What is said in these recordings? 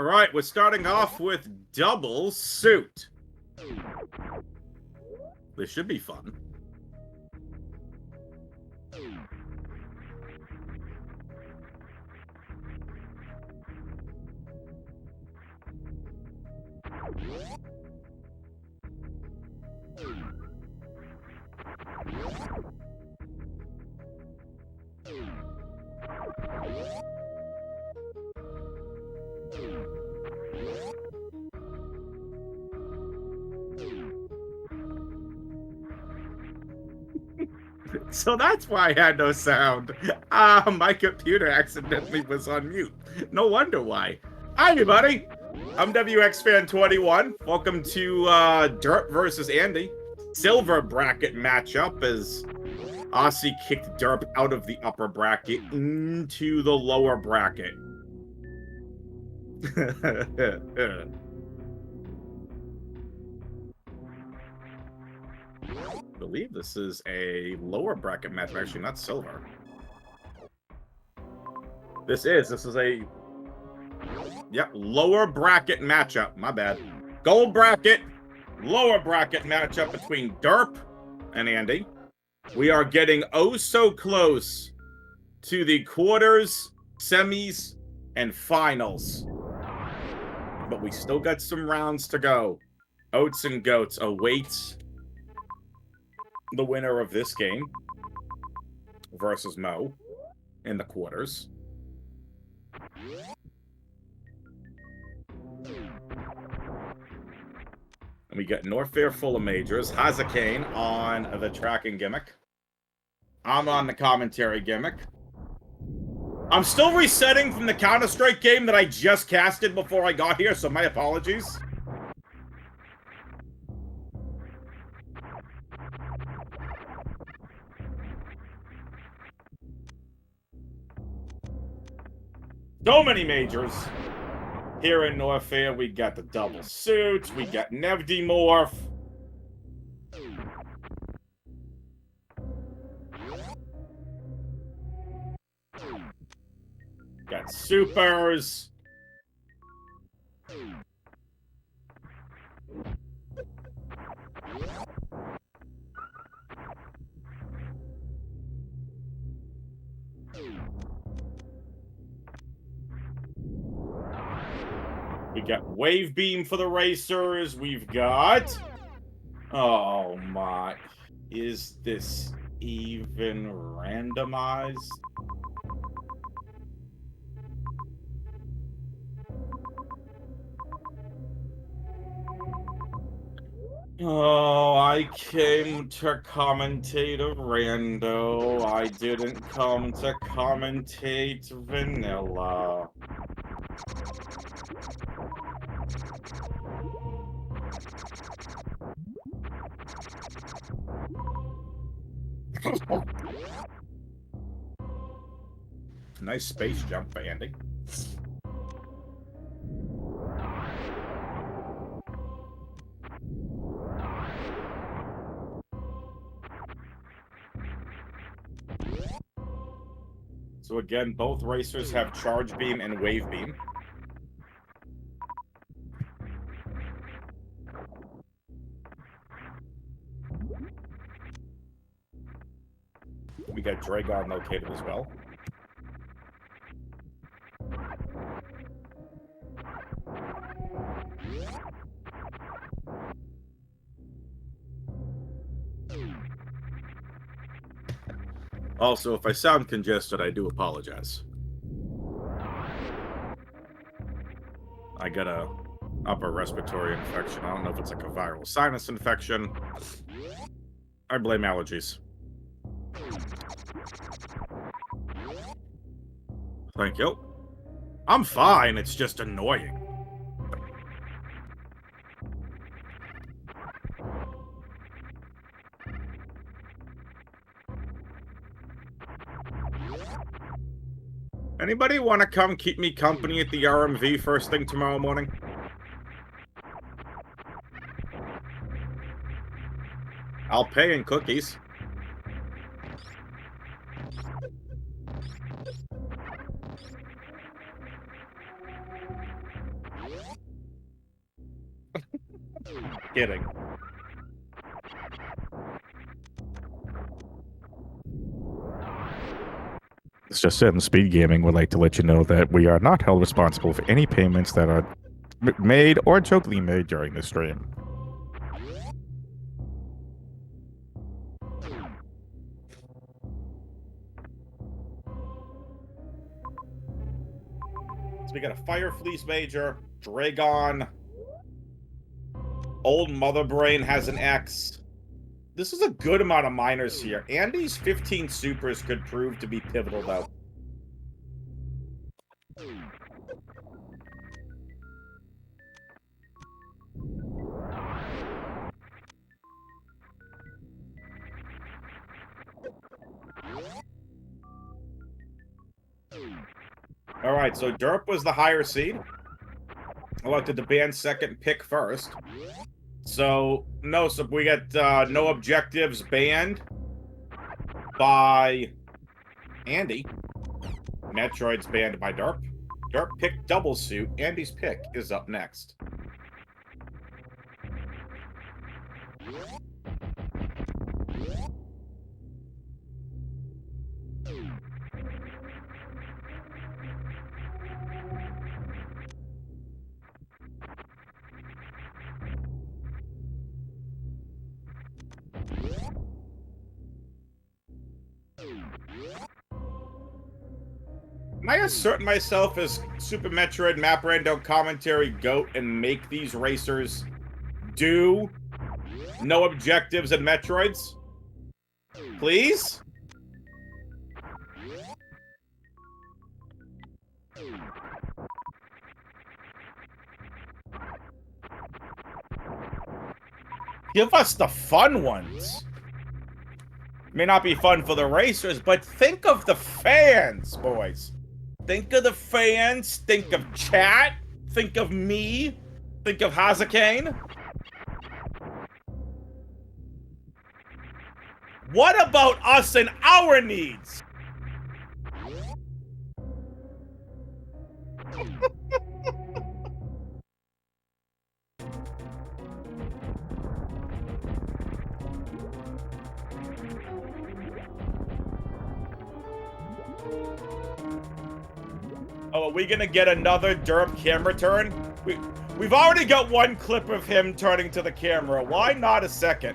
Alright, we're starting off with Double Suit. This should be fun. So that's why I had no sound. My computer accidentally was on mute. No wonder why. Hi, everybody. I'm WXFan21. Welcome to Derp versus Andy. Silver bracket matchup as Aussie kicked Derp out of the upper bracket into the lower bracket. I believe this is a lower bracket match, actually not silver. This is a lower bracket matchup. My bad. Gold bracket, lower bracket matchup between Derp and Andy. We are getting oh so close to the quarters, semis, and finals. But we still got some rounds to go. Oats and Goats awaits the winner of this game versus Mo in the quarters. And we got Norfair full of majors, Hazakane on the tracking gimmick. I'm on the commentary gimmick. I'm still resetting from the Counter-Strike game that I just casted before I got here, so my apologies. So many majors. Here in Norfair, we got the Double Suit, we got Nevdemorph. Got Supers. We got Wave Beam for the racers. We've got... Oh my... Is this even randomized? Oh, I came to commentate a rando. I didn't come to commentate vanilla. Nice space jump by Andy. So again, both racers have Charge Beam and Wave Beam. We got Dragon located as well. Also, if I sound congested, I do apologize. I got a upper respiratory infection. I don't know if it's like a viral sinus infection. I blame allergies. Thank you. I'm fine, it's just annoying. Anybody want to come keep me company at the RMV first thing tomorrow morning? I'll pay in cookies. kidding. It's just in SpeedGaming would like to let you know that we are not held responsible for any payments that are made or jokingly made during the stream. So we got a Fire Fleece Major, Dragon, Old Mother Brain has an X. This is a good amount of minors here. Andy's 15 supers could prove to be pivotal, though. All right, so Derp was the higher seed. Elected to ban second, pick first. So we get no objectives banned by Andy. Metroid's banned by Derp. Derp picked double suit. Andy's pick is up next. Can I assert myself as Super Metroid Map Rando Commentary GOAT and make these racers do no objectives and Metroids? Please? Give us the fun ones. May not be fun for the racers, but think of the fans, boys. Think of the fans. Think of chat. Think of me. Think of Hazakane. What about us and our needs? Oh, are we gonna get another derp camera turn? We've already got one clip of him turning to the camera. Why not a second?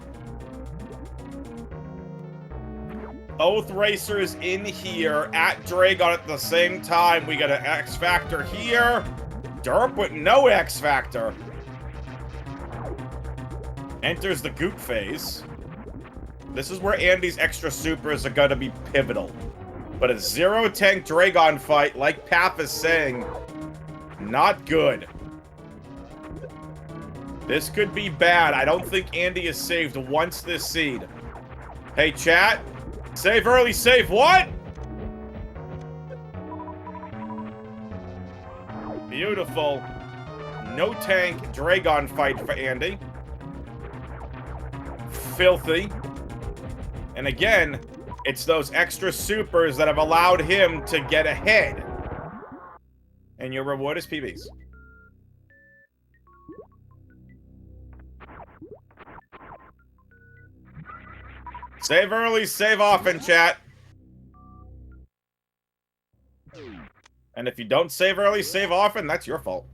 Both racers in here at Dragon at the same time. We got an X Factor here. Derp with no X Factor. Enters the goop phase. This is where Andy's extra supers are gonna be pivotal. But a zero-tank Dragon fight, like Path is saying, not good. This could be bad. I don't think Andy is saved once this seed. Hey, chat. Save early, save what? Beautiful. No tank Dragon fight for Andy. Filthy. And again, it's those extra supers that have allowed him to get ahead. And your reward is PBs. Save early, save often, chat. And if you don't save early, save often, that's your fault.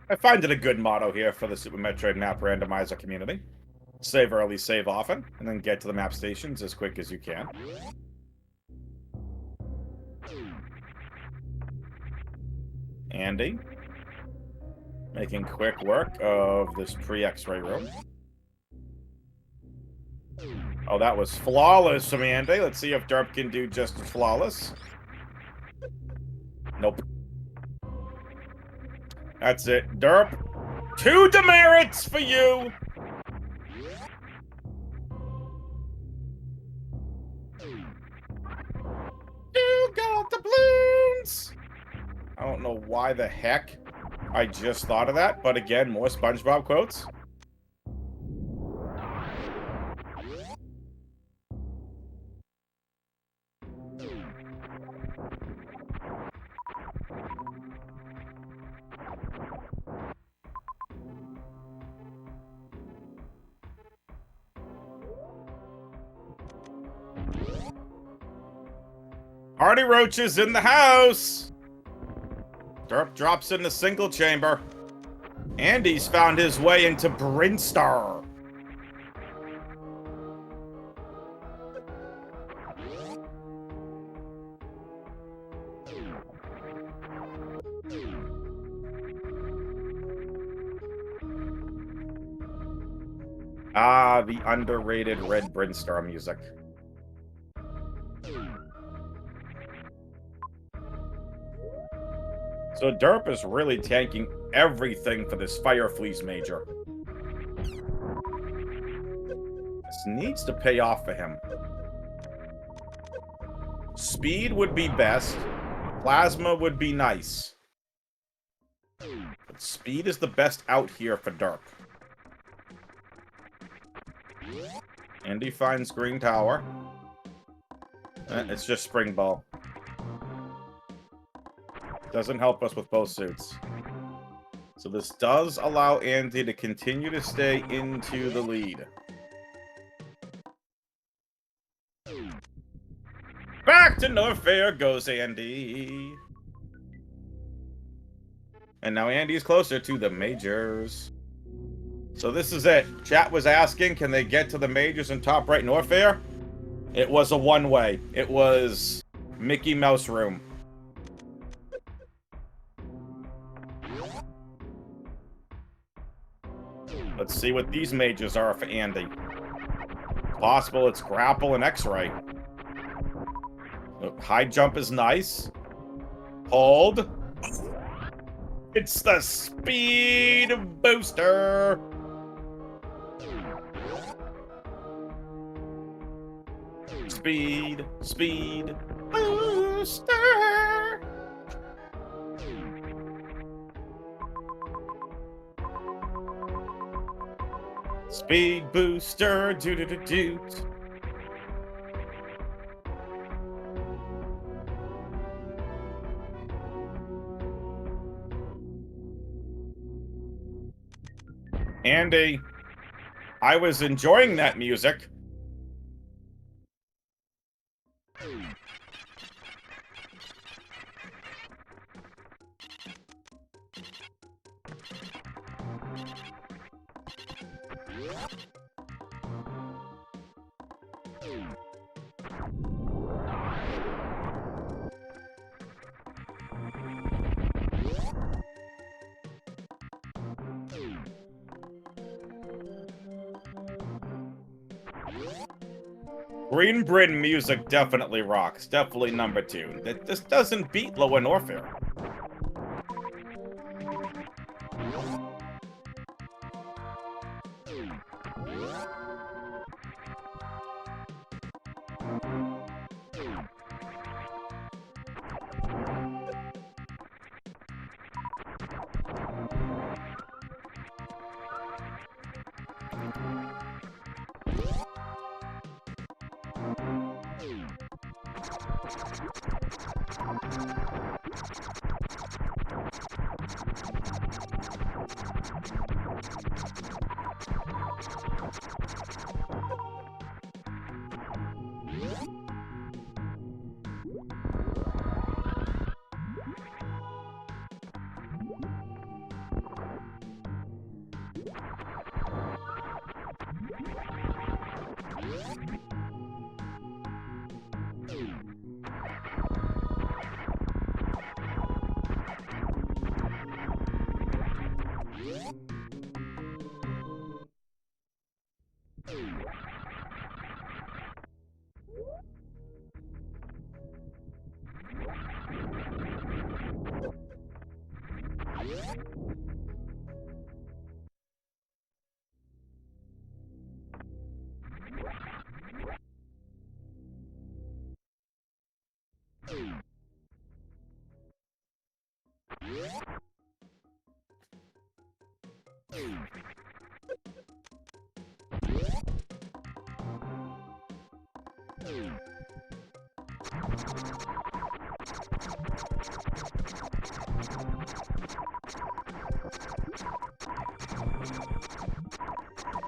I find it a good motto here for the Super Metroid Map Randomizer community. Save early, save often, and then get to the map stations as quick as you can. Andy. Making quick work of this pre-X-ray room. Oh, that was flawless from Andy. Let's see if Derp can do just as flawless. Nope. That's it. Derp. 2 demerits for you! You got the blue why the heck I just thought of that, but again, more SpongeBob quotes. Party roaches in the house! Derp drops in the single chamber. Andy's found his way into Brinstar. Ah, the underrated Red Brinstar music. So Derp is really tanking everything for this Fire Fleas Major. This needs to pay off for him. Speed would be best. Plasma would be nice. But speed is the best out here for Derp. Andy finds Green Tower. It's just Spring Ball. Doesn't help us with both suits. So this does allow Andy to continue to stay into the lead. Back to Norfair goes Andy. And now Andy's closer to the majors. So this is it. Chat was asking, can they get to the majors in top right Norfair? It was a one-way. It was Mickey Mouse room. Let's see what these majors are for Andy. Possible it's grapple and X-ray. High jump is nice. Hold. It's the speed booster. Speed booster. Speed booster, doo-doo-doo-doot. Andy, I was enjoying that music. Green Britain music definitely rocks. Definitely number 2. This doesn't beat Lower Norfair.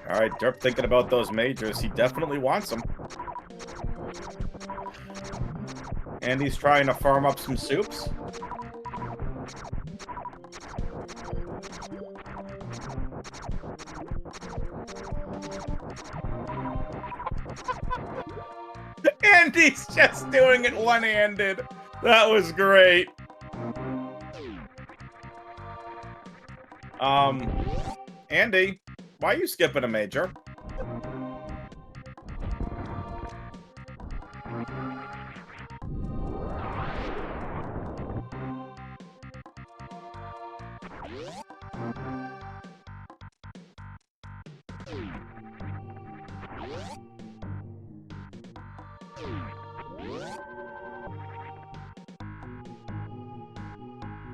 All right, Derp thinking about those majors. He definitely wants them. And he's trying to farm up some soups. And he's just doing it one-handed. That was great. Andy, why are you skipping a major?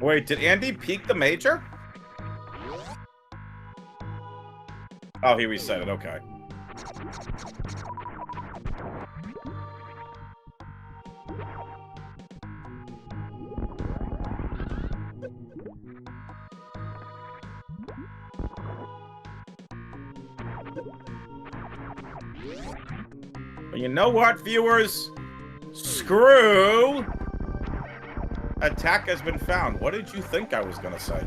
Wait, did Andy peak the major? Oh, he reset it, okay. But you know what, viewers? Screw! Attack has been found. What did you think I was gonna say?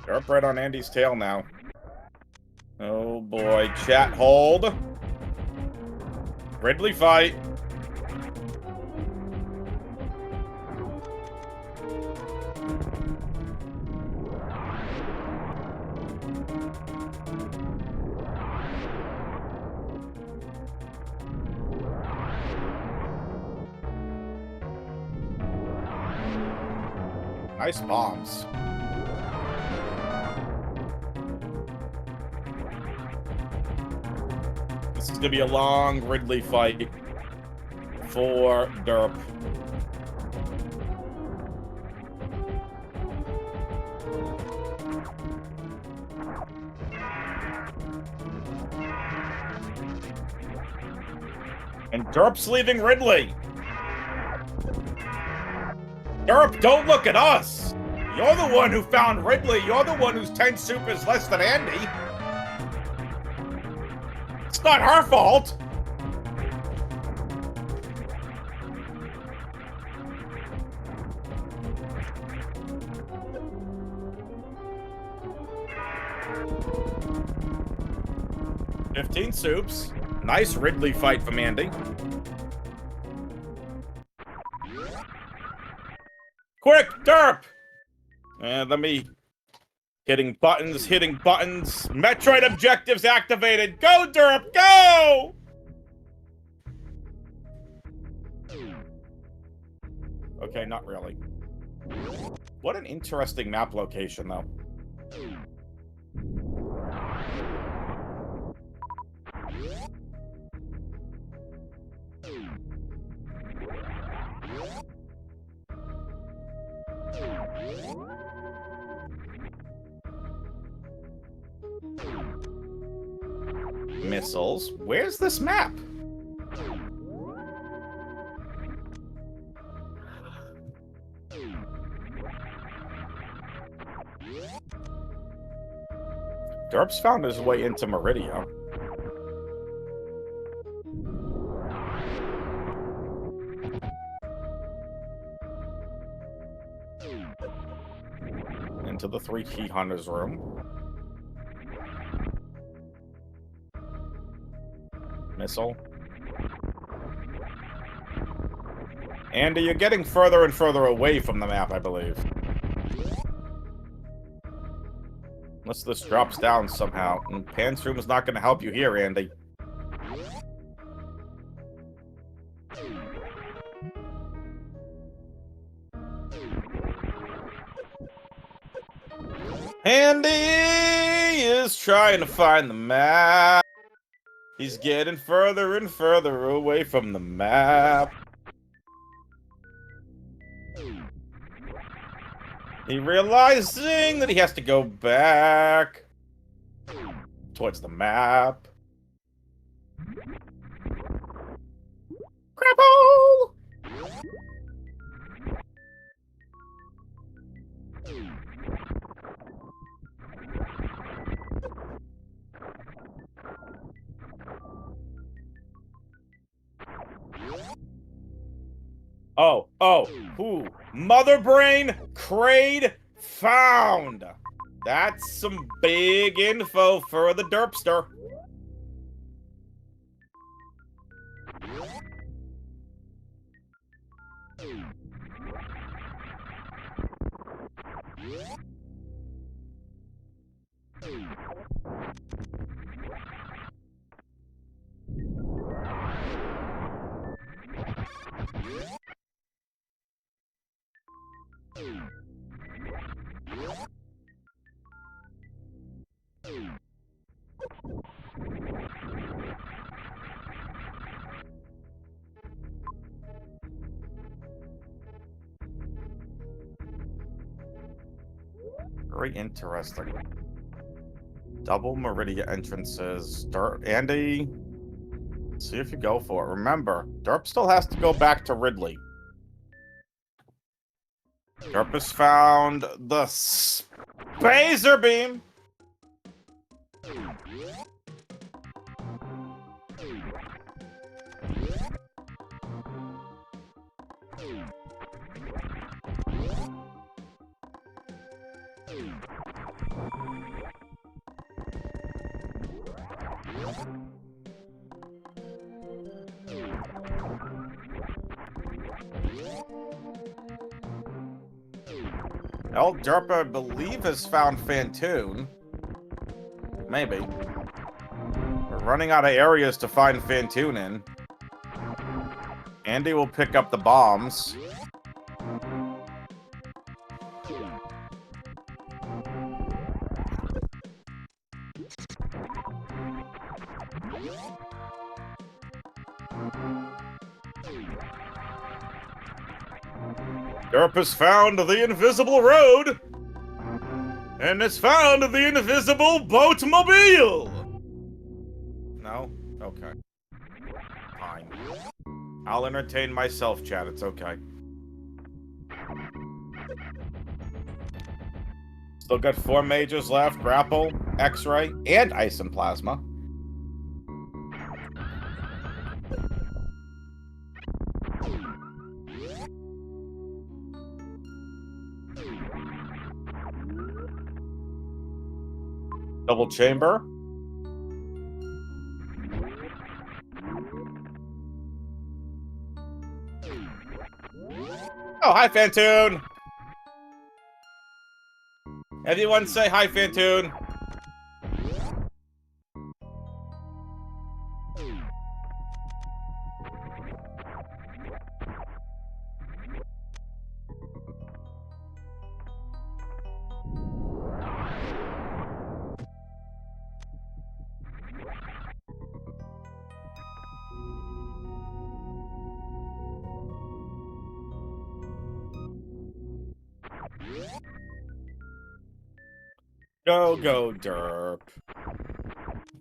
Derp right on Andy's tail now. Oh boy, chat hold. Ridley fight. Nice bombs. This is gonna be a long Ridley fight for Derp. And Derp's leaving Ridley. Derp, don't look at us! You're the one who found Ridley. You're the one whose 10 soup is less than Andy. It's not her fault. "15 soups. Nice Ridley fight from Andy. Quick, Derp! And let me... Hitting buttons. Metroid objectives activated. Go, Derp, go! Okay, not really. What an interesting map location, though. Missiles. Where's this map? Derp's found his way into Meridia. Into the 3 key hunters room. Missile. Andy, you're getting further and further away from the map, I believe. Unless this drops down somehow. And Pan's room is not going to help you here, Andy. Andy is trying to find the map. He's getting further and further away from the map. He realizing that he has to go back towards the map. Crapple! Who? Mother Brain Crade found. That's some big info for the derpster. Very interesting. Double Meridian entrances. Andy, see if you go for it. Remember, Derp still has to go back to Ridley. Derp has found the Spazer Beam. El Derp, I believe, has found Fantoon. Maybe. We're running out of areas to find Fantoon in. Andy will pick up the bombs. Derp has found the invisible road, and has found the invisible boatmobile. No? Okay. Fine. I'll entertain myself, chat. It's okay. Still got 4 mages left. Grapple, X-Ray, and Ice and Plasma. Double chamber. Oh, hi, Fantoon! Everyone say hi, Fantoon! Go, go, Derp.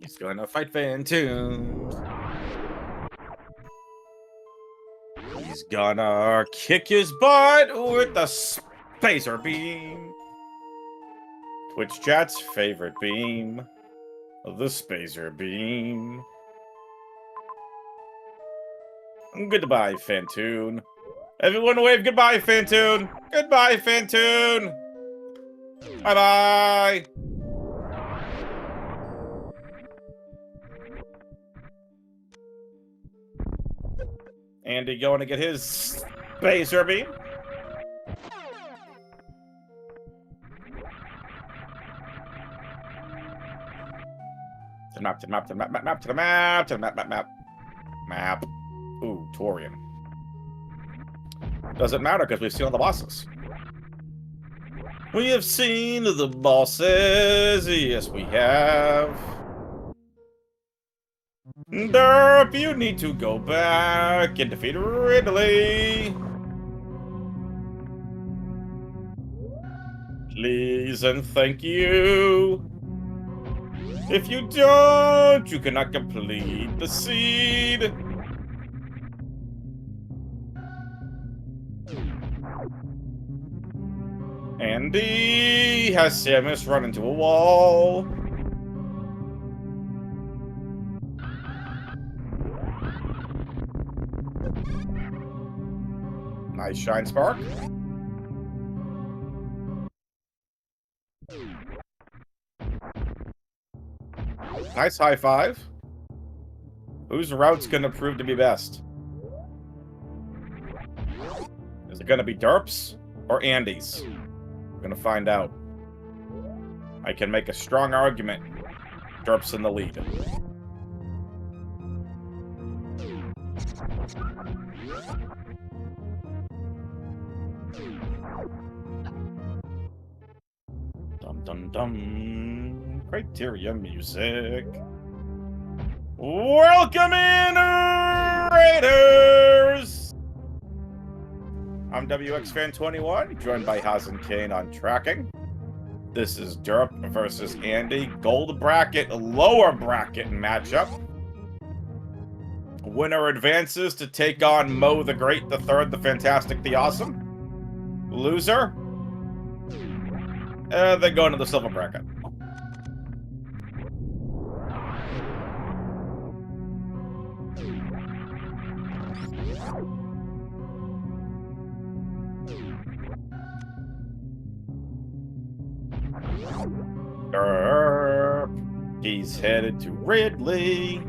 He's gonna fight Fantoon. He's gonna kick his butt with the Spazer Beam. Twitch chat's favorite beam. The Spazer Beam. Goodbye, Fantoon. Everyone wave goodbye, Fantoon. Goodbye, Fantoon. Bye-bye. Andy going to get his Spazer Beam. To the map, to the map, to the map, map, to the map, to the map, map, map. Map. Ooh, Torian. Doesn't matter because we've seen all the bosses. We have seen the bosses. Yes, we have. Derp, you need to go back and defeat Ridley. Please and thank you. If you don't, you cannot complete the seed. Andy has Samus run into a wall. Nice Shine Spark. Nice high five. Whose route's gonna prove to be best? Is it gonna be Derp's or Andy's? We're gonna find out. I can make a strong argument. Derp's in the lead. Dum dum dum. Criteria music. Welcome in, Raiders! I'm WXFan21, joined by Hazen Kane on tracking. This is Derp versus Andy. Gold bracket, lower bracket matchup. Winner advances to take on Mo the Great, the Third, the Fantastic, the Awesome. Loser? They go into the silver bracket. He's headed to Ridley.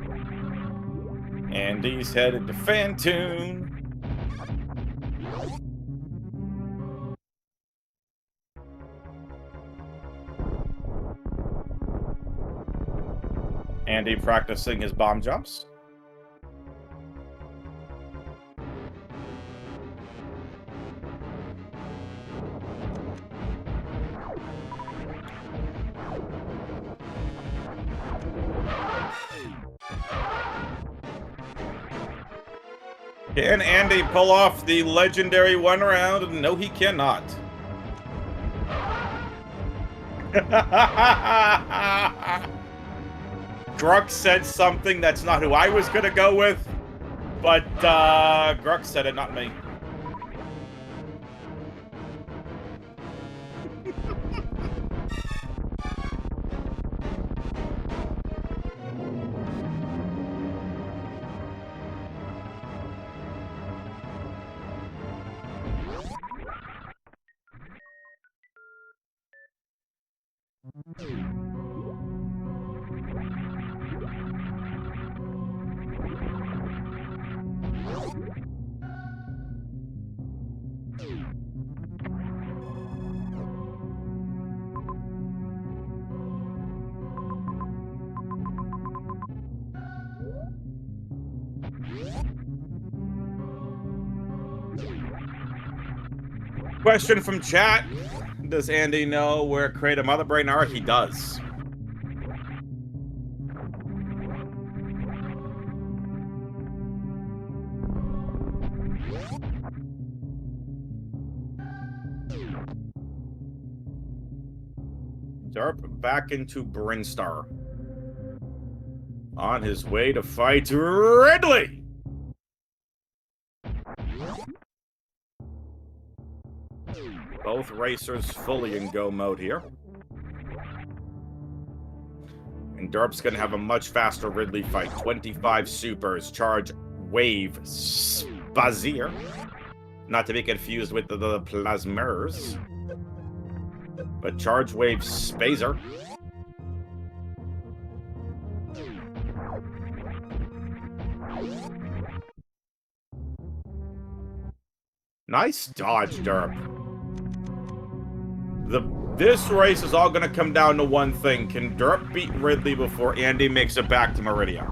And he's headed to Fantoon. Andy practicing his bomb jumps. Can Andy pull off the legendary one round? No, he cannot. Grux said something that's not who I was gonna go with, but Grux said it, not me. Question from chat. Does Andy know where Crate and Mother Brain are? He does. Derp back into Brinstar. On his way to fight Ridley. Both racers fully in go mode here. And Derp's gonna have a much faster Ridley fight. 25 supers, charge, wave, Spazier. Not to be confused with the Plasmers. But charge, wave, Spazer. Nice dodge, Derp. This race is all going to come down to one thing. Can Derp beat Ridley before Andy makes it back to Meridian?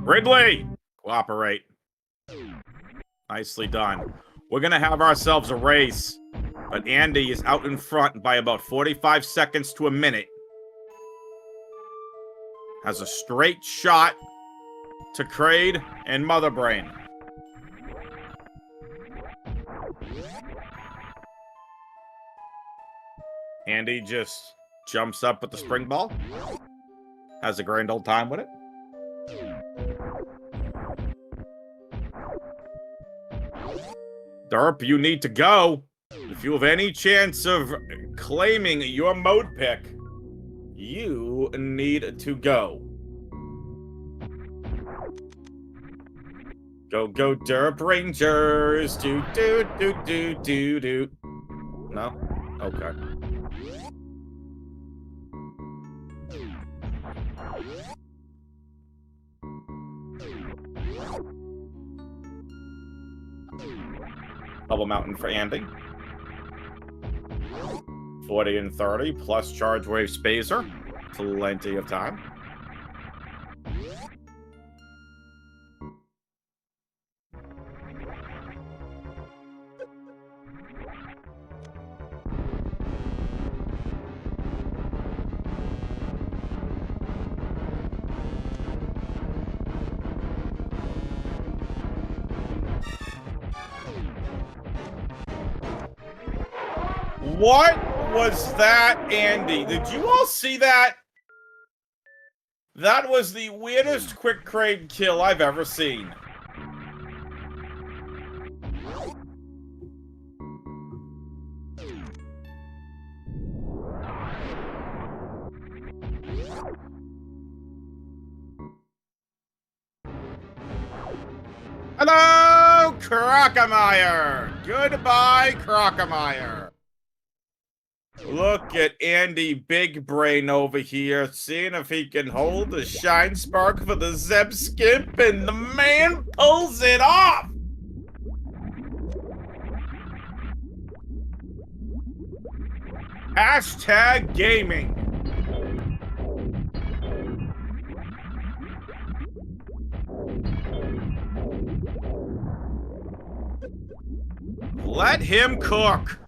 Ridley, cooperate. Nicely done. We're gonna have ourselves a race, but Andy is out in front by about 45 seconds to a minute. Has a straight shot to Kraid and Mother Brain. Andy just jumps up with the spring ball. Has a grand old time with it. Derp, you need to go. If you have any chance of claiming your mode pick, you need to go. Go, go, Derp Rangers. Do, do, do, do, do, do. No? Okay. Double Mountain for Andy. 40 and 30 plus Charge Wave Spazer. Plenty of time. What was that, Andy? Did you all see that? That was the weirdest quick Kraid kill I've ever seen. Hello, Crockemeyer! Goodbye, Crockemeyer. Look at Andy Big Brain over here, seeing if he can hold the Shine Spark for the Zeb Skip, and the man pulls it off! Hashtag gaming. Let him cook.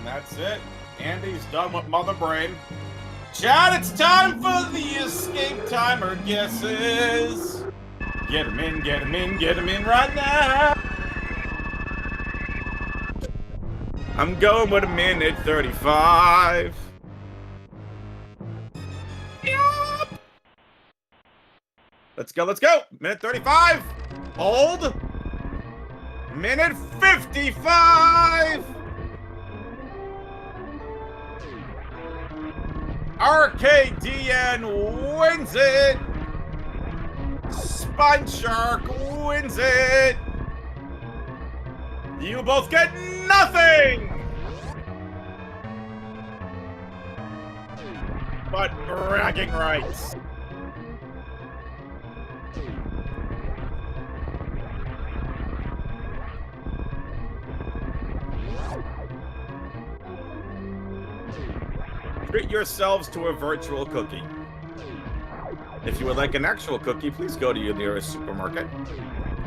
That's it. Andy's done with Mother Brain. Chat, it's time for the escape timer guesses. Get him in, get him in, get him in right now. I'm going with a minute 35. Yup. Let's go, let's go. Minute 35. Hold. Minute 55. RKDN wins it! Spine Shark wins it! You both get nothing! But bragging rights. Treat yourselves to a virtual cookie. If you would like an actual cookie, please go to your nearest supermarket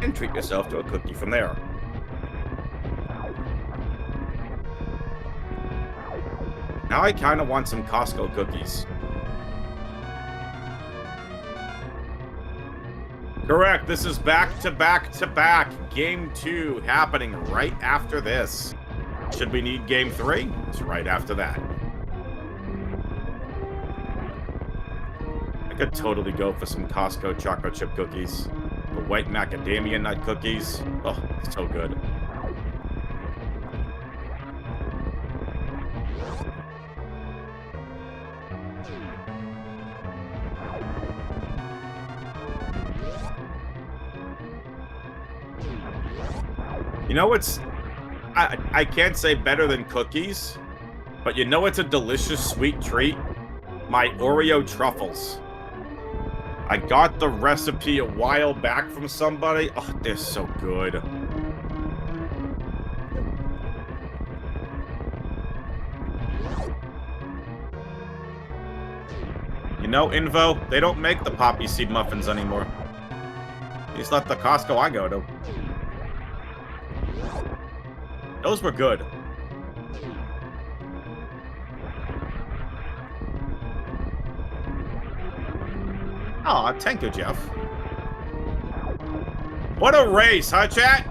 and treat yourself to a cookie from there. Now I kind of want some Costco cookies. Correct, this is back to back to back. Game 2 happening right after this. Should we need Game 3? It's right after that. I could totally go for some Costco chocolate chip cookies. The white macadamia nut cookies. Oh, so good. You know what's I can't say better than cookies, but you know it's a delicious sweet treat? My Oreo truffles. I got the recipe a while back from somebody. Oh, they're so good. You know, Invo, they don't make the poppy seed muffins anymore. At least not the Costco I go to. Those were good. Aw, thank you, Jeff. What a race, huh, chat?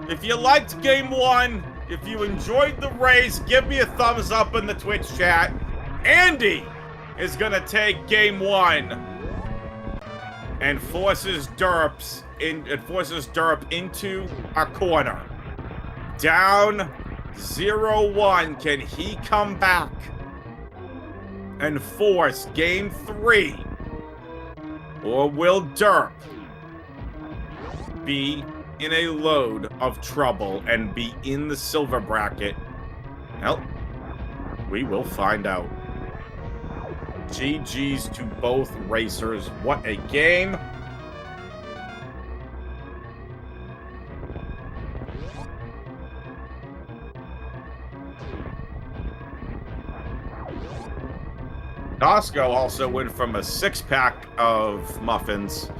If you liked Game 1, if you enjoyed the race, give me a thumbs up in the Twitch chat. Andy is gonna take Game 1 and forces Derp into a corner. Down 0-1. Can he come back and force Game 3? Or will Derp be in a load of trouble and be in the silver bracket? Well, we will find out. GG's to both racers. What a game. Costco also went from a 6-pack of muffins,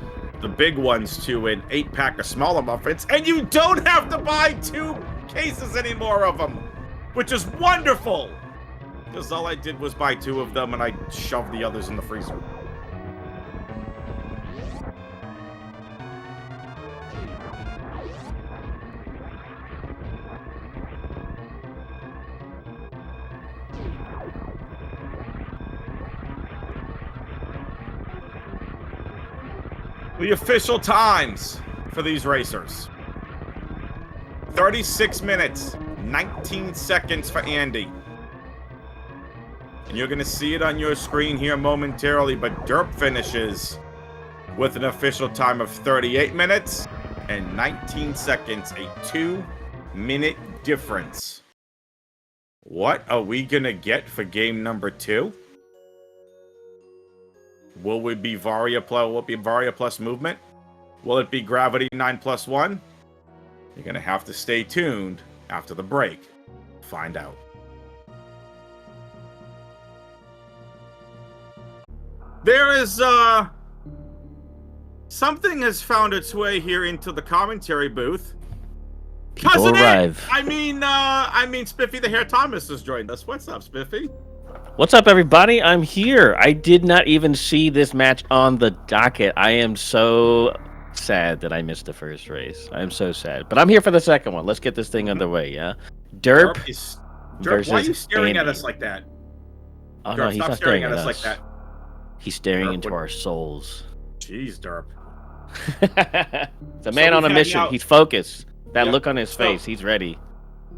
the big ones, to an 8-pack of smaller muffins, and you don't have to buy 2 cases anymore of them, which is wonderful, because all I did was buy 2 of them and I shoved the others in the freezer. The official times for these racers. 36 minutes, 19 seconds for Andy. And you're going to see it on your screen here momentarily, but Derp finishes with an official time of 38 minutes and 19 seconds, a 2-minute difference. What are we going to get for game number 2? Will it be Varia plus movement? Will it be Gravity 9+1? You're going to have to stay tuned after the break. Find out. There is, something has found its way here into the commentary booth. People arrive. I mean, Spiffy the Hair Thomas has joined us. What's up, Spiffy? What's up, everybody? I'm here. I did not even see this match on the docket. I am so sad that I missed the first race. I'm so sad. But I'm here for the second one. Let's get this thing underway, yeah? Derp versus why are you staring Andy. at us like that? Oh, Derp, no, he's stop not staring at us like that. He's staring Derp, into our souls. Jeez, Derp. It's a man on a mission. He's focused. That look on his face. He's ready.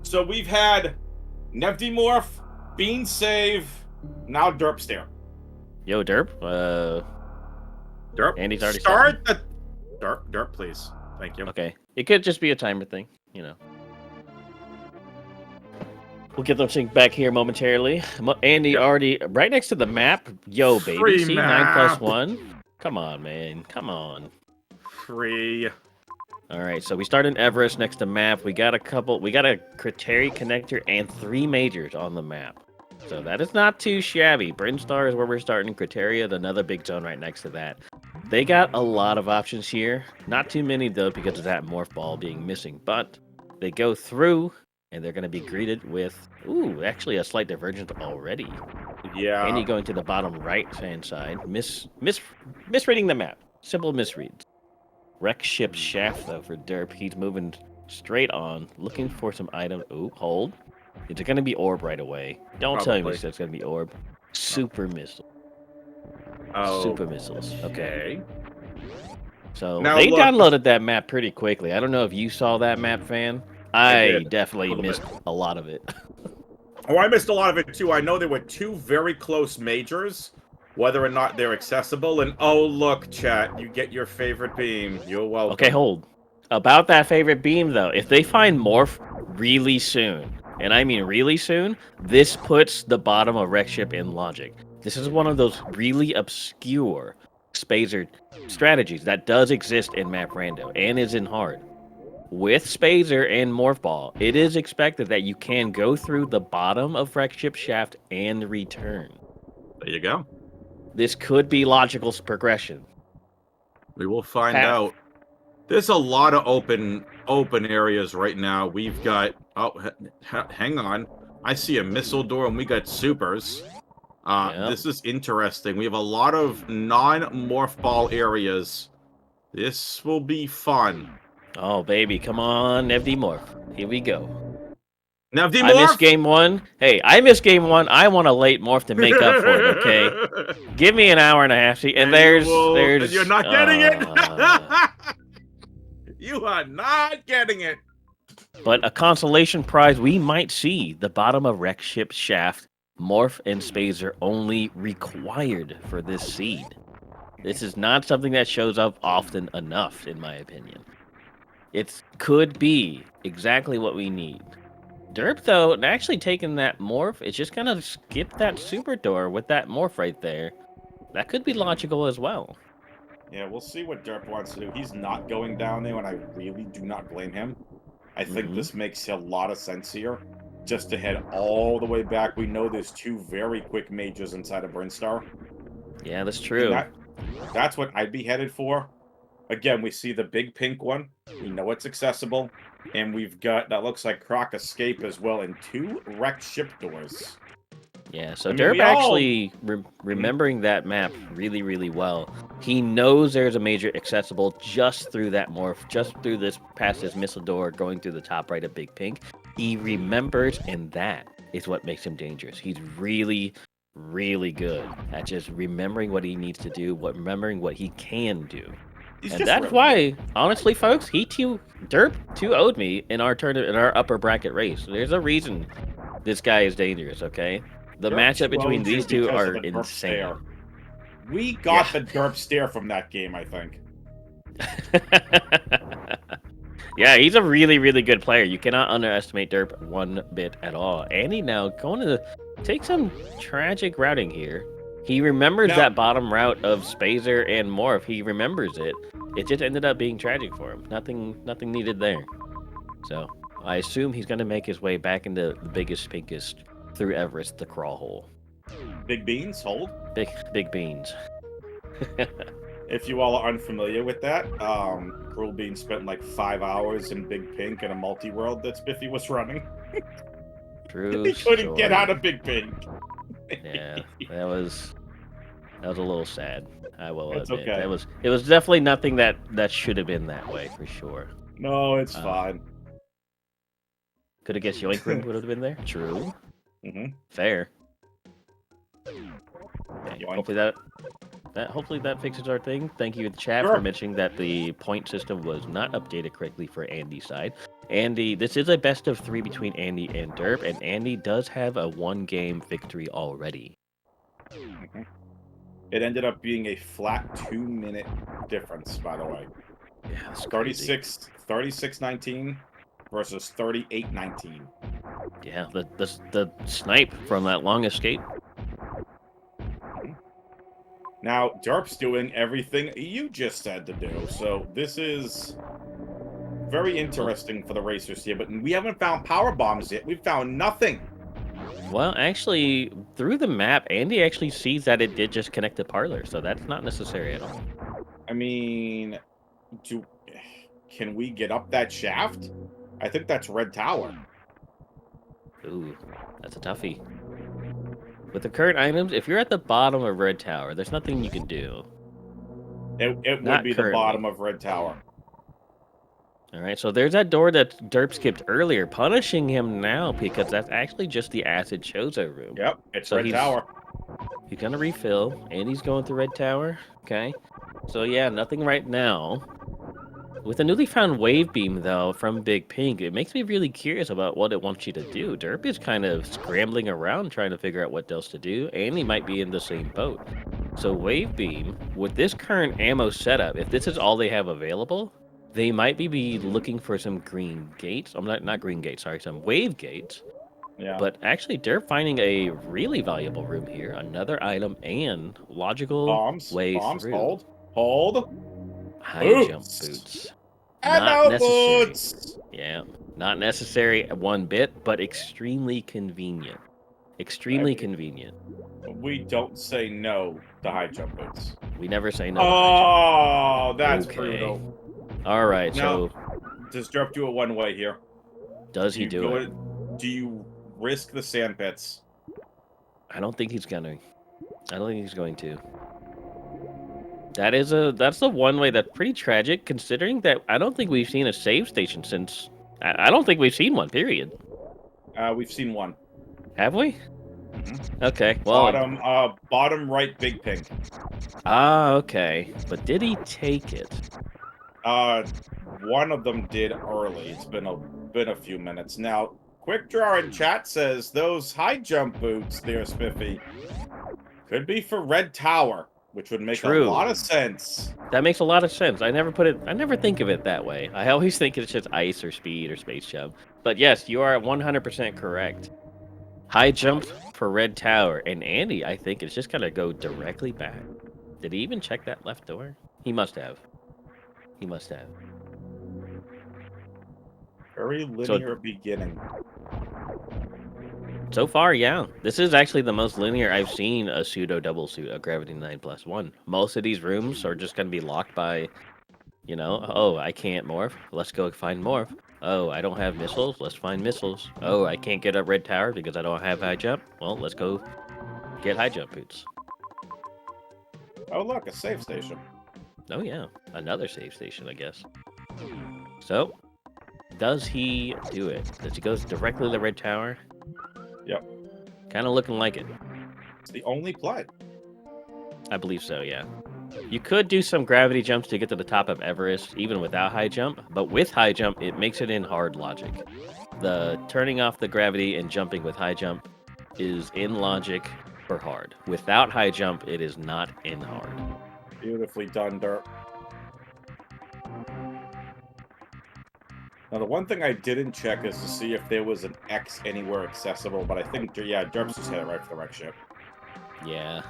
So we've had Nevdimorph, Bean Save, now Derp stare. Yo, Derp. Derp. Andy's already start the Derp, please. Thank you. Okay. It could just be a timer thing, you know. We'll get those things back here momentarily. Andy already right next to the map. Yo, baby. Free See map. 9+1. Come on, man. Come on. Free. All right, so we start in Everest next to map. We got a Criteri connector and 3 majors on the map. So that is not too shabby. Brinstar is where we're starting. Criteria, another big zone right next to that. They got a lot of options here. Not too many, though, because of that morph ball being missing. But they go through, and they're going to be greeted with, ooh, actually a slight divergence already. Yeah. Andy going to the bottom right-hand side. Misreading the map. Simple misreads. Wreck ship shaft, though, for Derp. He's moving straight on, looking for some item. Ooh, hold. Is it going to be orb right away? Don't tell me it's going to be orb. Super missile. Oh. Super missiles. Okay. So now they look, downloaded that map pretty quickly. I don't know if you saw that map, fan. I definitely missed a lot of it. Oh, I missed a lot of it, too. I know there were 2 very close majors, whether or not they're accessible. And, oh, look, chat, you get your favorite beam. You're welcome. Okay, hold. About that favorite beam, though, if they find Morph really soon, and I mean really soon, this puts the bottom of Wreck Ship in logic. This is one of those really obscure Spazer strategies that does exist in Map Rando and is in hard. With Spazer and Morph Ball, it is expected that you can go through the bottom of Wreck Ship shaft and return. There you go. This could be logical progression. We will find Pat. out. There's a lot of open areas right now. We've got... Oh, hang on. I see a missile door, and we got supers. Yep. This is interesting. We have a lot of non-morph ball areas. This will be fun. Oh, baby, come on, FD Morph. Here we go. Now, I missed game one. Hey, I missed game one. I want a late Morph to make up for it, okay? Give me an hour and a half. And there's... And you're not getting it! You are not getting it! But a consolation prize, we might see the bottom of Wreck Ship shaft. Morph and Spazer only required for this seed. This is not something that shows up often enough, in my opinion. It could be exactly what we need. Derp, though, actually taking that Morph, it's just gonna skip that super door with that Morph right there. That could be logical as well. Yeah, we'll see what Derp wants to do. He's not going down there, and I really do not blame him. I think this makes a lot of sense here. Just to head all the way back. We know there's two very quick majors inside of Brinstar. Yeah, that's true. That's what I'd be headed for. Again, we see the big pink one. We know it's accessible. And we've got, that looks like Croc Escape as well, and two wrecked ship doors. Yeah, so Derp actually remembering that map really, really well. He knows there's a major accessible just through that Morph, just through this, past this missile door, going through the top right of Big Pink. He remembers, and that is what makes him dangerous. He's really, really good at just remembering what he needs to do, remembering what he can do. And that's why, honestly, folks, Derp 2-0'd me in our tournament, in our upper bracket race. There's a reason this guy is dangerous, okay? The matchup between these two are insane. We got the Derp stare from that game, I think. Yeah, he's a really, really good player. You cannot underestimate Derp one bit at all. And he now going to take some tragic routing here. He remembers that bottom route of Spazer and Morph. He remembers it. It just ended up being tragic for him. Nothing needed there. So I assume he's going to make his way back into the biggest, pinkest through Everest, the crawl hole. Big beans, hold. Big beans. If you all are unfamiliar with that, Cruel Bean spent like 5 hours in Big Pink in a multi-world that Spiffy was running. True. He couldn't get out of Big Pink. Yeah, that was a little sad. I will admit. Okay. It was definitely nothing that should have been that way for sure. No, it's fine. Could have guessed Yoink Room would have been there. True. Fair. Okay, hopefully that fixes our thing. Thank you, chat, for mentioning that the point system was not updated correctly for Andy's side. Andy, this is a best of 3 between Andy and Derp, and Andy does have a 1-game victory already. It ended up being a flat 2-minute difference, by the way. Yeah, 36-19 versus 38-19. Yeah, the snipe from that long escape. Now, Derp's doing everything you just said to do, so this is very interesting for the racers here, but we haven't found power bombs yet. We've found nothing. Well, actually, through the map, Andy actually sees that it did just connect to Parlor, so that's not necessary at all. I mean, can we get up that shaft? I think that's Red Tower. Ooh, that's a toughie. With the current items, if you're at the bottom of Red Tower, there's nothing you can do. It would be the bottom of Red Tower. All right, so there's that door that Derp skipped earlier, punishing him now because that's actually just the Acid Chozo room. Yep, it's Red Tower. He's going to refill, and he's going through Red Tower. Okay, so yeah, nothing right now. With a newly found wave beam, though, from Big Pink, it makes me really curious about what it wants you to do. Derp is kind of scrambling around trying to figure out what else to do, and he might be in the same boat. So wave beam, with this current ammo setup, if this is all they have available, They might be looking for some green gates. I'm not green gates, sorry, some wave gates. Yeah. But actually, they're finding a really valuable room here. Another item and logical Bombs. way through. Hold. High jump Boots. boots. And Not no necessary. boots. Yeah, not necessary one bit, but extremely convenient. Extremely convenient. We don't say no to high jump boots. We never say no to high Oh, that's Okay. brutal. jump. All right, Now, so does Derp do it one way here? does he you do go it? in- Do you risk the sand pits? I don't think he's gonna. I don't think he's going to. That's the one way that's pretty tragic, considering that I don't think we've seen a save station since. I don't think we've seen one. Period. We've seen one. Have we? Mhm. Okay. Well. Bottom right, big pink. Ah, okay. But did he take it? One of them did early. It's been a few minutes now. Quick Draw in chat says those high jump boots there, Spiffy, could be for Red Tower, which would make True. a lot of sense. That makes a lot of sense. I never think of it that way. I always think it's just ice or speed or space jump. But yes, you are 100% correct. High jump for Red Tower. And Andy, I think, is just going to go directly back. Did he even check that left door? He must have. He must have. Very linear beginning. So far, yeah. This is actually the most linear I've seen a pseudo double suit, a Gravity 9+1. Most of these rooms are just going to be locked by, oh, I can't morph. Let's go find morph. Oh, I don't have missiles. Let's find missiles. Oh, I can't get up Red Tower because I don't have high jump. Well, let's go get high jump boots. Oh, look, a save station. Oh, yeah. Another save station, I guess. So, does he do it? Does he go directly to the Red Tower? Yep. Kind of looking like it. It's the only play. I believe so, yeah. You could do some gravity jumps to get to the top of Everest, even without high jump, but with high jump, it makes it in hard logic. The turning off the gravity and jumping with high jump is in logic for hard. Without high jump, it is not in hard. Beautifully done, Derp. Now, the one thing I didn't check is to see if there was an X anywhere accessible, but I think, yeah, Derp's just hit it right for the wreck ship. Yeah.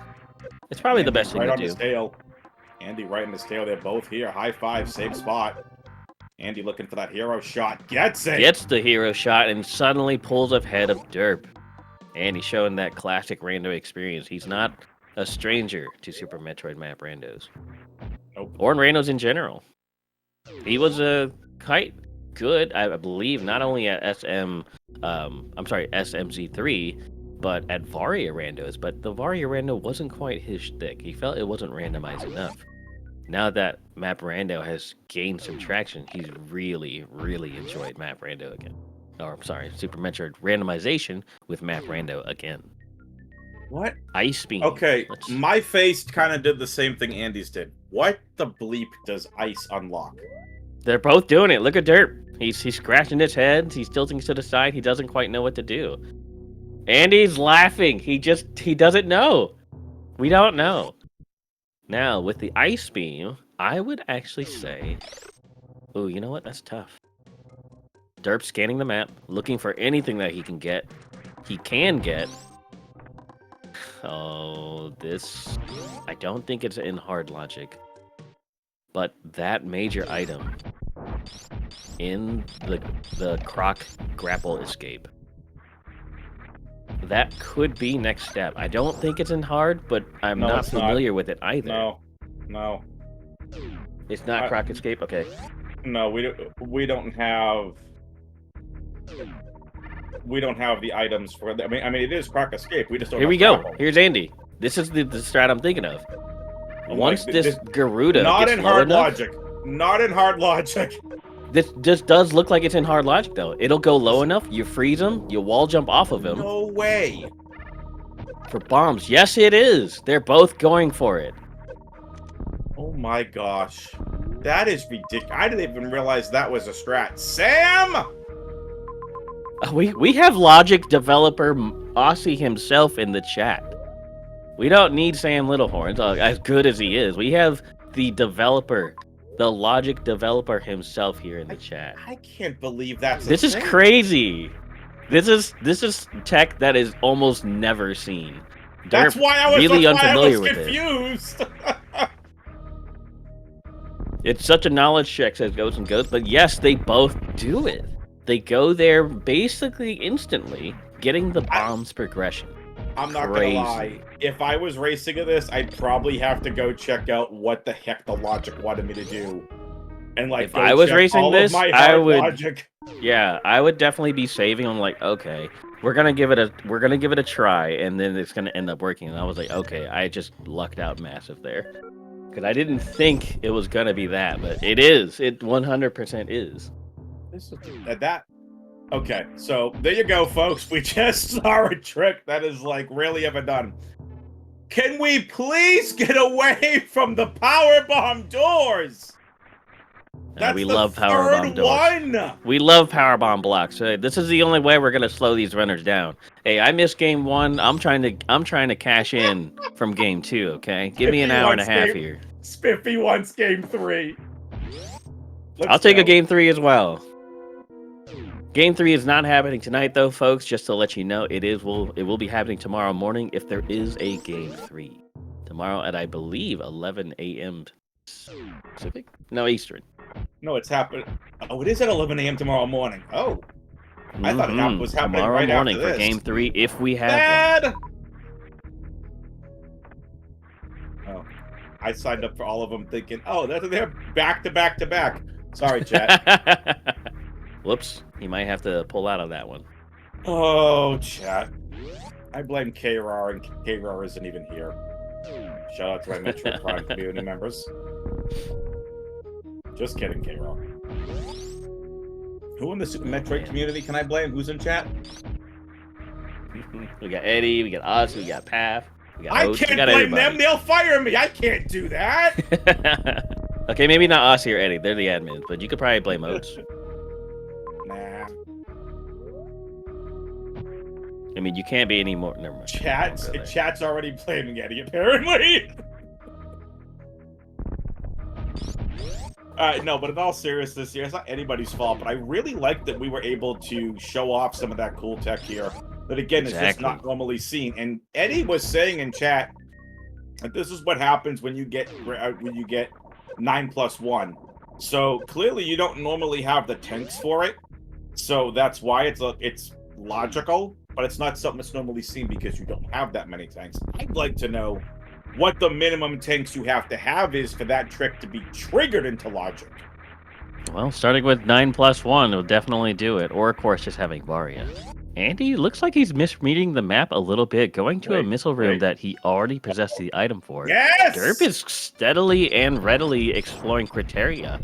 It's probably the best thing right to on do. his tail. Andy right in his tail. They're both here. High five, same spot. Andy looking for that hero shot. Gets it! Gets the hero shot and suddenly pulls ahead of Derp. And he's showing that classic rando experience. He's not a stranger to Super Metroid map randos. Nope. Or in randos in general. He was quite good, I believe, not only at SMZ3, but at Varia randos. But the Varia rando wasn't quite his shtick. He felt it wasn't randomized enough. Now that Map Rando has gained some traction, he's really, really enjoyed Map Rando again. Or, I'm sorry, Super Metroid randomization with Map Rando again. What? Ice Beam. Okay, my face kind of did the same thing Andy's did. What the bleep does ice unlock? They're both doing it. Look at Derp. He's scratching his head. He's tilting to the side. He doesn't quite know what to do. Andy's laughing. He doesn't know. We don't know. Now, with the Ice Beam, I would actually say... Oh, you know what? That's tough. Derp scanning the map, looking for anything that he can get. He can get. Oh, this... I don't think it's in hard logic. But that major item in the Croc grapple escape, that could be next step. I don't think it's in hard, but I'm not familiar with it either. No. It's not Croc escape? Okay. No, we don't have the items for it. I mean it is Croc escape. We just don't. Here have we go. grapple. Here's Andy. This is the strat I'm thinking of. Once Like, this Garuda not gets in low hard enough, logic. Not in hard logic. this just does look like it's in hard logic, though. It'll go low enough, you freeze him, you wall jump off of him. No way. For bombs. Yes, it is. They're both going for it. Oh my gosh. That is ridiculous. I didn't even realize that was a strat. Sam! We have logic developer Aussie himself in the chat. We don't need Sam Littlehorns, as good as he is. We have the developer the logic developer himself here in the chat. I can't believe that's This is thing. crazy. This is tech that is almost never seen. That's Derp why I was really that's why I unfamiliar was with it. confused. It's such a knowledge check, says Ghosts and Goats, but yes, they both do it. They go there basically instantly, getting the bombs progression. I'm not gonna lie. If I was racing at this, I'd probably have to go check out what the heck the logic wanted me to do. And like, if I was racing this, I would. Logic. Yeah, I would definitely be saving. I'm like, okay, we're gonna give it a try, and then it's gonna end up working. And I was like, okay, I just lucked out massive there, because I didn't think it was gonna be that, but it is. It 100% is. This is that. Okay, so there you go, folks. We just saw a trick that is like really ever done. Can we please get away from the powerbomb doors? We love powerbomb doors. We love powerbomb blocks. This is the only way we're gonna slow these runners down. Hey, I missed game 1. I'm trying to cash in from game 2. Okay, give me an hour and a half here. Spiffy wants game 3. I'll take a game 3 as well. Game 3 is not happening tonight, though, folks. Just to let you know, it will be happening tomorrow morning if there is a game 3 tomorrow at, I believe, 11 a.m. Pacific. No, Eastern. No, it's happening. Oh, it is at 11 a.m. tomorrow morning. Oh, I thought it was happening tomorrow right morning after for this. game 3 if we have Dad! one. Oh, I signed up for all of them thinking, oh, they're back to back to back. Sorry, chat. Whoops, he might have to pull out of that one. Oh, chat. I blame K-Rar, and K-Rar isn't even here. Shout out to my Metroid Prime community members. Just kidding, K-Rar. Who in the Super Metroid community can I blame? Who's in chat? We got Eddie, we got us, we got Path, we got Oats, I can't blame them. They'll fire me. I can't do that. Okay, maybe not us here, Eddie. They're the admins, but you could probably blame Oats. Nah. I mean, you can't be any more. Never mind. Chat's already blaming Eddie, apparently. No, but in all seriousness here, it's not anybody's fault, but I really like that we were able to show off some of that cool tech here that, again, is just not normally seen. And Eddie was saying in chat that this is what happens when you get 9+1. So clearly you don't normally have the tanks for it. So that's why it's logical, but it's not something that's normally seen because you don't have that many tanks. I'd like to know what the minimum tanks you have to have is for that trick to be triggered into logic. Well, starting with 9+1 will definitely do it. Or, of course, just having Varia. Andy looks like he's misreading the map a little bit, going to a missile room that he already possessed the item for. Yes! Derp is steadily and readily exploring Criteria.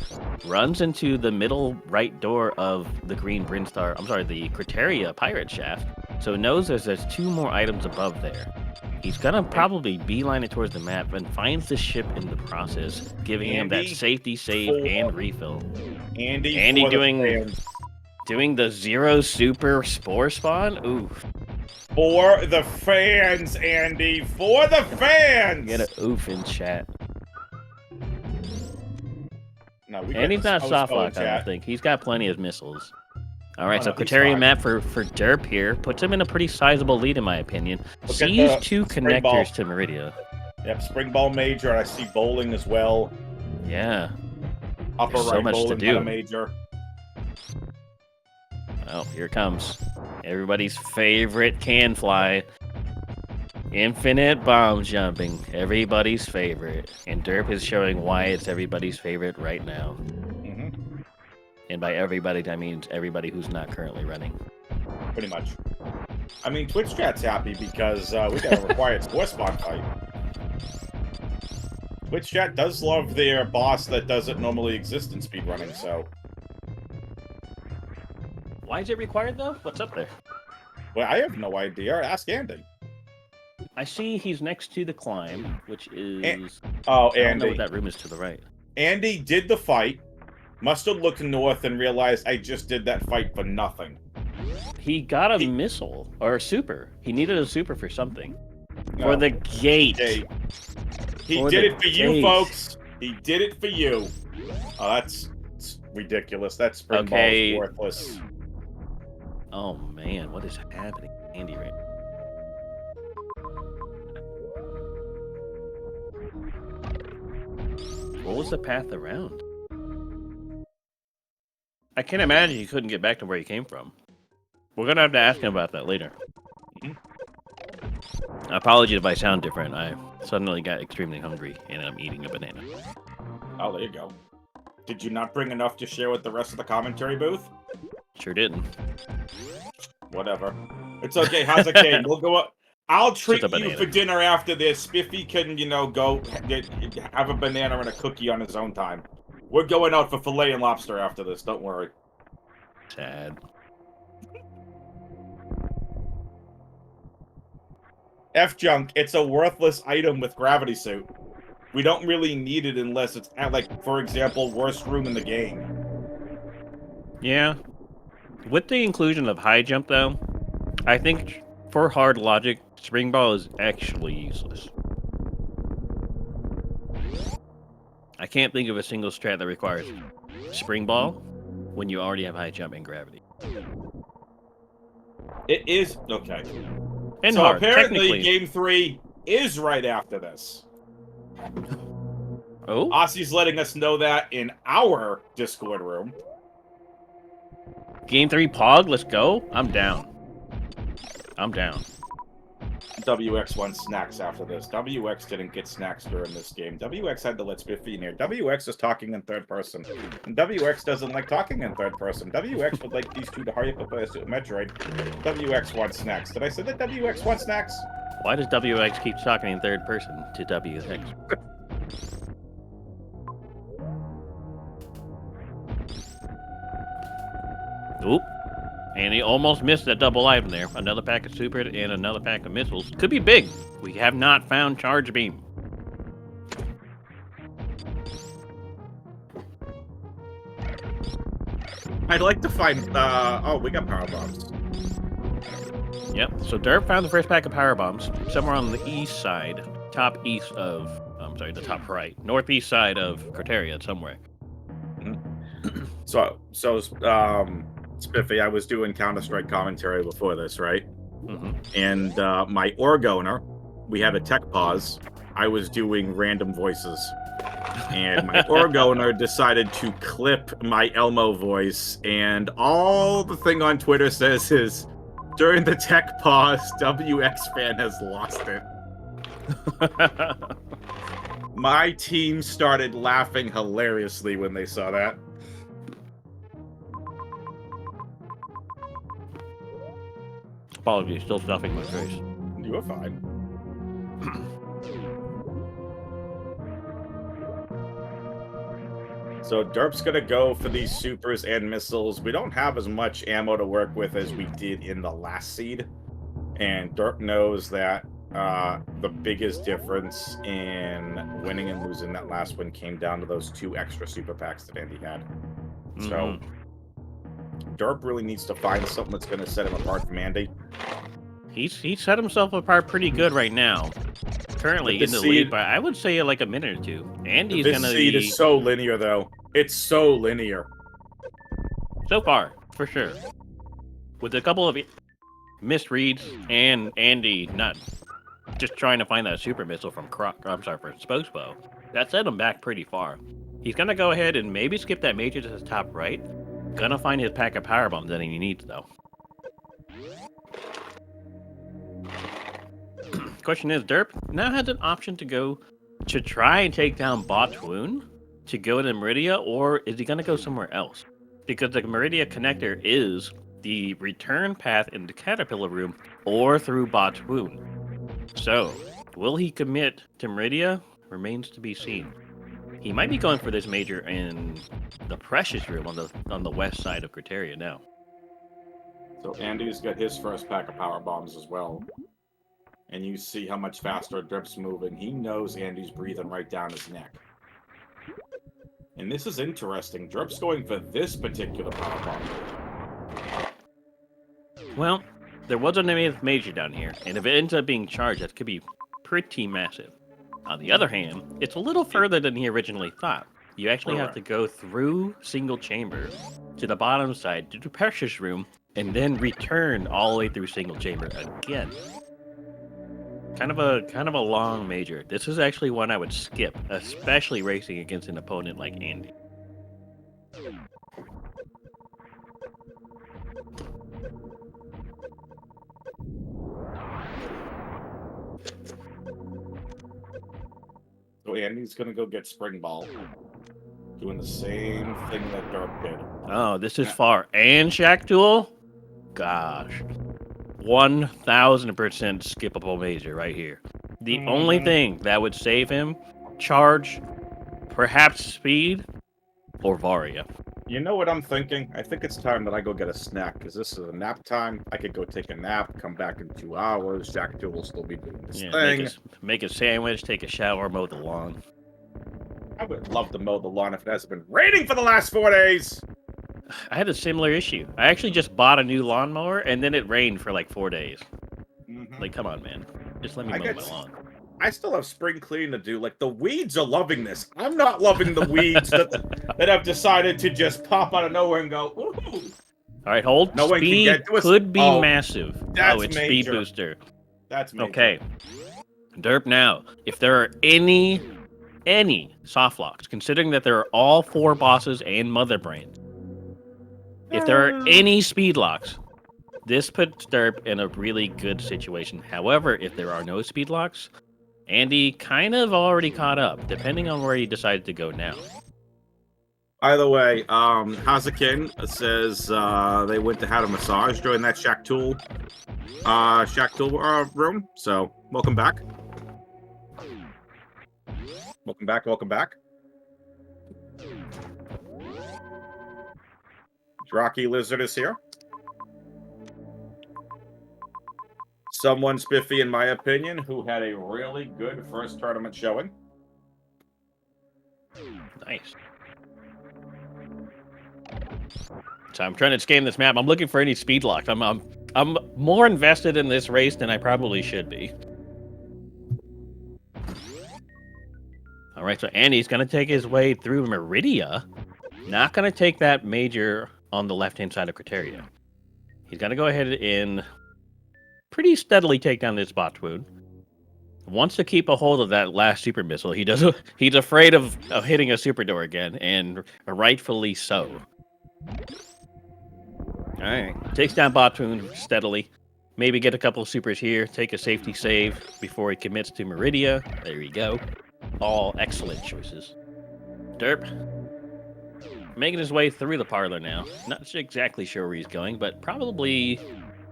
Runs into the middle right door of the Green Brinstar, the Criteria Pirate Shaft. So knows there's 2 more items above there. He's gonna probably beeline it towards the map and finds the ship in the process, giving him that safety save and refill. Andy doing the 0 super spore spawn? Ooh. For the fans, Andy. For the fans! Get a oof in chat. No, Andy's not soft lock, I don't think. He's got plenty of missiles. Alright, so Criteria map for Derp here puts him in a pretty sizable lead, in my opinion. Sees 2 connectors to Meridia. Yep, Spring Ball Major, and I see bowling as well. Yeah. Upper There's right so much bowling to do. Major. Oh, here it comes. Everybody's favorite can fly. Infinite bomb jumping. Everybody's favorite. And Derp is showing why it's everybody's favorite right now. And by everybody, I mean everybody who's not currently running. Pretty much. I mean, Twitch chat's happy because we got a required score spot fight. Twitch chat does love their boss that doesn't normally exist in speedrunning, so... Why is it required, though? What's up there? Well, I have no idea. Ask Andy. I see he's next to the climb, which is... Oh, I don't know Andy. what that room is to the right. Andy did the fight, must have looked north and realized I just did that fight for nothing. He got a missile, or a super. He needed a super for something. For the gate. He did it for you, folks. He did it for you. Oh, that's ridiculous. That spring ball is worthless. Oh man, what is happening, Andy? Right? What was the path around? I can't imagine he couldn't get back to where he came from. We're gonna have to ask him about that later. Apologies if I sound different. I suddenly got extremely hungry and I'm eating a banana. Oh, there you go. Did you not bring enough to share with the rest of the commentary booth? Sure didn't. Whatever. It's okay. How's it, Kane? We'll go up. I'll treat you banana. for dinner after this. Spiffy can, go have a banana and a cookie on his own time. We're going out for filet and lobster after this. Don't worry. Sad. F-Junk, it's a worthless item with gravity suit. We don't really need it unless it's at, like, for example, worst room in the game. Yeah. With the inclusion of high jump, though, I think for hard logic, spring ball is actually useless. I can't think of a single strat that requires spring ball when you already have high jump and gravity. It is okay. And so hard, apparently, Game 3 is right after this. Oh? Aussie's letting us know that in our Discord room. Game 3 Pog, let's go. I'm down. WX wants snacks after this. WX didn't get snacks during this game. WX had to let Spiffy in here. WX is talking in third person. And WX doesn't like talking in third person. WX would like these two to hurry up and play us to Metroid. WX wants snacks. Did I say that WX wants snacks? Why does WX keep talking in third person to WX? Oop. And he almost missed that double item there. Another pack of super and another pack of missiles. Could be big. We have not found charge beam. I'd like to find, oh, we got power bombs. Yep, so Derp found the first pack of power bombs somewhere on the east side, top east of, I'm sorry, the top right, northeast side of Criteria somewhere. So, Spiffy, I was doing Counter-Strike commentary before this, right? Mm-hmm. And my org owner, we had a tech pause. I was doing random voices. And my org owner decided to clip my Elmo voice. And all the thing on Twitter says is, during the tech pause, WX fan has lost it. My team started laughing hilariously when they saw that. Apologies, still stuffing my face. You were fine. So Derp's gonna go for these supers and missiles. We don't have as much ammo to work with as we did in the last seed. And Derp knows that the biggest difference in winning and losing that last one came down to those 2 extra super packs that Andy had. Mm-hmm. So Derp really needs to find something that's going to set him apart from Andy. He's set himself apart pretty good right now. Currently in the lead by, I would say, like a minute or two. Andy's going to be... This seed is so linear, though. It's so linear. So far, for sure. With a couple of misreads and Andy not just trying to find that super missile from from Spokespo, that set him back pretty far. He's going to go ahead and maybe skip that major to the top right. Gonna find his pack of power bombs that he needs, though. Question is, Derp now has an option to go to try and take down Botwoon to go to Meridia, or is he gonna go somewhere else? Because the Meridia connector is the return path in the Caterpillar room or through Botwoon. So, will he commit to Meridia? Remains to be seen. He might be going for this major in the Precious room on the west side of Criteria now. So Andy's got his first pack of power bombs as well. And you see how much faster Drip's moving. He knows Andy's breathing right down his neck. And this is interesting. Drip's going for this particular power bomb. Well, there was a major down here, and if it ends up being charged, that could be pretty massive. On the other hand, it's a little further than he originally thought. You actually have to go through single chamber to the bottom side to the precious room and then return all the way through single chamber again. Kind of a long major. This is actually one I would skip, especially racing against an opponent like Andy. So Andy's gonna go get Spring Ball. Doing the same thing that derp did. Oh, this is far. And Shack Tool? Gosh. 1000% skippable major right here. The only thing that would save him, charge, perhaps speed, or Varia. You know what I'm thinking? I think it's time that I go get a snack, because this is a nap time. I could go take a nap, come back in 2 hours. Jack 2 will still be doing this thing. Make a sandwich, take a shower, mow the lawn. I would love to mow the lawn if it hasn't been raining for the last 4 days. I had a similar issue. I actually just bought a new lawnmower, and then it rained for like 4 days. Like, come on, man. Just let me mow my lawn. I still have spring cleaning to do. Like, the weeds are loving this. I'm not loving the weeds that have decided to just pop out of nowhere and go, ooh. All right, hold. No Speed one can get to us. could be massive. That's it's major. Speed Booster. That's major. Okay. Derp now. If there are any soft locks, considering that there are all 4 bosses and Mother Brains, if there are any speed locks, this puts Derp in a really good situation. However, if there are no speed locks, Andy kind of already caught up, depending on where he decided to go now. By the way, Hazakin says they went to have a massage during that Shack Tool room. So, welcome back. Welcome back. Rocky Lizard is here. Someone spiffy, in my opinion, who had a really good first tournament showing. Nice. So I'm trying to scan this map. I'm looking for any speed locks. I'm more invested in this race than I probably should be. All right, so Andy's going to take his way through Meridia. Not going to take that major on the left-hand side of Criteria. He's going to go ahead and pretty steadily take down this bot wound. Wants to keep a hold of that last super missile. He's afraid of hitting a super door again, and rightfully so. All right, takes down bot wound steadily. Maybe get a couple of supers here. Take a safety save before he commits to Meridia. There you go. All excellent choices. Derp making his way through the parlor now. Not exactly sure where he's going, but probably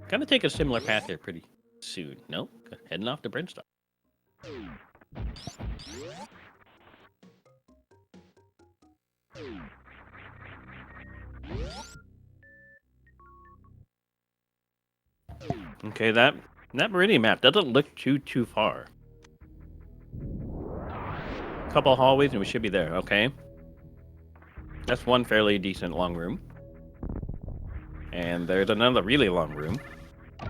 gonna take a similar path here pretty soon. Nope, heading off to Brimstone. Okay, that Meridian map doesn't look too far. Couple hallways and we should be there. Okay, that's one fairly decent long room, and there's another really long room.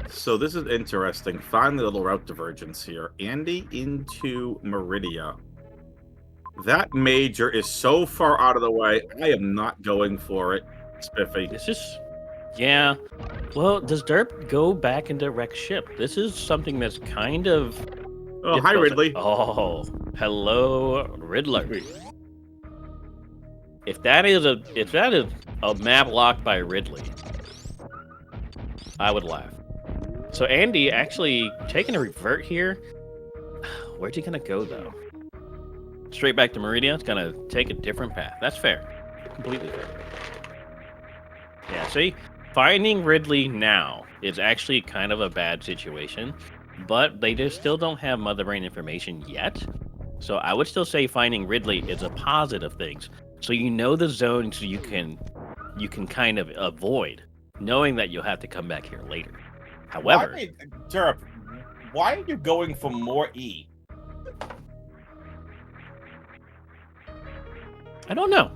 So this is interesting. Finally, a little route divergence here. Andy into Meridia. That major is so far out of the way. I am not going for it, Spiffy. This is, yeah. Well, does Derp go back into wreck ship? This is something that's kind of. Oh, hi, Ridley. Oh, hello, Riddler. If that is a map locked by Ridley, I would laugh. So Andy actually taking a revert here. Where's he gonna go though? Straight back to Meridia. It's gonna take a different path. That's fair. Completely fair. Yeah, see? Finding Ridley now is actually kind of a bad situation, but they just still don't have Mother Brain information yet. So I would still say finding Ridley is a positive thing. So you know the zones you can kind of avoid, knowing that you'll have to come back here later. However, Derp, why are you going for more E? I don't know.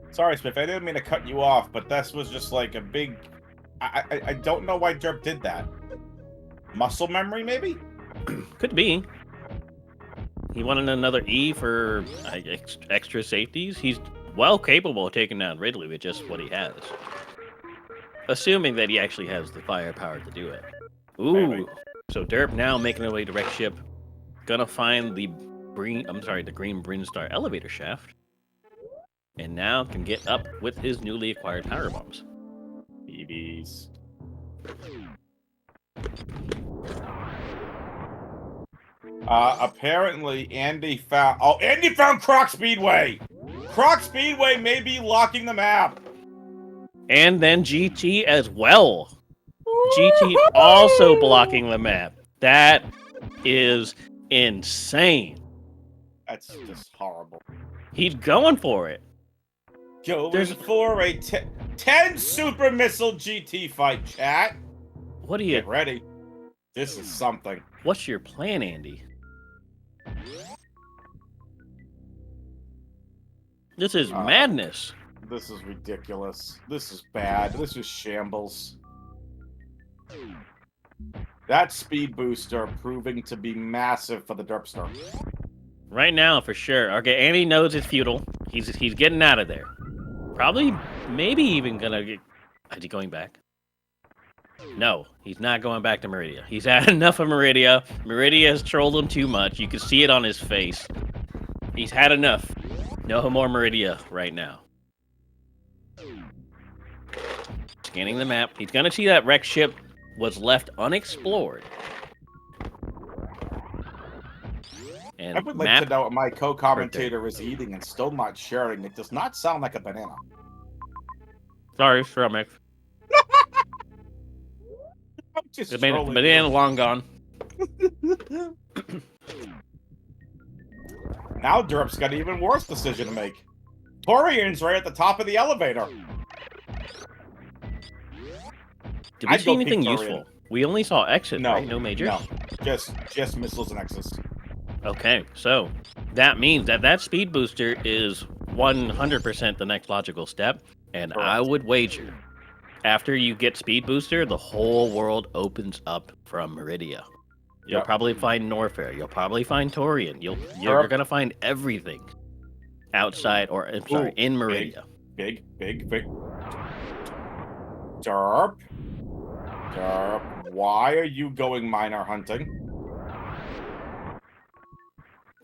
Sorry, Spiff, I didn't mean to cut you off, but this was just like a big... I don't know why Derp did that. Muscle memory, maybe? Could be. He wanted another E for extra safeties. He's well capable of taking down Ridley with just what he has. Assuming that he actually has the firepower to do it. Ooh. Maybe. So Derp now making their way to Wreck Ship. Gonna find the green Brinstar elevator shaft. And now can get up with his newly acquired power bombs. BBs. Apparently Andy found Croc Speedway! Croc Speedway may be locking the map! And then GT as well. GT also blocking the map. That is insane. That's just horrible. He's going for it. Going for a 10 super missile GT fight, chat. What are you? Get ready. This is something. What's your plan, Andy? This is madness. This is ridiculous. This is bad. This is shambles. That speed booster proving to be massive for the Derpster. Right now, for sure. Okay, Andy knows it's futile. He's getting out of there. Probably, maybe even gonna get... Is he going back? No, he's not going back to Meridia. He's had enough of Meridia. Meridia has trolled him too much. You can see it on his face. He's had enough. No more Meridia right now. Scanning the map. He's gonna see that wreck ship was left unexplored. And I would like to know what my co-commentator is eating and still not sharing. It does not sound like a banana. Sorry, stomach. Just banana long gone. Now Derp's got an even worse decision to make. Torian's right at the top of the elevator. Did we see anything useful? We only saw exit, right? No majors? No, just missiles and exits. Okay, so that means that speed booster is 100% the next logical step, and Correct. I would wager after you get speed booster, the whole world opens up from Meridia. You'll probably find Norfair. You'll probably find Torian. You're gonna find everything outside, or I'm sorry, in Meridia. Big. Derp. Why are you going miner hunting?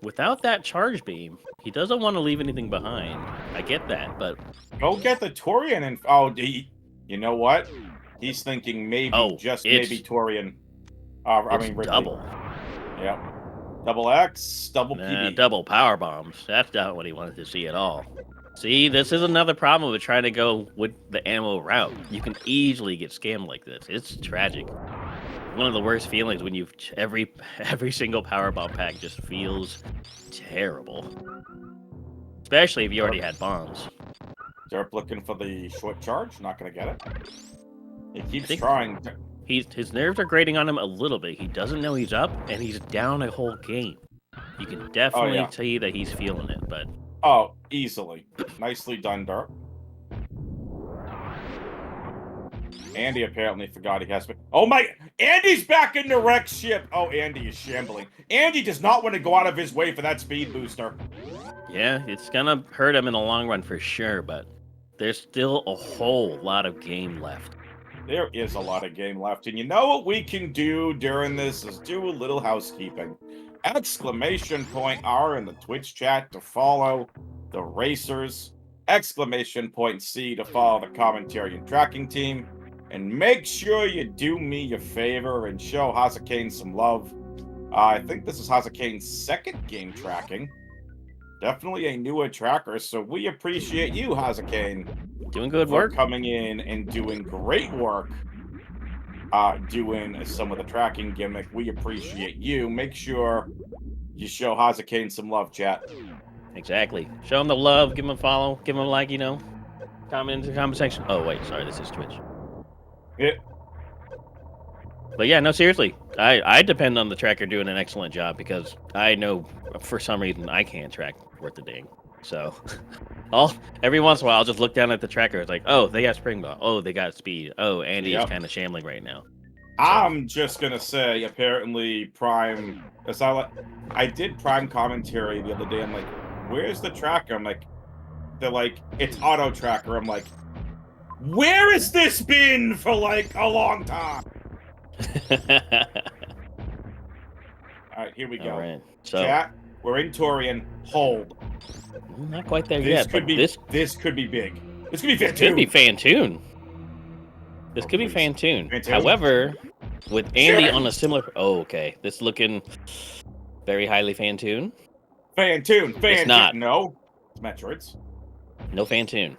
Without that charge beam, he doesn't want to leave anything behind. I get that, but Go get the Torian and you know what? He's thinking maybe maybe Torian. Ridley. Double. Yep. Double X, double PB. Double power bombs. That's not what he wanted to see at all. See, this is another problem with trying to go with the ammo route. You can easily get scammed like this. It's tragic. One of the worst feelings when every single power bomb pack just feels terrible. Especially if you already had bombs. Derp looking for the short charge, not gonna get it. He keeps trying. His nerves are grating on him a little bit. He doesn't know he's up, and he's down a whole game. You can definitely see that he's feeling it, but... Oh, easily. Nicely done, Derp. Andy apparently forgot he has to... Oh my... Andy's back in the wreck ship! Oh, Andy is shambling. Andy does not want to go out of his way for that speed booster. Yeah, it's gonna hurt him in the long run for sure, but there's still a whole lot of game left. There is a lot of game left, and you know what we can do during this is do a little housekeeping. !R in the Twitch chat to follow the racers. !C to follow the commentary and tracking team. And make sure you do me a favor and show Hazakane some love. I think this is Hazakane's second game tracking. Definitely a newer tracker, so we appreciate you, Hazakane. Doing good work. Coming in and doing great work. Doing some of the tracking gimmick. We appreciate you. Make sure you show Hazakane some love, chat. Exactly. Show him the love. Give him a follow. Give him a like, comment in the comment section. Oh, wait. Sorry. This is Twitch. Yeah. But yeah, no, seriously. I depend on the tracker doing an excellent job because I know for some reason I can't track worth a dang. So, every once in a while, I'll just look down at the tracker. It's like, oh, they got spring ball. Oh, they got speed. Oh, Andy is kind of shambling right now. I'm just gonna say, apparently, Prime. Cause I did Prime commentary the other day. I'm like, where's the tracker? I'm like, they're like, it's auto tracker. I'm like, where has this been for like a long time? All right, here we go. All right. So Chat, we're in Torian. Hold. not quite there This yet, could but be. this This could be big. This could be could be Fantoon. Fantoon. This Oh, could be please. Fantoon. Fantoon? However, with Andy Shit! on a similar. Oh, okay. This is looking very highly Fantoon. Fantoon. It's not. No. It's Metroids. No Fantoon.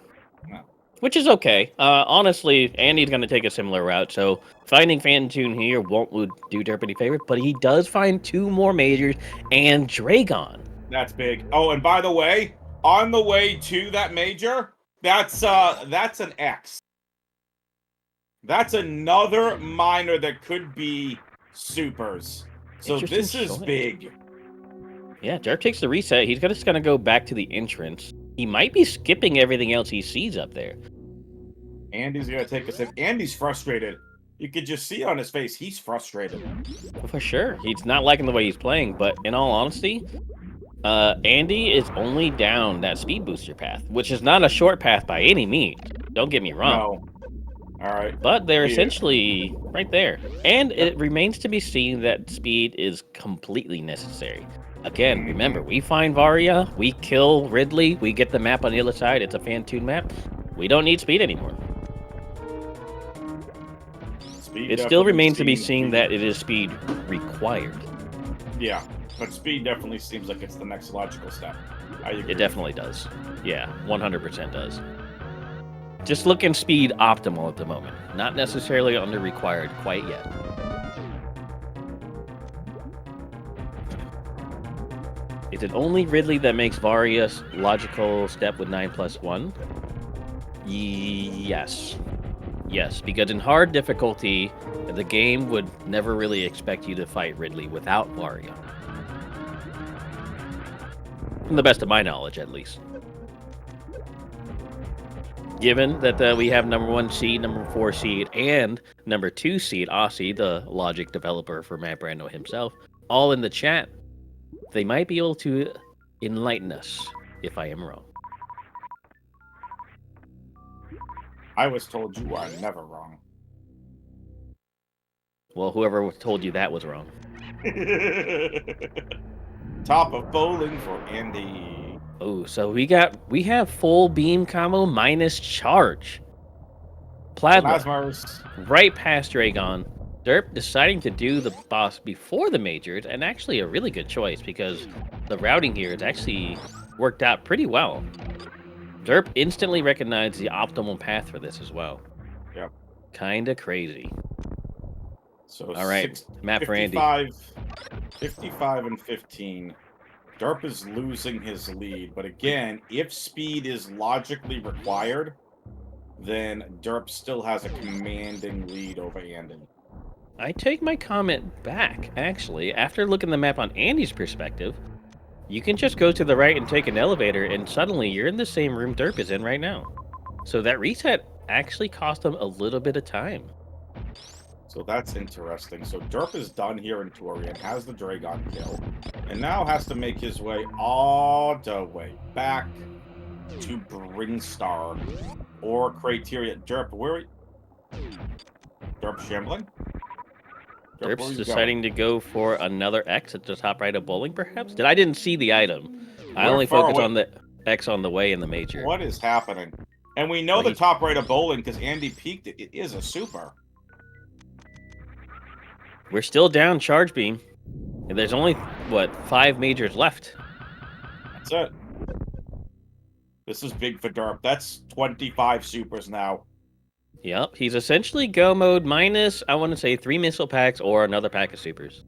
No. Which is okay. Honestly, Andy's going to take a similar route, so finding Fantoon here won't do Derp any favor, but he does find 2 more majors and Dragon. That's big. Oh, and by the way, on the way to that major, that's an X. That's another minor that could be supers. So this is big. Yeah, Derp takes the reset. He's just going to go back to the entrance. He might be skipping everything else he sees up there. Andy's gonna take a sip. Andy's frustrated. You could just see on his face, he's frustrated. For sure. He's not liking the way he's playing, but in all honesty, Andy is only down that speed booster path, which is not a short path by any means. Don't get me wrong. No. All right. But they're essentially right there. And it remains to be seen that speed is completely necessary. Again, remember, we find Varia, we kill Ridley, we get the map on the other side, it's a Fantoon map. We don't need speed anymore. It still remains to be seen that it is speed required. Yeah, but speed definitely seems like it's the next logical step. It definitely does. Yeah, 100% does. Just looking speed optimal at the moment. Not necessarily under required quite yet. Is it only Ridley that makes Varia's logical step with 9+1? Yes. Yes, because in hard difficulty, the game would never really expect you to fight Ridley without Varia. From the best of my knowledge, at least. Given that we have number 1 seed, number 4 seed, and number 2 seed, Aussie, the logic developer for Matt Brando himself, all in the chat, they might be able to enlighten us if I am wrong. I was told you are never wrong. Well, whoever told you that was wrong. Top of bowling for Andy. Oh, so we have full beam combo minus charge. Plasmars. Right past Dragon. Derp deciding to do the boss before the majors, and actually a really good choice because the routing here has actually worked out pretty well. Derp instantly recognized the optimal path for this as well. Yep. Kinda crazy. So all right, Matt for Andy. 55 and 15. Derp is losing his lead, but again, if speed is logically required, then Derp still has a commanding lead over Andy. I take my comment back, actually. After looking at the map on Andy's perspective, you can just go to the right and take an elevator, and suddenly you're in the same room Derp is in right now. So that reset actually cost him a little bit of time. So that's interesting. So Derp is done here in Torian, has the Dragon kill, and now has to make his way all the way back to Brinstar or Criteria. Derp, where are you? Derp shambling? Derp's deciding to go for another X at the top right of bowling, perhaps? I didn't see the item. I only focused on the X on the way in the major. What is happening? And we know the top right of bowling because Andy peaked it. It is a super. We're still down charge beam. And there's only, 5 majors left. That's it. This is big for Derp. That's 25 supers now. Yep, he's essentially go mode minus, I want to say, 3 missile packs or another pack of supers.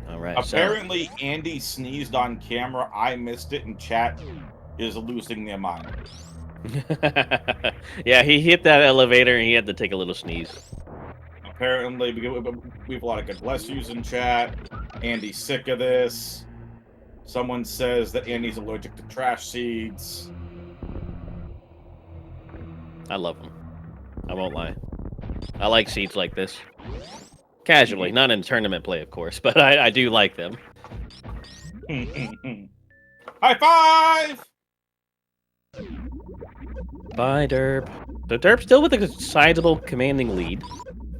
All right. Apparently, Andy sneezed on camera. I missed it, and chat is losing their mind. Yeah, he hit that elevator and he had to take a little sneeze. Apparently, we have a lot of good bless yous in chat. Andy's sick of this. Someone says that Andy's allergic to trash seeds. I love them. I won't lie. I like seeds like this. Casually, not in tournament play, of course, but I do like them. High five! Bye, Derp. So Derp's still with a sizable commanding lead.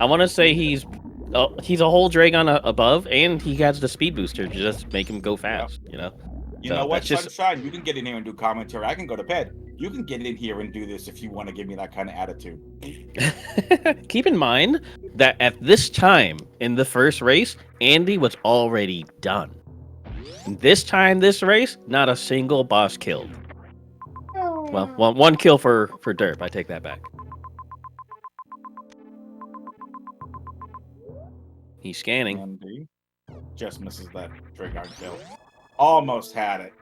I want to say he's a whole Dragon above, and he has the speed booster to just make him go fast, you know? You know what, Sunshine? You can get in here and do commentary. I can go to bed. You can get in here and do this if you want to give me that kind of attitude. Keep in mind that at this time in the first race, Andy was already done. This time, this race, not a single boss killed. Well, one kill for Derp. I take that back. He's scanning. Andy just misses that Dragon kill. Almost had it.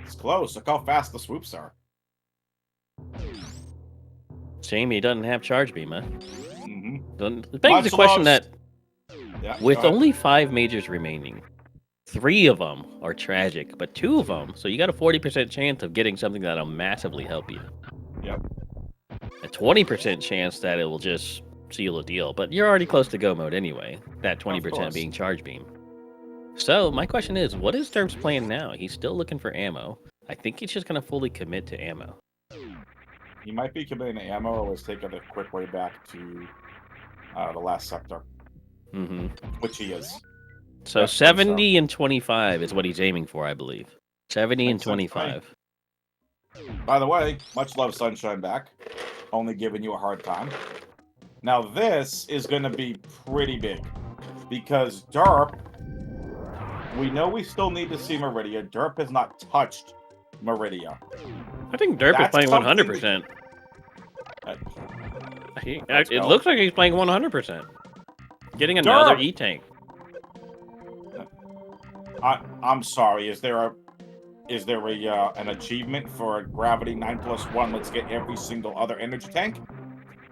It's close. Look how fast the swoops are. Shame he doesn't have charge beam, huh? Mm-hmm. It begs the question that Yeah, with only 5 majors remaining, 3 of them are tragic, but 2 of them, so you got a 40% chance of getting something that'll massively help you. Yep. A 20% chance that it will just seal a deal, but you're already close to go mode anyway, that 20% being charge beam. So, my question is, what is Derp's plan now? He's still looking for ammo. I think he's just going to fully commit to ammo. He might be committing to ammo or was taking a quick way back to the last sector. Mm-hmm. Which he is. So 70 and 25 is what he's aiming for, I believe. 70 and 25. By the way, much love, Sunshine back. Only giving you a hard time. Now this is going to be pretty big. Because Derp, we know we still need to see Meridia. Derp has not touched Meridia. I think Derp is playing 100%. It looks like he's playing 100%. Getting another Derp! E-Tank. I'm sorry. Is there an achievement for Gravity 9+1? Let's get every single other energy tank.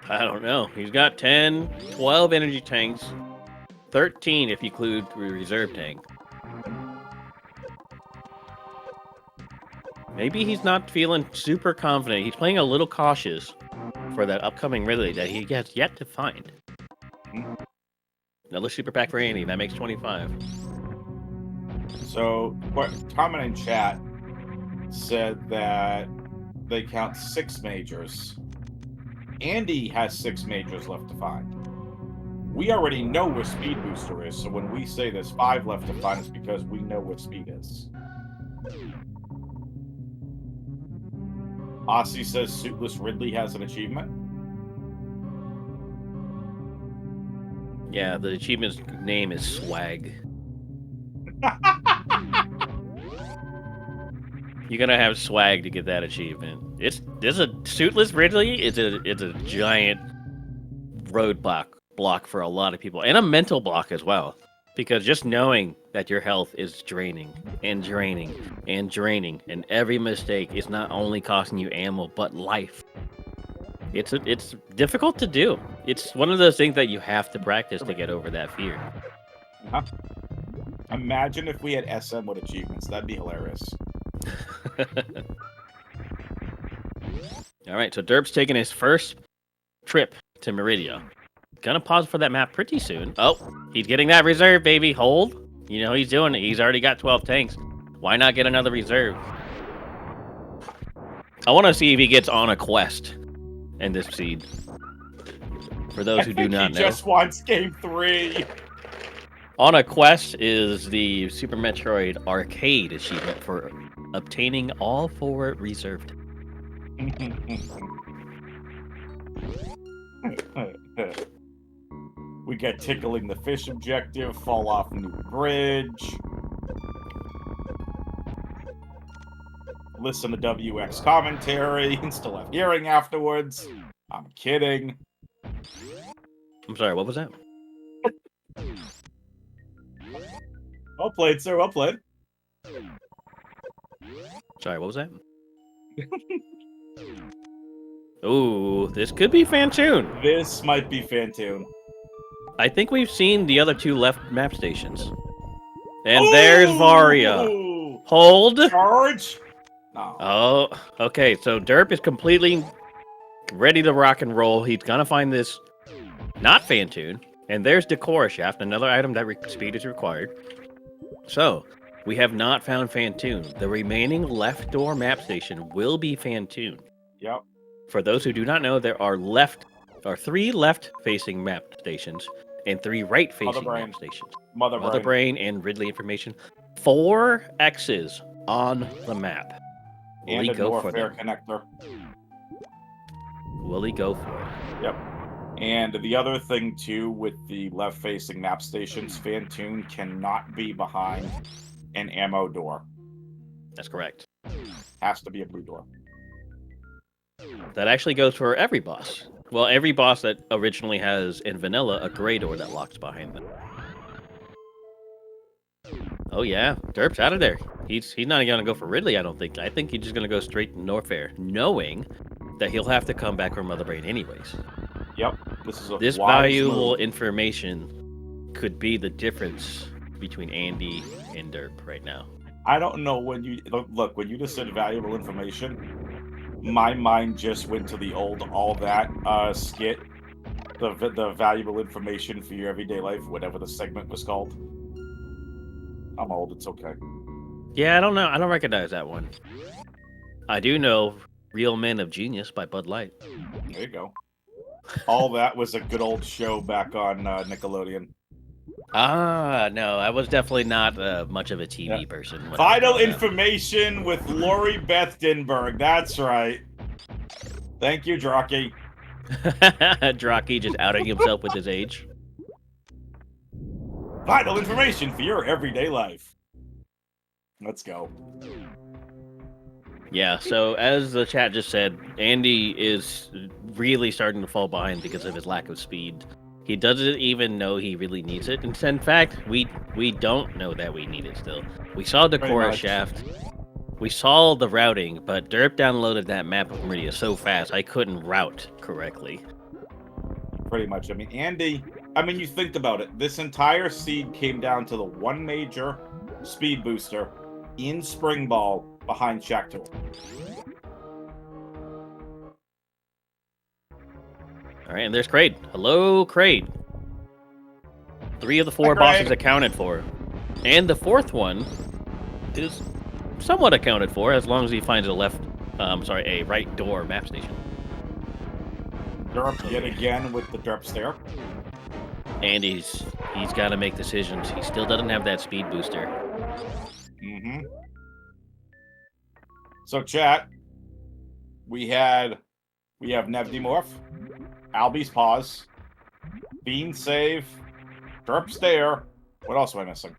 I don't know. He's got 10, 12 energy tanks, 13 if you include the reserve tank. Maybe he's not feeling super confident. He's playing a little cautious for that upcoming relay that he has yet to find. Another super pack for Andy. That makes 25. So, comment in chat said that they count 6 majors. Andy has 6 majors left to find. We already know where Speed Booster is, so when we say there's 5 left to find, it's because we know where Speed is. Aussie says Suitless Ridley has an achievement. Yeah, the achievement's name is Swag. You're gonna have swag to get that achievement. There's a Suitless Ridley. It's a giant roadblock for a lot of people, and a mental block as well. Because just knowing that your health is draining and draining and draining, and every mistake is not only costing you ammo but life. It's difficult to do. It's one of those things that you have to practice to get over that fear. Imagine if we had SM with achievements. That'd be hilarious. All right, so Derp's taking his first trip to Meridia. Gonna pause for that map pretty soon. Oh, he's getting that reserve, baby. Hold. You know he's doing it. He's already got 12 tanks. Why not get another reserve? I want to see if he gets on a quest in this seed. For those who do not know, he just wants Game 3. On a Quest is the Super Metroid arcade achievement for obtaining all 4 reserved. We got tickling the fish objective, fall off new bridge. Listen to WX commentary and still have hearing afterwards. I'm kidding. I'm sorry, what was that? Well played, sir. Well played. Sorry, what was that? Ooh, this could be Fantoon. This might be Fantoon. I think we've seen the other 2 left map stations. And there's Varia. Hold. Charge. No. Oh, okay. So Derp is completely ready to rock and roll. He's gonna find this not Fantoon, and there's Decora Shaft, another item that speed is required. So we have not found Fantoon. The remaining left door map station will be Fantoon. Yep. For those who do not know, there are 3 left-facing map stations and 3 right-facing map stations. Mother Brain and Ridley information. 4 X's on the map. Will And he a go for Norfair them? connector. Will he go for it? Yep. And the other thing too with the left-facing map stations, Fantoon cannot be behind an ammo door. That's correct. Has to be a blue door. That actually goes for every boss. Well, every boss that originally has in vanilla a gray door that locks behind them. Oh yeah, Derp's out of there. He's not gonna go for Ridley, I don't think. I think he's just gonna go straight to Norfair, knowing that he'll have to come back from Mother Brain anyways. Yep. This valuable information could be the difference between Andy and Derp right now. I don't know when you look when you just said valuable information. My mind just went to the old All That skit, the valuable information for your everyday life, whatever the segment was called. I'm old, it's okay. Yeah, I don't know. I don't recognize that one. I do know Real Men of Genius by Bud Light. There you go. All That was a good old show back on Nickelodeon. Ah, no, I was definitely not much of a TV person. Vital information with Lori Beth Denberg. That's right. Thank you, Drocky. Drocky just outing himself with his age. Vital information for your everyday life. Let's go. Yeah, so as the chat just said, Andy is really starting to fall behind because of his lack of speed. He doesn't even know he really needs it. And in fact, we don't know that we need it still. We saw Decora Shaft. We saw the routing, but Derp downloaded that map of Meridia so fast I couldn't route correctly. Pretty much. I mean, Andy, you think about it. This entire seed came down to the one major speed booster in Spring Ball behind Shack Tool. All right, and there's Kraid. Hello, Kraid. 3 of the 4 bosses accounted for. And the 4th one is somewhat accounted for as long as he finds a right door map station. Derp yet again with the Derp stare. And he's got to make decisions. He still doesn't have that speed booster. Mm-hmm. So chat, we have Nevdimorph, Albie's Pause, Bean Save, Derp Stare. What else am I missing?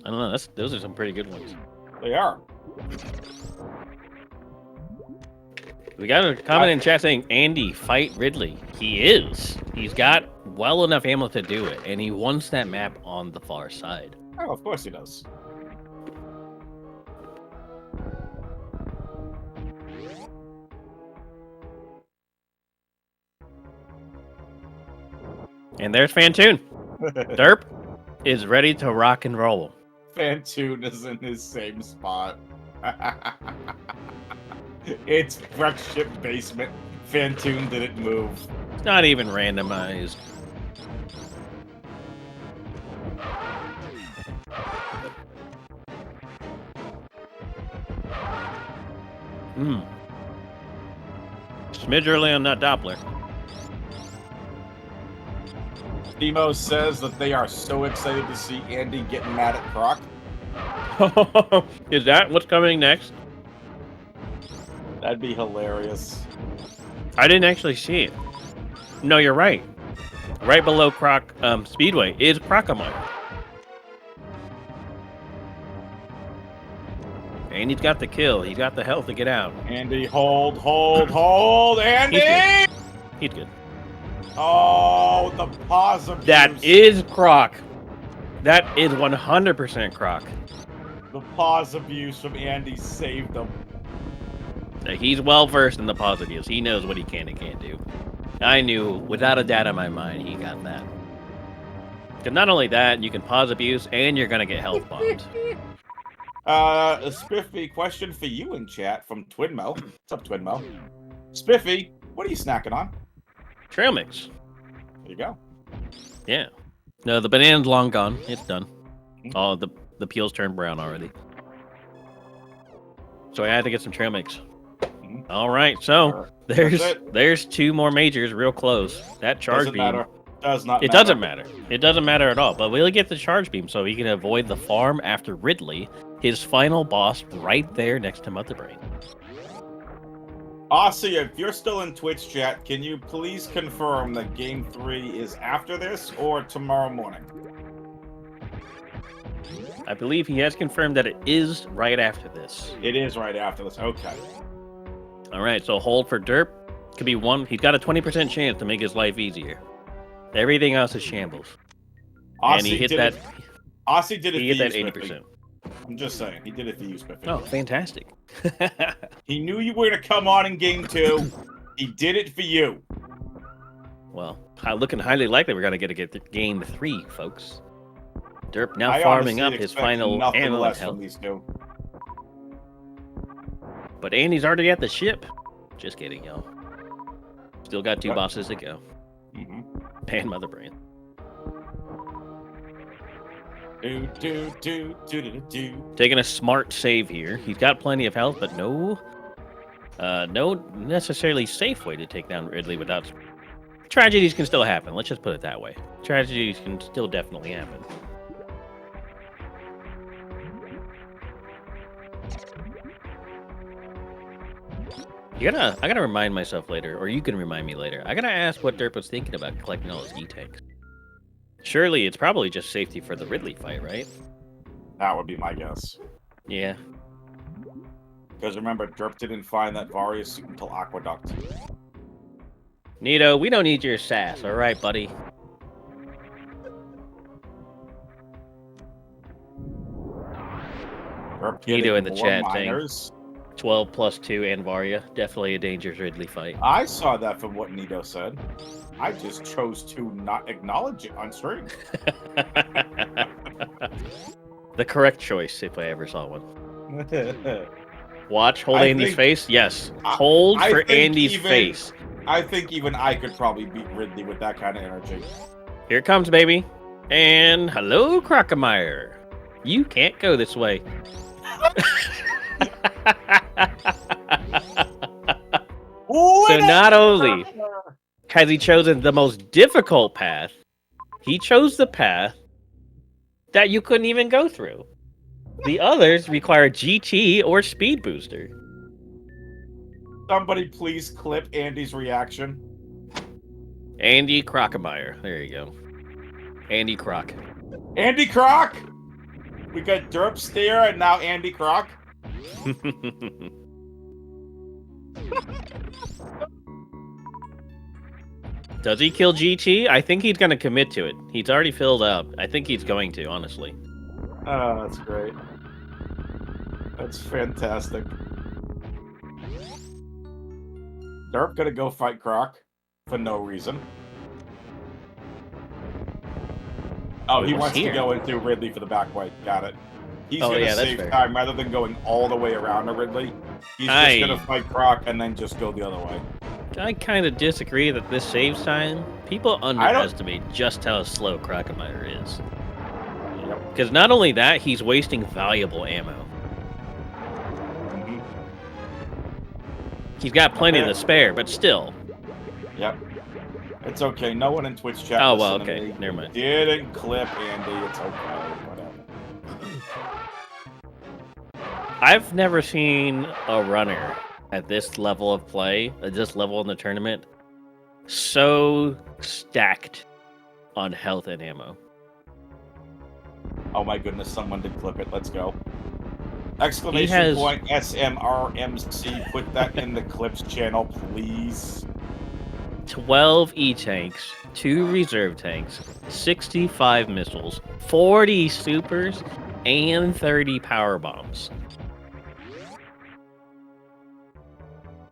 I don't know. Those are some pretty good ones. They are. We got a comment in chat saying, Andy, fight Ridley. He is. He's got well enough ammo to do it, and he wants that map on the far side. Oh, of course he does. And there's Fantoon. Derp is ready to rock and roll. Fantoon is in his same spot. It's Wreckship Basement. Fantoon didn't move. It's not even randomized. Smidge early on that Doppler. Demo says that they are so excited to see Andy getting mad at Croc. Is that what's coming next? That'd be hilarious. I didn't actually see it. No, you're right. Right below Croc Speedway is Crocomire. And he's got the kill. He's got the health to get out. Andy, hold, Andy! He's good. Oh, the pause abuse. That is Croc. That is 100% Croc. The pause abuse from Andy saved him. He's well versed in the positives. He knows what he can and can't do. I knew, without a doubt in my mind, he got that. Because not only that, you can pause abuse, and you're gonna get health bombed. A Spiffy question for you in chat from Twinmo. What's up, Twinmo? Spiffy, what are you snacking on? Trail mix. There you go. Yeah. No, the banana's long gone. It's done. Oh, the peel's turned brown already. So I had to get some trail mix. All right, so there's 2 more majors real close. That charge Doesn't beam. matter. Does not. It doesn't matter. It doesn't matter at all. But we'll get the charge beam so he can avoid the farm after Ridley, his final boss right there next to Mother Brain. Aussie, if you're still in Twitch chat, can you please confirm that Game 3 is after this or tomorrow morning? I believe he has confirmed that it is right after this. It is right after this. Okay. All right, so hold for derp. Could be 1. He's got a 20% chance to make his life easier. Everything else is shambles. Aussie And he hit that. Aussie did it. He hit for that you, 80%. Spiffy. I'm just saying, he did it for you, Spiffy. Oh, fantastic. He knew you were going to come on in Game 2. He did it for you. Well, looking highly likely we're going to get Game 3, folks. Derp now I farming honestly up his expect final nothing ammo less health. from these two. But Andy's already at the ship. Just kidding, y'all. Still got 2 What? bosses to go. Mm-hmm. And Mother Brain. Taking a smart save here. He's got plenty of health, but no necessarily safe way to take down Ridley without... Tragedies can still happen. Let's just put it that way. Tragedies can still definitely happen. I gotta remind myself later, or you can remind me later. I gotta ask what Derp was thinking about collecting all his E-tanks. Surely it's probably just safety for the Ridley fight, right? That would be my guess. Yeah. Because remember, Derp didn't find that Varia suit until Aqueduct. Nito, we don't need your sass, alright, buddy? Derp Nito in the getting more chat saying miners. 12 plus 2 and Varia. Definitely a dangerous Ridley fight. I saw that from what Nito said. I just chose to not acknowledge it on stream. The correct choice, if I ever saw one. Watch, hold Andy's face. Yes, hold I for think Andy's even- face. I think even I could probably beat Ridley with that kind of energy. Here it comes, baby. And hello, Crockemeyer. You can't go this way. So not only has he chosen the most difficult path, he chose the path that you couldn't even go through. The others require GT or speed booster. Somebody please clip Andy's reaction. Andy Crockemeyer. There you go. Andy Croc. Andy Croc! We got Derp Stare and now Andy Croc. Does he kill GT? I think he's going to commit to it. He's already filled up. I think he's going to, honestly. Oh, that's great. That's fantastic. Derp gonna go fight Croc for no reason. Oh, he wants to go into Ridley for the back way. Got it. He's gonna save time rather than going all the way around to Ridley. He's just gonna fight Croc and then just go the other way. I kind of disagree that this saves time. People underestimate just how slow Crockemeyer is. Because not only that, he's wasting valuable ammo. Mm-hmm. He's got plenty to spare, but still. Yep. It's okay. No one in Twitch chat. Oh, well, okay. Never mind. Didn't clip Andy. It's okay. Whatever. I've never seen a runner at this level of play, at this level in the tournament, so stacked on health and ammo. Oh my goodness, someone did clip it. Let's go. Exclamation point SMRMC. Put that in the clips channel, please. 12 E-tanks, 2 reserve tanks, 65 missiles, 40 supers, and 30 power bombs.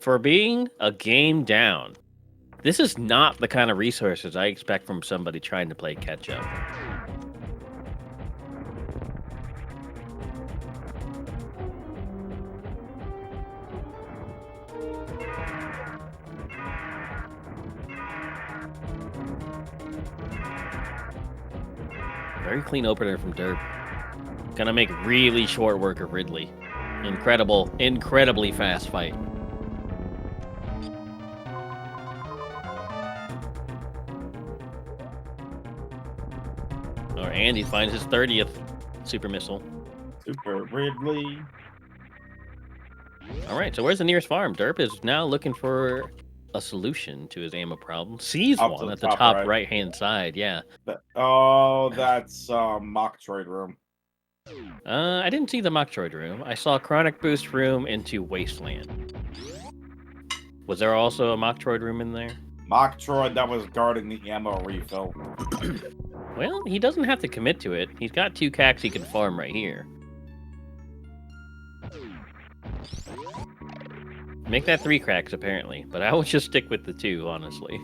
For being a game down, this is not the kind of resources I expect from somebody trying to play catch-up. Very clean opener from Derp. Gonna make really short work of Ridley. Incredibly fast fight. Or Andy finds his 30th super missile. Super Ridley. All right, so where's the nearest farm? Derp is now looking for a solution to his ammo problem. Sees Up to one the at the top top right-hand side. Yeah. Oh, that's Metroid room. I didn't see the Metroid room. I saw Chronic Boost room into Wasteland. Was there also a Metroid room in there? Metroid that was guarding the ammo refill. Well, he doesn't have to commit to it. He's got 2 cacks he can farm right here. Make that 3 cracks, apparently. But I would just stick with the 2, honestly.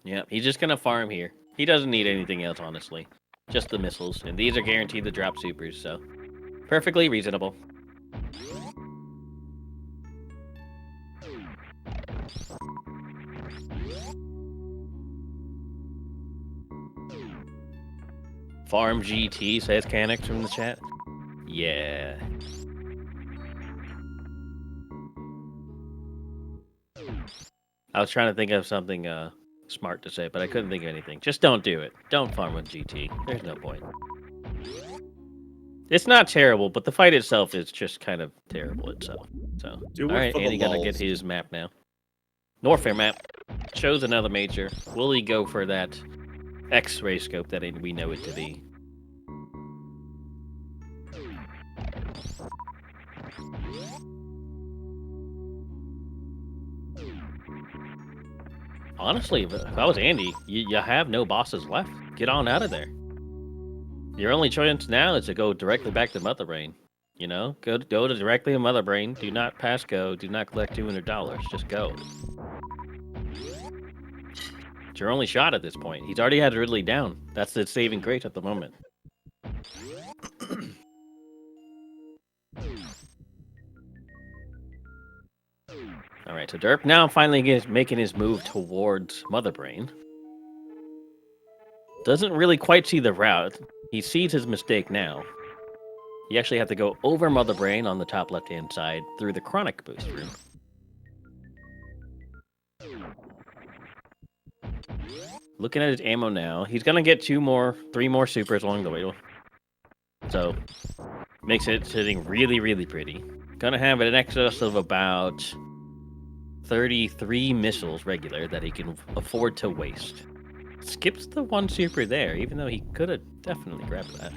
Yep, he's just gonna farm here. He doesn't need anything else, honestly. Just the missiles. And these are guaranteed to drop supers, so... perfectly reasonable. Farm GT, says Canix from the chat. Yeah. I was trying to think of something smart to say, but I couldn't think of anything. Just don't do it. Don't farm with GT. There's no point. It's not terrible, but the fight itself is just kind of terrible itself. So, all right, Andy got to get his map now. Norfair map. Shows another major. Will he go for that X-ray scope that we know it to be? Honestly, if I was Andy, you have no bosses left. Get on out of there. Your only choice now is to go directly back to Mother Brain. You know, go to directly to Mother Brain. Do not pass go. Do not collect $200. Just go. It's your only shot at this point. He's already had Ridley down. That's the saving grace at the moment. All right, so Derp now finally making his move towards Mother Brain. Doesn't really quite see the route. He sees his mistake now. You actually have to go over Mother Brain on the top left-hand side through the Chronic Boost room. Looking at his ammo now, he's gonna get 3 more supers along the way. So, makes it sitting really, really pretty. Gonna have an excess of about 33 missiles regular that he can afford to waste. Skips the 1 super there, even though he could have definitely grabbed that.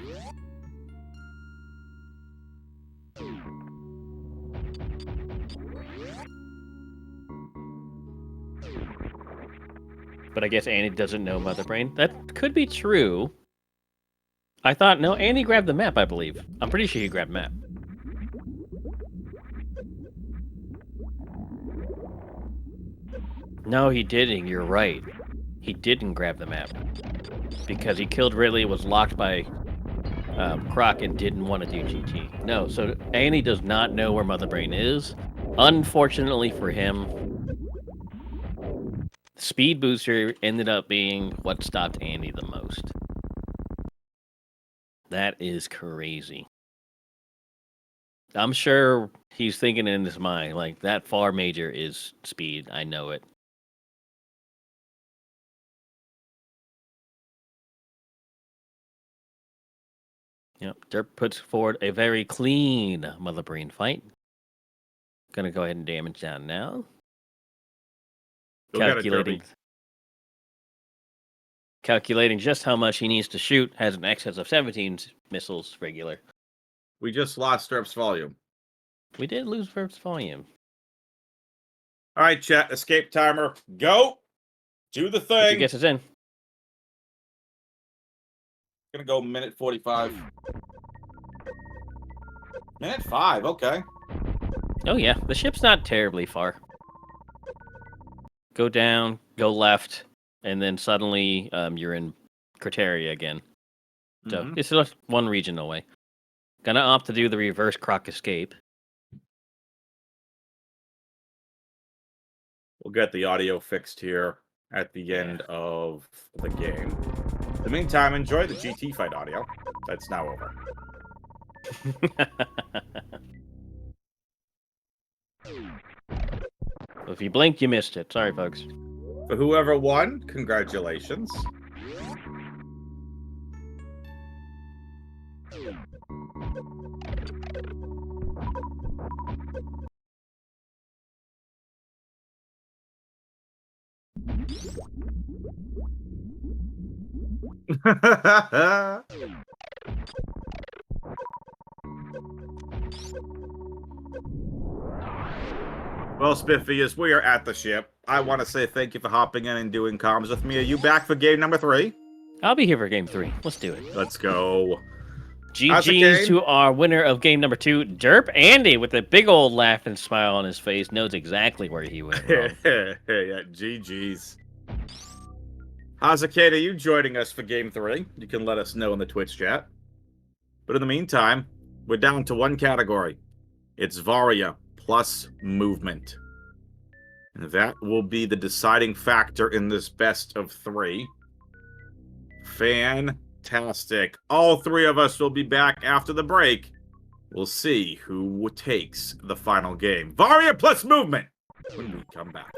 But I guess Andy doesn't know Mother Brain. That could be true. I thought, no, Andy grabbed the map, I believe. I'm pretty sure he grabbed map. No, he didn't. You're right. He didn't grab the map. Because he killed Ridley, was locked by Croc, and didn't want to do GT. No, so Andy does not know where Mother Brain is. Unfortunately for him, Speed Booster ended up being what stopped Andy the most. That is crazy. I'm sure he's thinking in his mind, like, that far major is speed. I know it. Yep, Derp puts forward a very clean Mother Brain fight. Gonna go ahead and damage down now. Calculating just how much he needs to shoot. Has an excess of 17 missiles regular. We just lost Derp's volume. We did lose Derp's volume. All right, chat. Escape timer. Go. Do the thing. Who gets us in? Gonna go minute 45. Minute 5. Okay. Oh yeah, the ship's not terribly far. Go down, go left, and then suddenly you're in Criteria again. So it's just one region away. Gonna opt to do the reverse Croc escape. We'll get the audio fixed here at the end of the game. In the meantime, enjoy the GT fight audio. That's now over. If you blinked, you missed it. Sorry, folks. For whoever won, congratulations. Well, Spiffy, as we are at the ship, I want to say thank you for hopping in and doing comms with me. Are you back for game number 3? I'll be here for game 3. Let's do it. Let's go. GG's to our winner of game number 2, Derp Andy, with a big old laugh and smile on his face. Knows exactly where he went wrong. Yeah, GG's. Hazakate, are you joining us for game 3? You can let us know in the Twitch chat. But in the meantime, we're down to one category. It's Varia plus movement. And that will be the deciding factor in this best of 3. Fantastic. All 3 of us will be back after the break. We'll see who takes the final game. Varia plus movement when we come back.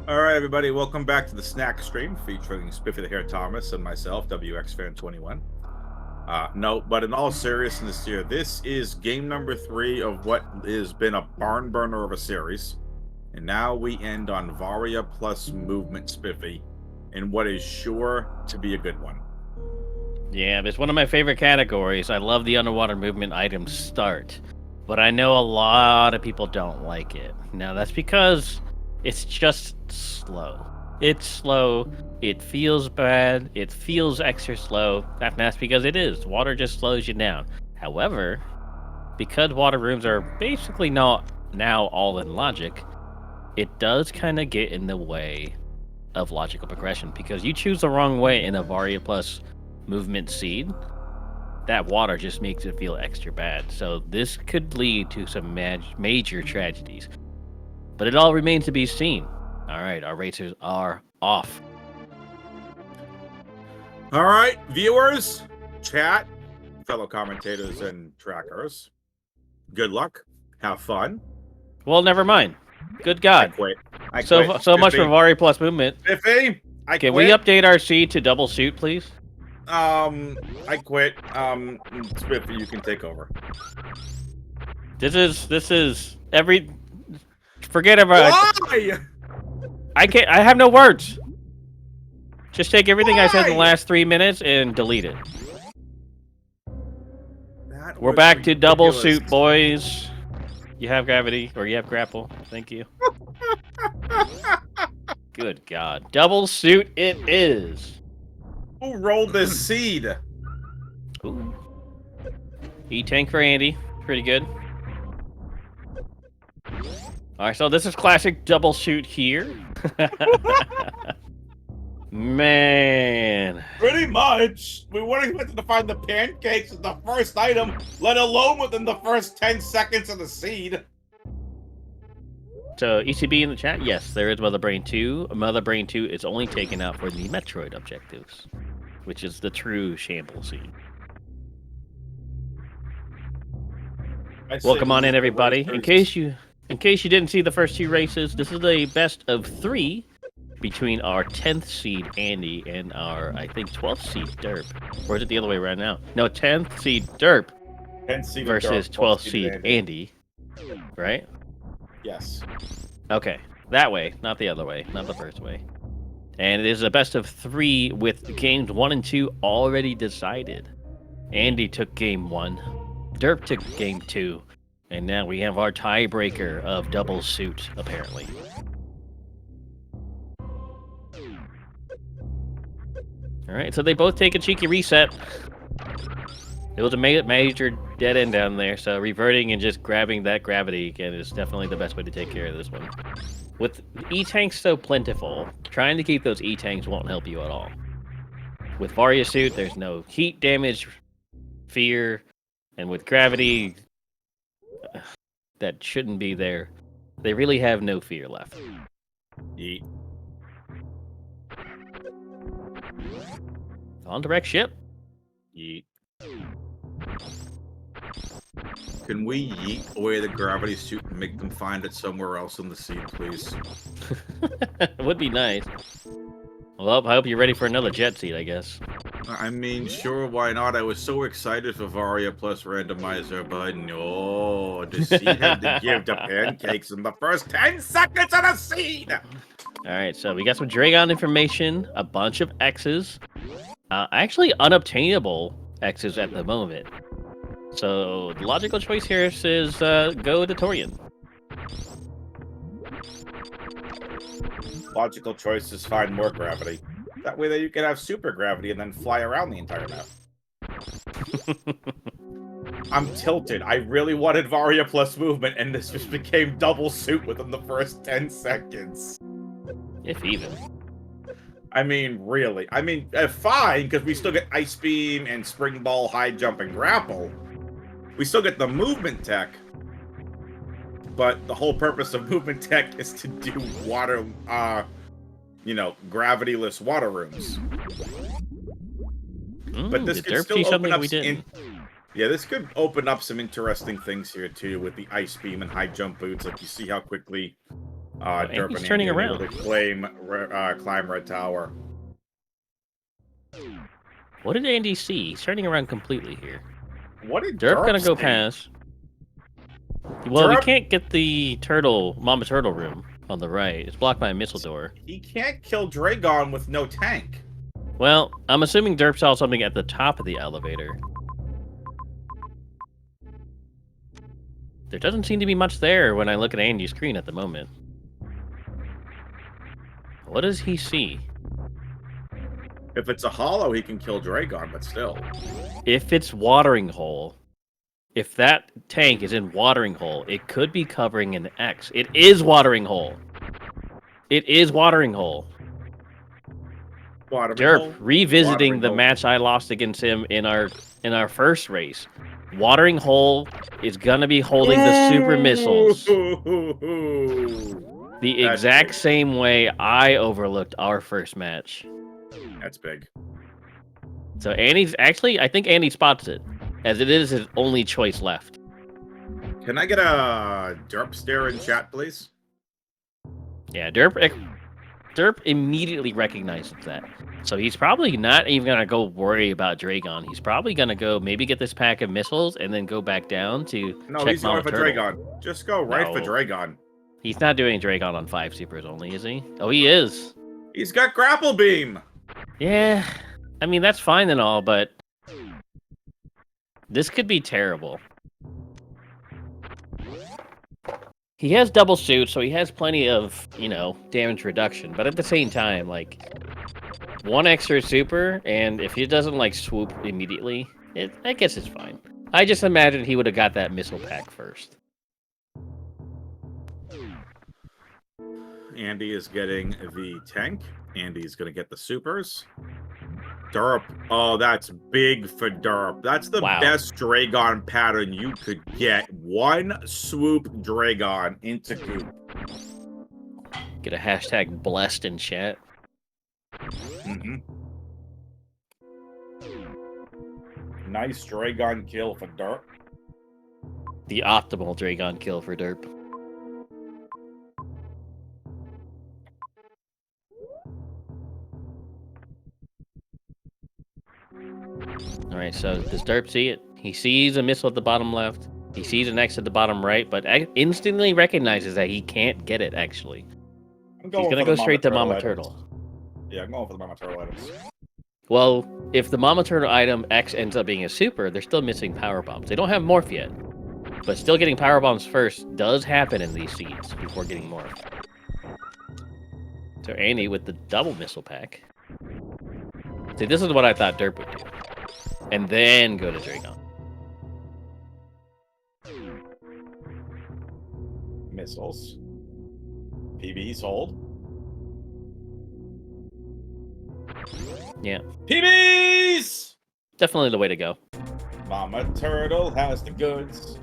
Alright, everybody, welcome back to the snack stream featuring Spiffy the Hair Thomas and myself, WXFan21. No, but in all seriousness here, this is game number 3 of what has been a barn burner of a series. And now we end on Varia plus movement, Spiffy, in what is sure to be a good one. Yeah, it's one of my favorite categories. I love the underwater movement item start. But I know a lot of people don't like it. Now, that's because it's just slow. It's slow. It feels bad. It feels extra slow. That's because it is. Water just slows you down. However, because water rooms are basically not now all in logic, it does kind of get in the way of logical progression. Because you choose the wrong way in a Varia plus movement seed, that water just makes it feel extra bad. So this could lead to some major tragedies. But it all remains to be seen. All right, our racers are off. All right, viewers, chat, fellow commentators, and trackers. Good luck. Have fun. Well, never mind. Good God. I quit. So much for Varia plus movement. Spiffy, Can we update our seed to double suit, please? I quit. Spiffy, you can take over. This is every. Forget about. Why? I can't. I have no words. Just take everything I said in the last 3 minutes and delete it. We're back to double suit, boys. You have gravity, or you have grapple. Thank you. Good God. Double suit it is. Who rolled this seed? Ooh. E-tank for Andy. Pretty good. Alright, so this is classic double shoot here. Man. Pretty much. We weren't expected to find the pancakes as the first item, let alone within the first 10 seconds of the seed. So, ECB in the chat, yes, there is Mother Brain 2. Mother Brain 2 is only taken out for the Metroid objectives, which is the true shamble scene. Welcome on in, everybody. In case you didn't see the first 2 races, this is the best of 3 between our 10th seed Andy and our, I think, 12th seed Derp. Or is it the other way around now? No, 10th seed Derp 10th seed versus 12th seed Andy. Right? Yes. Okay, that way, not the other way, not the first way. And it is a best of 3 with games 1 and 2 already decided. Andy took game 1, Derp took game 2, and now we have our tiebreaker of double suit, apparently. Alright, so they both take a cheeky reset. It was a major dead end down there, so reverting and just grabbing that gravity again is definitely the best way to take care of this one. With E-tanks so plentiful, trying to keep those E-tanks won't help you at all. With Varia Suit, there's no heat damage, fear, and with gravity, that shouldn't be there. They really have no fear left. Yeet. On direct ship. Yeet. Can we yeet away the gravity suit and make them find it somewhere else in the scene, please? It would be nice. Well, I hope you're ready for another jet seat, I guess. I mean, sure, why not? I was so excited for Varia plus randomizer, but no, the seed had to give the pancakes in the first 10 seconds of the scene! Alright, so we got some Dragon information, a bunch of X's. Actually unobtainable X's at the moment. So the logical choice here is go to Torian. Logical choice is find more gravity. That way that you can have super gravity and then fly around the entire map. I'm tilted. I really wanted Varia plus movement, and this just became double suit within the first 10 seconds. If even. I mean, really. I mean, fine, because we still get Ice Beam and Spring Ball, High Jump, and Grapple. We still get the movement tech. But the whole purpose of movement tech is to do water, you know, gravity-less water rooms. But this could still open up yeah, this could open up some interesting things here too with the Ice Beam and High Jump boots. Like you see how quickly Derp and turning Andy are around. able to climb Red Tower. What did Andy see? He's turning around completely here. What did Derp gonna go see? past. Well, we Derp- can't get the Mama Turtle room on the right. It's blocked by a missile door. He can't kill Dragon with no tank. Well, I'm assuming Derp saw something at the top of the elevator. There doesn't seem to be much there when I look at Andy's screen at the moment. What does he see? If it's a hollow, he can kill Dragon, but still. If it's watering hole, if that tank is in watering hole, it could be covering an X. It is watering hole. It is watering hole. Derp, revisiting the match I lost against him in our first race. Watering hole is gonna be holding the super missiles. The exact same way I overlooked our first match. That's big. So I think Andy spots it, as it is his only choice left. Can I get a Derp stare in chat, please? Yeah, Derp immediately recognizes that. So he's probably not even going to go worry about Dragon. He's probably going to go maybe get this pack of missiles and then go back down to No, check he's going Mama for Turtle. Dragon. Just go right for Dragon. He's not doing Dragon on 5 supers only, is he? Oh, he is. He's got Grapple Beam. Yeah, I mean, that's fine and all, but this could be terrible. He has double suit, so he has plenty of, damage reduction. But at the same time, like, one extra super, and if he doesn't, like, swoop immediately, I guess it's fine. I just imagine he would have got that missile pack first. Andy is getting the tank. Andy's going to get the supers. Derp. Oh, that's big for Derp. That's the best Dragon pattern you could get. One swoop Dragon into Goop. Get a hashtag blessed in chat. Mm-hmm. Nice Dragon kill for Derp. The optimal Dragon kill for Derp. Alright, so does Derp see it? He sees a missile at the bottom left. He sees an X at the bottom right, but instantly recognizes that he can't get it, actually. He's going to go straight to Mama Turtle. Yeah, I'm going for the Mama Turtle items. Well, if the Mama Turtle item X ends up being a super, they're still missing power bombs. They don't have morph yet. But still getting power bombs first does happen in these seeds before getting morph. So Andy with the double missile pack. See, this is what I thought Derp would do. And then go to Dragon. Missiles. PBs hold. Yeah. PBs! Definitely the way to go. Mama Turtle has the goods.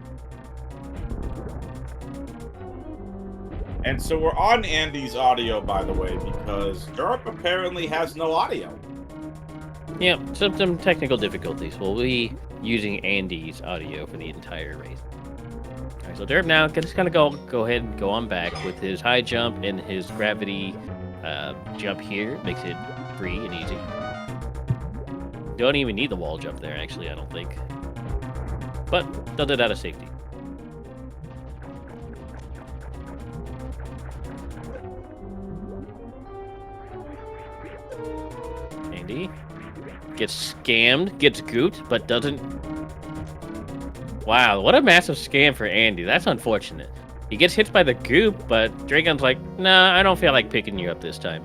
And so we're on Andy's audio, by the way, because Derp apparently has no audio. Yeah, some technical difficulties. We'll be using Andy's audio for the entire race. All right, so Derp now just gonna go ahead and go on back with his high jump and his gravity jump here. Makes it free and easy. Don't even need the wall jump there, actually, I don't think. But they'll do that out of safety. Andy gets scammed, gets gooped, but doesn't... Wow, what a massive scam for Andy. That's unfortunate. He gets hit by the goop, but Dragon's like, nah, I don't feel like picking you up this time.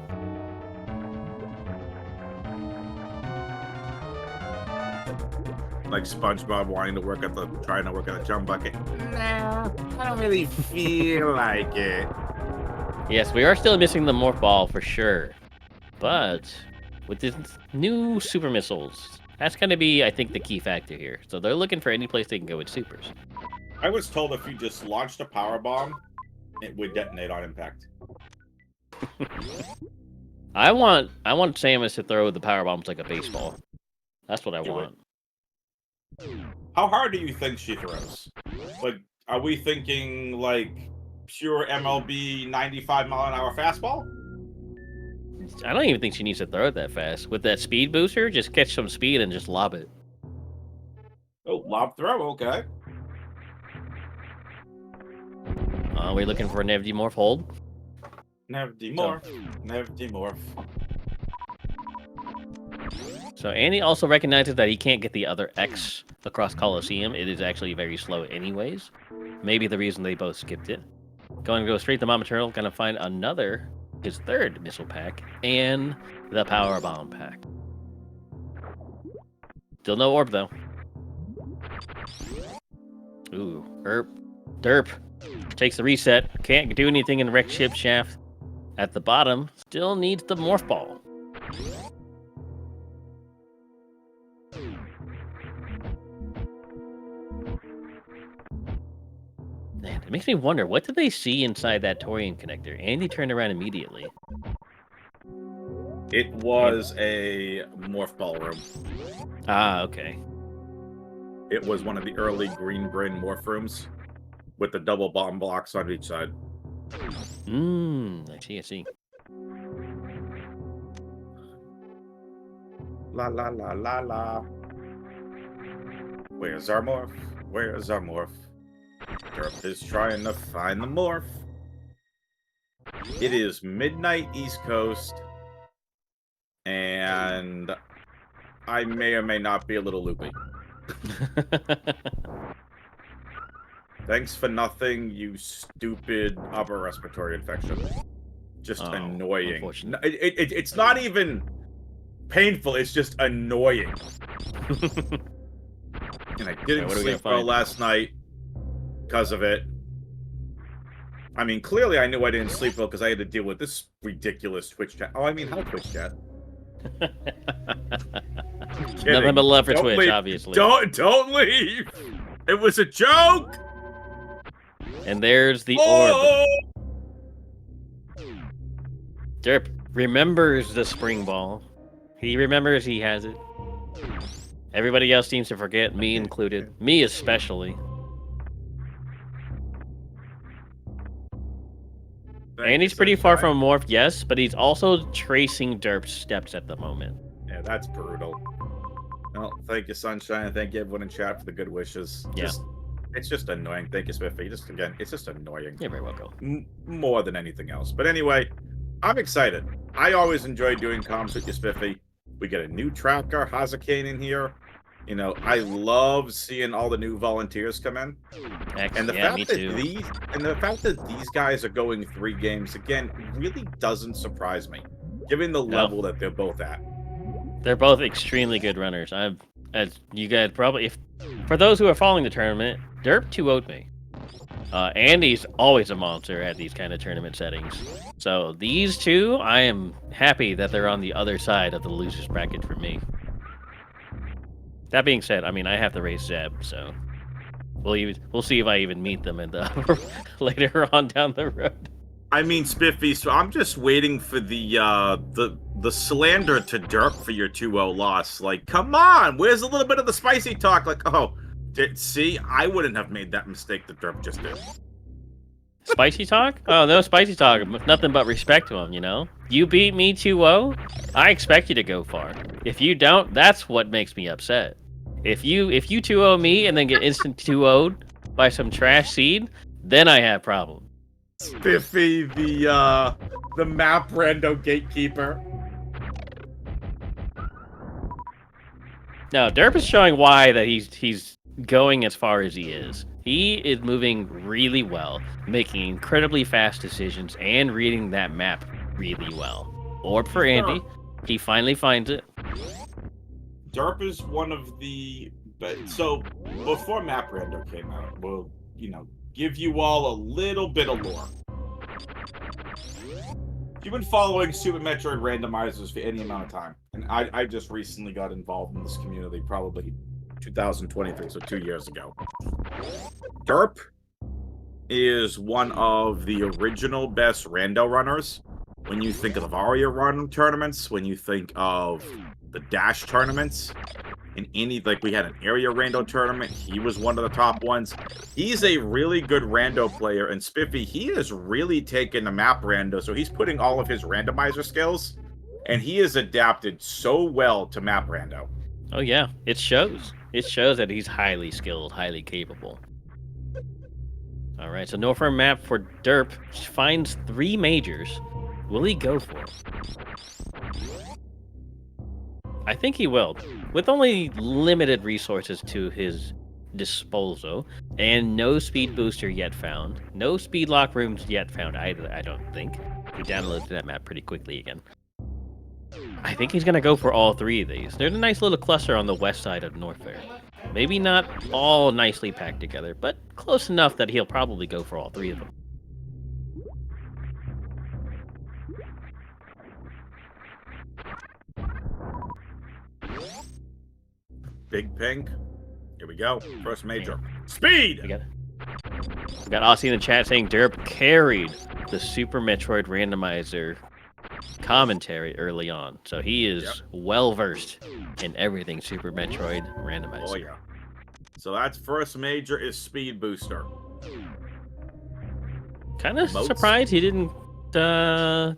Like SpongeBob trying to work at the jump bucket. Nah, I don't really feel like it. Yes, we are still missing the morph ball for sure. But with these new super missiles, that's going to be, I think, the key factor here. So they're looking for any place they can go with supers. I was told if you just launched a power bomb, it would detonate on impact. I want Samus to throw the power bombs like a baseball. That's what I want. How hard do you think she throws? Like, are we thinking like pure MLB 95-mile-an-hour fastball? I don't even think she needs to throw it that fast. With that speed booster, just catch some speed and just lob it. Oh, lob throw, okay. We're looking for a Nev Demorph hold. Nev Demorph. Nev Demorph. So Andy also recognizes that he can't get the other X across Coliseum. It is actually very slow anyways. Maybe the reason they both skipped it. Going to go straight to Mama Turtle, gonna find his third missile pack, and the power bomb pack. Still no orb though. Ooh, derp. Takes the reset. Can't do anything in wreck ship shaft. At the bottom, still needs the morph ball. Man, it makes me wonder, what did they see inside that Torian connector? Andy turned around immediately. It was a morph ball room. Ah, okay. It was one of the early green brain morph rooms with the double bomb blocks on each side. I see. La la la la la. Where's our morph? Where's our morph? Derp is trying to find the morph. It is midnight East Coast, and I may or may not be a little loopy. Thanks for nothing, you stupid upper respiratory infection. Just annoying. It's not even painful, it's just annoying. And I didn't sleep well last night because of it. I mean, clearly I knew I didn't sleep well because I had to deal with this ridiculous Twitch chat. Oh, I mean, how Twitch chat? Nothing but love for Don't Twitch, leave. obviously. Don't leave! It was a joke! And there's the orb. Derp remembers the spring ball. He remembers he has it. Everybody else seems to forget, me included. Me especially. Andy's pretty far from a morph, yes, but he's also tracing Derp's steps at the moment. Yeah, that's brutal. Well, thank you, Sunshine. Thank you, everyone in chat, for the good wishes. Yeah. It's just annoying. Thank you, Spiffy. It's just annoying. You're very welcome. More than anything else. But anyway, I'm excited. I always enjoy doing comms with you, Spiffy. We get a new tracker, Hazakane, in here. You know, I love seeing all the new volunteers come in. Excellent. And the yeah, fact that these guys are going 3 games again really doesn't surprise me, given the level that they're both at. They're both extremely good runners. As you guys probably, for those who are following the tournament, Derp 2-0'd me. Andy's always a monster at these kind of tournament settings. So these two, I am happy that they're on the other side of the losers bracket for me. That being said, I mean, I have to race Zeb, so we'll see if I even meet them in the later on down the road. I mean, Spiffy, so I'm just waiting for the slander to derp for your 2-0 loss. Like, come on, where's a little bit of the spicy talk? Like, oh, see, I wouldn't have made that mistake that derp just did. Spicy talk? Oh, no spicy talk. Nothing but respect to him, you know? You beat me 2-0, I expect you to go far. If you don't, that's what makes me upset. If you 2-0 me and then get instant 2-0'd by some trash seed, then I have problems. Spiffy, the map rando gatekeeper. No, Derp is showing why that he's going as far as he is. He is moving really well, making incredibly fast decisions, and reading that map really well. Orb for Andy. He finally finds it. Derp is one of the... So, before Map Rando came out, we'll, give you all a little bit of lore. You've been following Super Metroid randomizers for any amount of time, and I just recently got involved in this community, probably 2023, so 2 years ago. Derp is one of the original best rando runners. When you think of the Varia run tournaments, when you think of the Dash tournaments, in any, like, we had an area rando tournament, he was one of the top ones. He's a really good rando player, and Spiffy, he has really taken the map rando, so he's putting all of his randomizer skills, and he has adapted so well to map rando. Oh yeah, it shows. It shows that he's highly skilled, highly capable. All right, so no firm map for Derp. Finds 3 majors. Will he go for it? I think he will. With only limited resources to his disposal, and no speed booster yet found, no speed lock rooms yet found either, I don't think. He downloaded that map pretty quickly again. I think he's going to go for all 3 of these. There's a nice little cluster on the west side of North Fair. Maybe not all nicely packed together, but close enough that he'll probably go for all 3 of them. Big Pink. Here we go. First major. Speed! We got Aussie in the chat saying Derp carried the Super Metroid randomizer commentary early on. So he is well versed in everything Super Metroid randomizer. Oh yeah. So that's first major is Speed Booster. Kind of surprised he didn't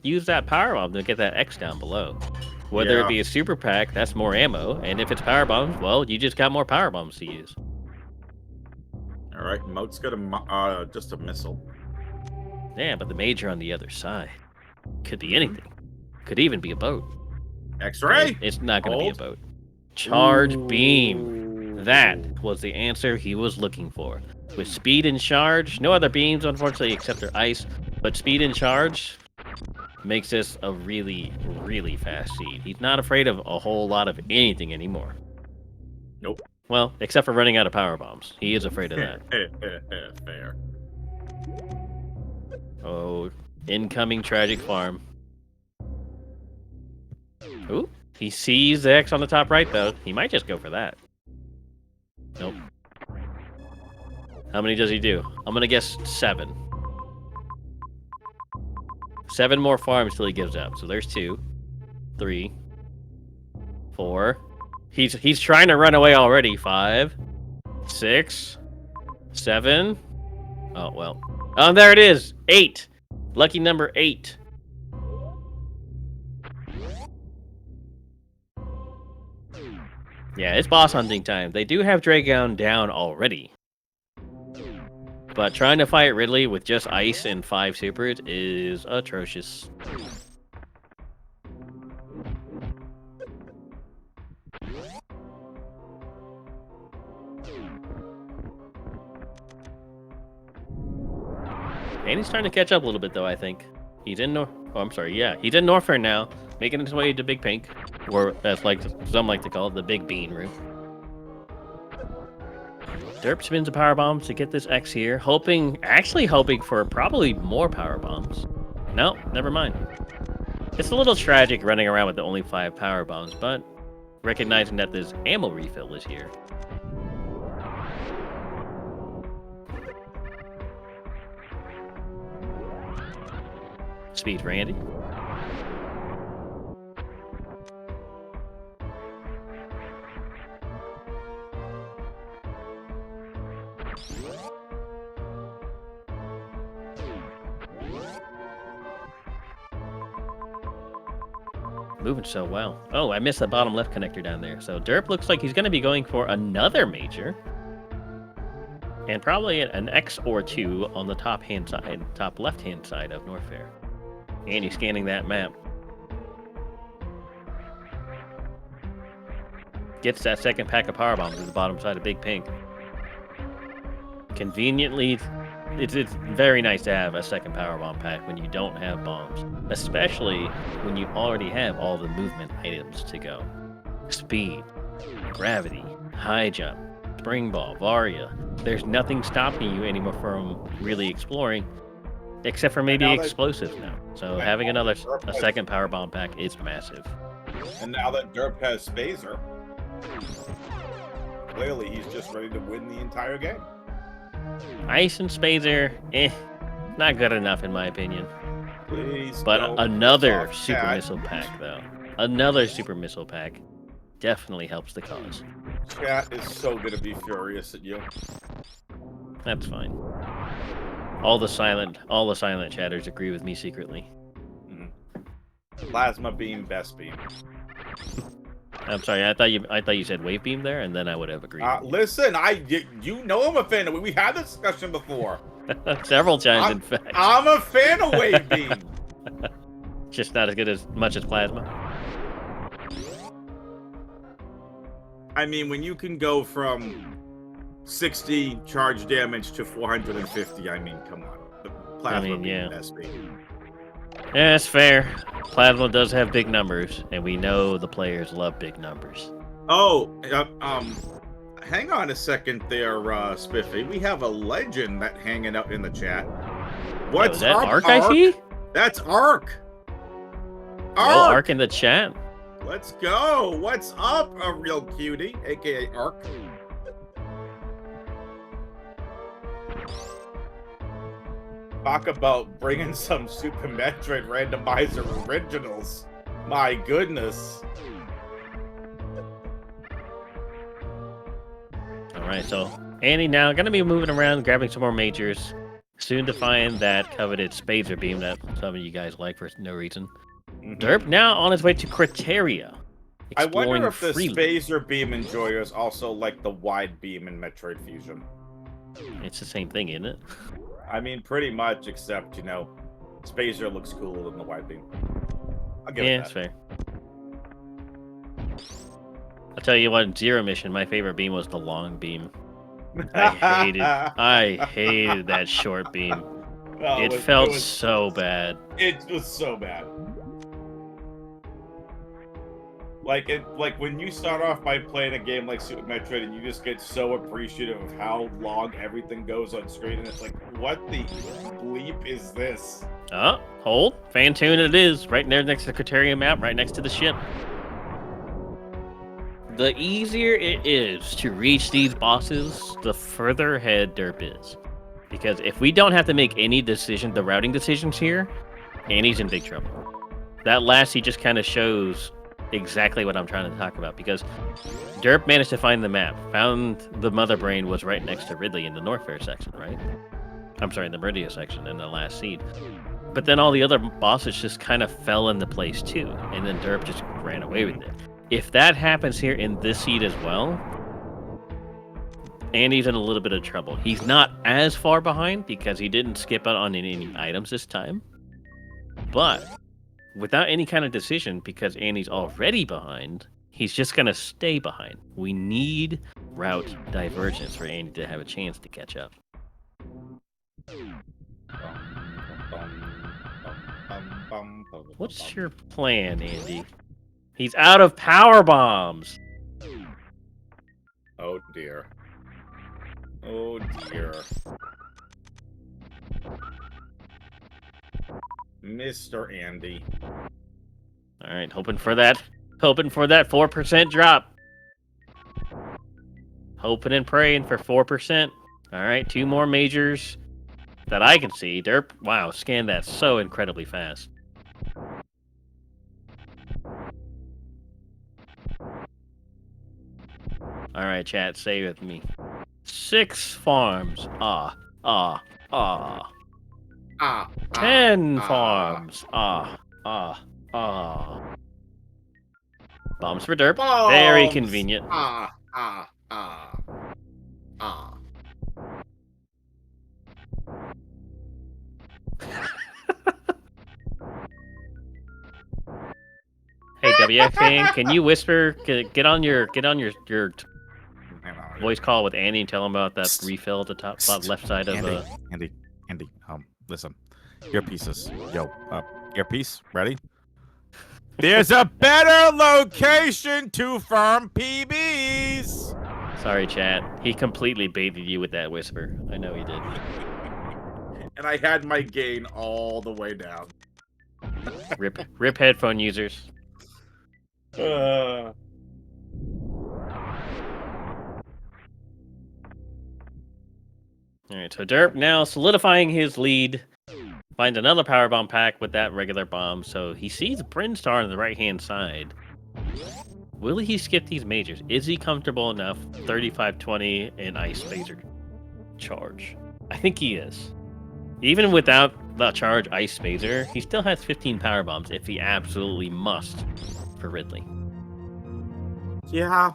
use that power bomb to get that X down below. Whether it be a super pack, that's more ammo, and if it's power bombs, well, you just got more power bombs to use. All right, Moat's got just a missile. Yeah, but the major on the other side could be anything. Could even be a boat. X-ray. It's not going to be a boat. Charge beam. That was the answer he was looking for. With speed and charge, no other beams, unfortunately, except for ice. But speed and charge makes this a really, really fast seed. He's not afraid of a whole lot of anything anymore. Nope. Well, except for running out of power bombs. He is afraid of that. Fair. Oh, incoming tragic farm. Ooh, he sees the X on the top right, though. He might just go for that. Nope. How many does he do? I'm going to guess 7. 7 more farms till he gives up. So there's 2, 3, 4. He's trying to run away already. 5, 6, 7. Oh, well. Oh, there it is. 8. Lucky number 8. Yeah, it's boss hunting time. They do have Dragon down already. But trying to fight Ridley with just ice and 5 supers is atrocious. And he's trying to catch up a little bit, though, I think. He's in he's in Norfair now, making his way to Big Pink, or as some like to call it, the Big Bean room. Derp spins a power bomb to get this X here, actually hoping for probably more power bombs. No, never mind. It's a little tragic running around with the only 5 power bombs, but recognizing that this ammo refill is here. Speed Randy. Moving so well. Oh, I missed the bottom left connector down there. So Derp looks like he's going to be going for another major. And probably an X or two on the top left-hand side of Norfair. And he's scanning that map. Gets that second pack of power bombs at the bottom side of Big Pink. Conveniently, it's very nice to have a second power bomb pack when you don't have bombs, especially when you already have all the movement items to go. Speed, gravity, high jump, spring ball, Varia. There's nothing stopping you anymore from really exploring, except for maybe explosives now. So having a second power bomb pack is massive. And now that Derp has Spazer, clearly he's just ready to win the entire game. Ice and Spazer, not good enough in my opinion. Please but another super missile pack, though. Another super missile pack definitely helps the cause. Chat is so gonna be furious at you. That's fine. All the silent chatters agree with me secretly. Plasma beam, best beam. I'm sorry, I thought you said wave beam there, and then I would have agreed. Listen, you know I'm a fan of it. We had this discussion before. Several times, in fact. I'm a fan of wave beam. Just not as much as plasma. I mean, when you can go from 60 charge damage to 450, I mean, come on. The plasma beam, best beam. Yeah, it's fair. Plasma does have big numbers, and we know the players love big numbers. Oh, hang on a second there, Spiffy. We have a legend hanging out in the chat. What's that up, Ark? I see? That's Ark. Ark in the chat. Let's go. What's up, a real cutie, aka Ark? Talk about bringing some Super Metroid randomizer originals. My goodness. Alright, so Annie now going to be moving around, grabbing some more majors. Soon to find that coveted Spazer beam that some of you guys like for no reason. Derp now on his way to Criteria. I wonder if the Spazer beam enjoyers also like the wide beam in Metroid Fusion. It's the same thing, isn't it? I mean, pretty much, except, Spazer looks cooler than the wide beam. I'll give it that. Yeah, it's fair. I'll tell you what, Zero Mission, my favorite beam was the long beam. I hated that short beam. Oh, it felt so bad. It was so bad. Like when you start off by playing a game like Super Metroid and you just get so appreciative of how long everything goes on screen, and it's like, what the bleep is this? Oh, hold. Fantune it is. Right there next to the Criteria map, right next to the ship. The easier it is to reach these bosses, the further ahead Derp is. Because if we don't have to make any the routing decisions here, Annie's in big trouble. That last he just kind of shows exactly what I'm trying to talk about, because Derp managed to find the map, found the Mother Brain was right next to Ridley in the Norfair section, right? I'm sorry, in the Meridia section in the last seed. But then all the other bosses just kind of fell into place too, and then Derp just ran away with it. If that happens here in this seed as well, Andy's in a little bit of trouble. He's not as far behind because he didn't skip out on any items this time, but without any kind of decision, because Andy's already behind, he's just going to stay behind. We need route divergence for Andy to have a chance to catch up. What's your plan, Andy? He's out of power bombs. Oh, dear. Oh, dear. Mr. Andy. All right, hoping for that 4% drop. Hoping and praying for 4%. All right, 2 more majors. that I can see. Derp, wow, scanned that so incredibly fast. All right, chat, say with me. 6 farms. Ah. 10 farms. Bombs for Derp. Very convenient. Hey, WFA, can you whisper? Get on your voice call with Andy and tell him about that refill at the top left side of Andy. Listen, earpieces. Yo, earpiece. Ready? There's a better location to farm PBs. Sorry, chat. He completely baited you with that whisper. I know he did. And I had my gain all the way down. Rip headphone users. All right, so Derp now solidifying his lead. Finds another power bomb pack with that regular bomb, so he sees Brinstar on the right-hand side. Will he skip these majors? Is he comfortable enough? 35-20 and Ice Phaser charge. I think he is. Even without the charge Ice Phaser, he still has 15 power bombs if he absolutely must for Ridley. Yeah.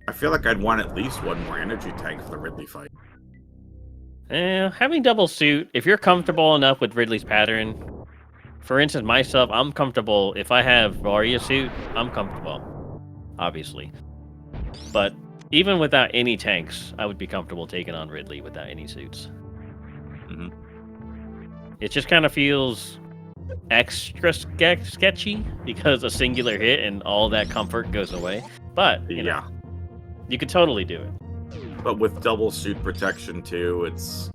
I feel like I'd want at least one more energy tank for the Ridley fight. Having double suit, if you're comfortable enough with Ridley's pattern, for instance, myself, I'm comfortable. If I have Varia suit, I'm comfortable, obviously. But even without any tanks, I would be comfortable taking on Ridley without any suits. Mm-hmm. It just kind of feels extra sketchy because a singular hit and all that comfort goes away. But, you know, you could totally do it. But with double suit protection too, it's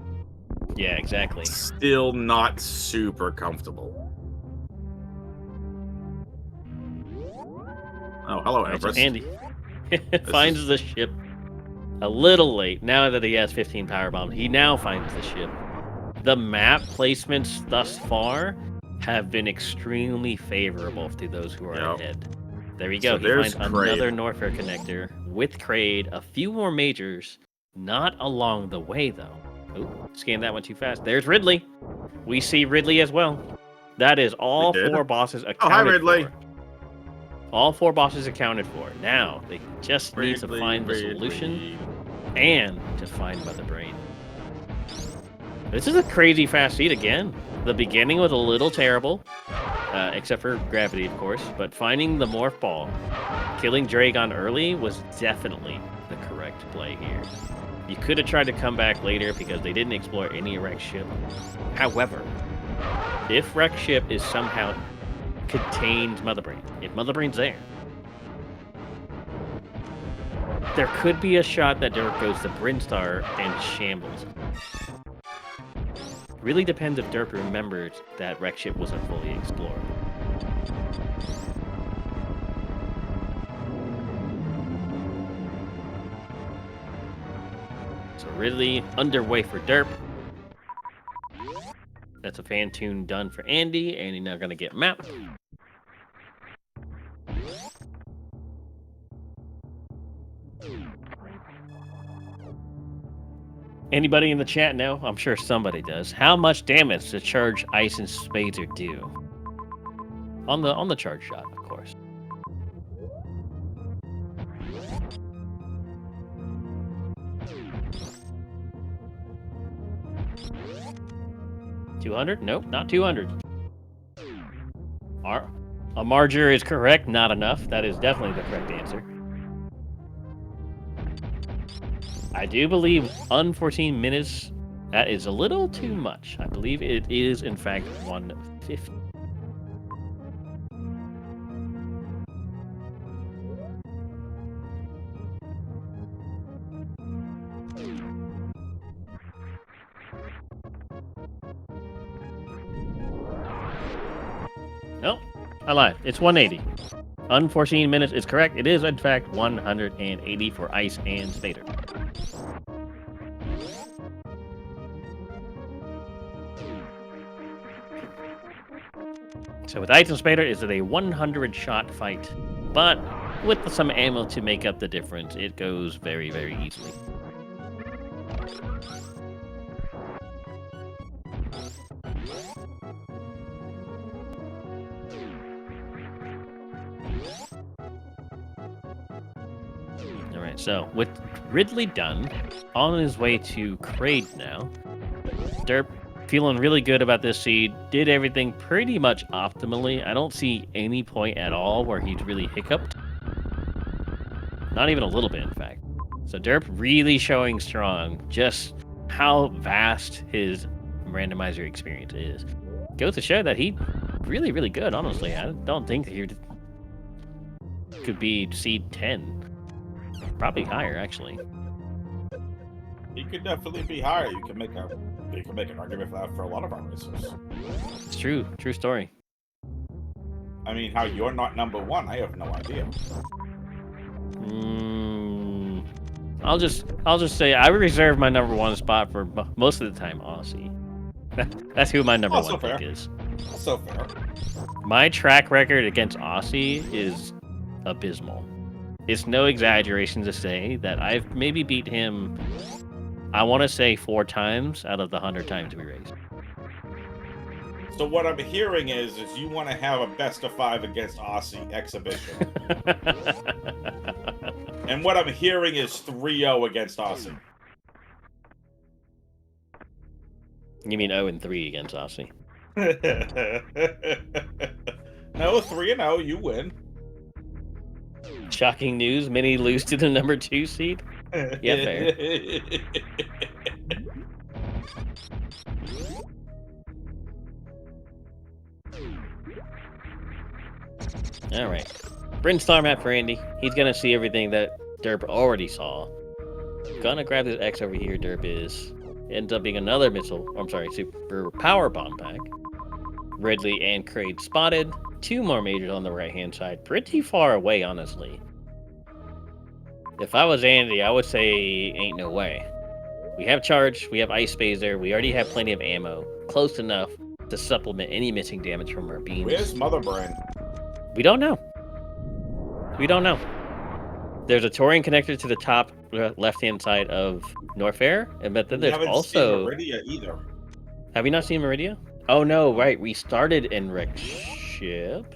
exactly. Still not super comfortable. Oh, hello, Everest. So Andy finds the ship a little late. Now that he has 15 power bombs, he now finds the ship. The map placements thus far have been extremely favorable to those who are ahead. There we go. So he finds another Norfair connector with Kraid, a few more majors, not along the way though. Oh, scanned that one too fast. There's Ridley. We see Ridley as well. That is all 4 bosses accounted for. All 4 bosses accounted for. Now they just need to find the solution and to find Mother Brain. This is a crazy fast feat again. The beginning was a little terrible, except for gravity, of course. But finding the Morph Ball, killing Dragon early was definitely the correct play here. You could have tried to come back later because they didn't explore any wrecked ship. However, if wrecked ship is somehow contains Mother Brain, if Mother Brain's there could be a shot that Derp goes to Brinstar and shambles. Really depends if Derp remembered that wrecked ship wasn't fully explored. So Ridley underway for Derp. That's a fan tune done for Andy. Andy now gonna get map. Anybody in the chat know? I'm sure somebody does. How much damage does charge Ice and Spader do? On the charge shot, of course. $200? Nope, not 200. A marger is correct, not enough. That is definitely the correct answer. I do believe unforeseen minutes, that is a little too much. I believe it is, in fact, 150. Nope, I lied. It's 180. Unforeseen minutes is correct. It is, in fact, 180 for Ice and Spader. So with Item Spader, is it a 100-shot fight? But with some ammo to make up the difference, it goes very, very easily. Alright, so with Ridley done, on his way to Kraid now, Derp feeling really good about this seed, did everything pretty much optimally. I don't see any point at all where he's really hiccuped. Not even a little bit, in fact. So Derp really showing strong just how vast his randomizer experience is. Goes to show that he really, really good, honestly. I don't think he could be seed 10. Probably higher, actually. He could definitely be higher. You can make an argument for that for a lot of our racers. It's true. True story. I mean, how you're not number 1, I have no idea. I'll just say I reserve my number 1 spot for most of the time Aussie. That's who my number 1 pick is. So fair. My track record against Aussie is abysmal. It's no exaggeration to say that I've maybe beat him, I want to say 4 times out of the 100 times we raced. So what I'm hearing is you want to have a best of 5 against Aussie exhibition. And what I'm hearing is 3-0 against Aussie. You mean 0-3 against Aussie? No, 3-0, you win. Shocking news, many lose to the number 2 seed? Yeah, fair. Alright. Brinstar map for Andy. He's gonna see everything that Derp already saw. Gonna grab this X over here, Derp is. Ends up being another missile. I'm sorry, super power bomb pack. Ridley and Kraid spotted. 2 more majors on the right-hand side. Pretty far away, honestly. If I was Andy, I would say ain't no way. We have charge, we have ice phaser, we already have plenty of ammo. Close enough to supplement any missing damage from our beams. Where's Motherbrain? We don't know. We don't know. There's a Torian connector to the top left-hand side of Norfair, but then there's also... Seen Meridia either. Have you not seen Meridia? Oh no, right. We started in Rick's ship,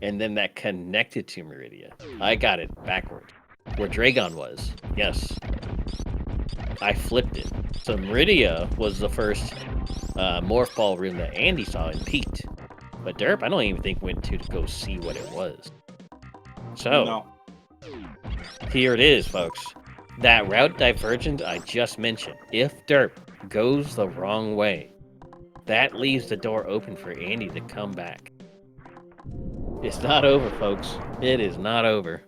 and then that connected to Meridia. I got it backward. Where Dragon was. Yes. I flipped it. So Meridia was the first morph ball room that Andy saw and peeked. But Derp, I don't even think went to go see what it was. So, No. Here it is, folks. That route divergence I just mentioned. If Derp goes the wrong way, that leaves the door open for Andy to come back. It's not over, folks. It is not over.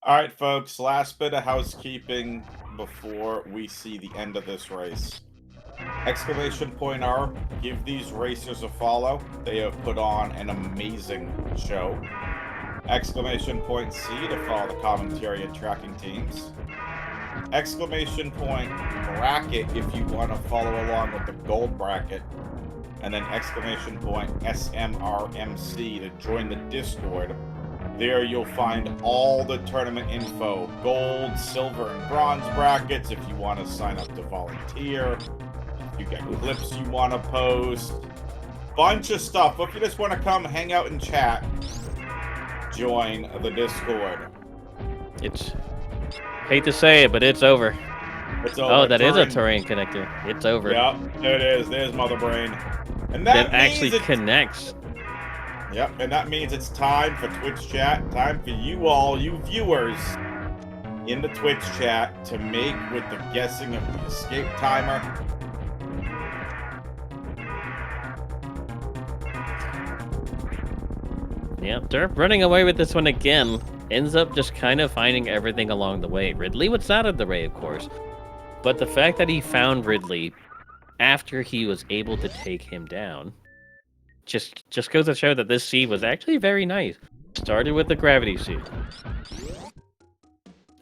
All right, folks, last bit of housekeeping before we see the end of this race. Exclamation point R, give these racers a follow. They have put on an amazing show. Exclamation point C to follow the commentary and tracking teams. Exclamation point bracket if you want to follow along with the gold bracket. And then exclamation point SMRMC to join the Discord. There you'll find all the tournament info, gold, silver, and bronze brackets if you want to sign up to volunteer. If you get clips you want to post. Bunch of stuff. If you just want to come hang out and chat, join the Discord. It's... Hate to say it, but it's over. It's over. Oh, that is a terrain connector. It's over. Yep, there it is. There's Motherbrain. And that actually connects. Yep, and that means it's time for Twitch chat. Time for you all, you viewers, in the Twitch chat to make with the guessing of the escape timer. Yep, Derp running away with this one again. Ends up just kind of finding everything along the way. Ridley was out of the way, of course. But the fact that he found Ridley after he was able to take him down just goes to show that this seed was actually very nice. Started with the gravity seed.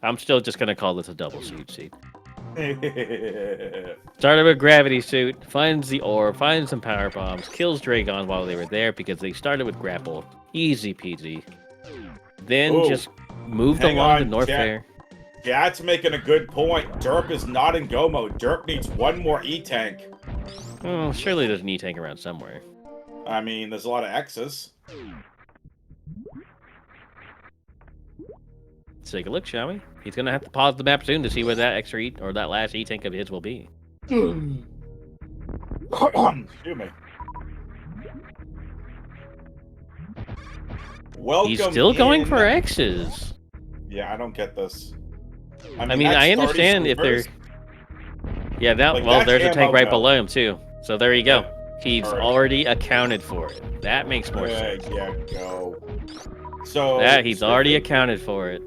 I'm still just going to call this a double seed. Started with gravity suit, finds the orb, finds some power bombs, kills Dragon while they were there because they started with grapple. Easy peasy. Then Ooh, just moved hang along to on, North Jack. Fair. Gad's making a good point. Derp is not in go mode. Derp needs one more E-tank. Oh, surely there's an E-tank around somewhere. I mean, there's a lot of X's. Let's take a look, shall we? He's gonna have to pause the map soon to see where that extra or that last E-tank of his will be. Excuse me. Welcome. He's still going in. for X's. Yeah, I don't get this. I mean, I that's understand 30 if they're. supers. Yeah, that. Like, well, that's there's a tank ammo right now. below him too. So there you go. Yeah. He's All right. already accounted for it. That makes more sense. There you go. So Yeah, he's already accounted for it.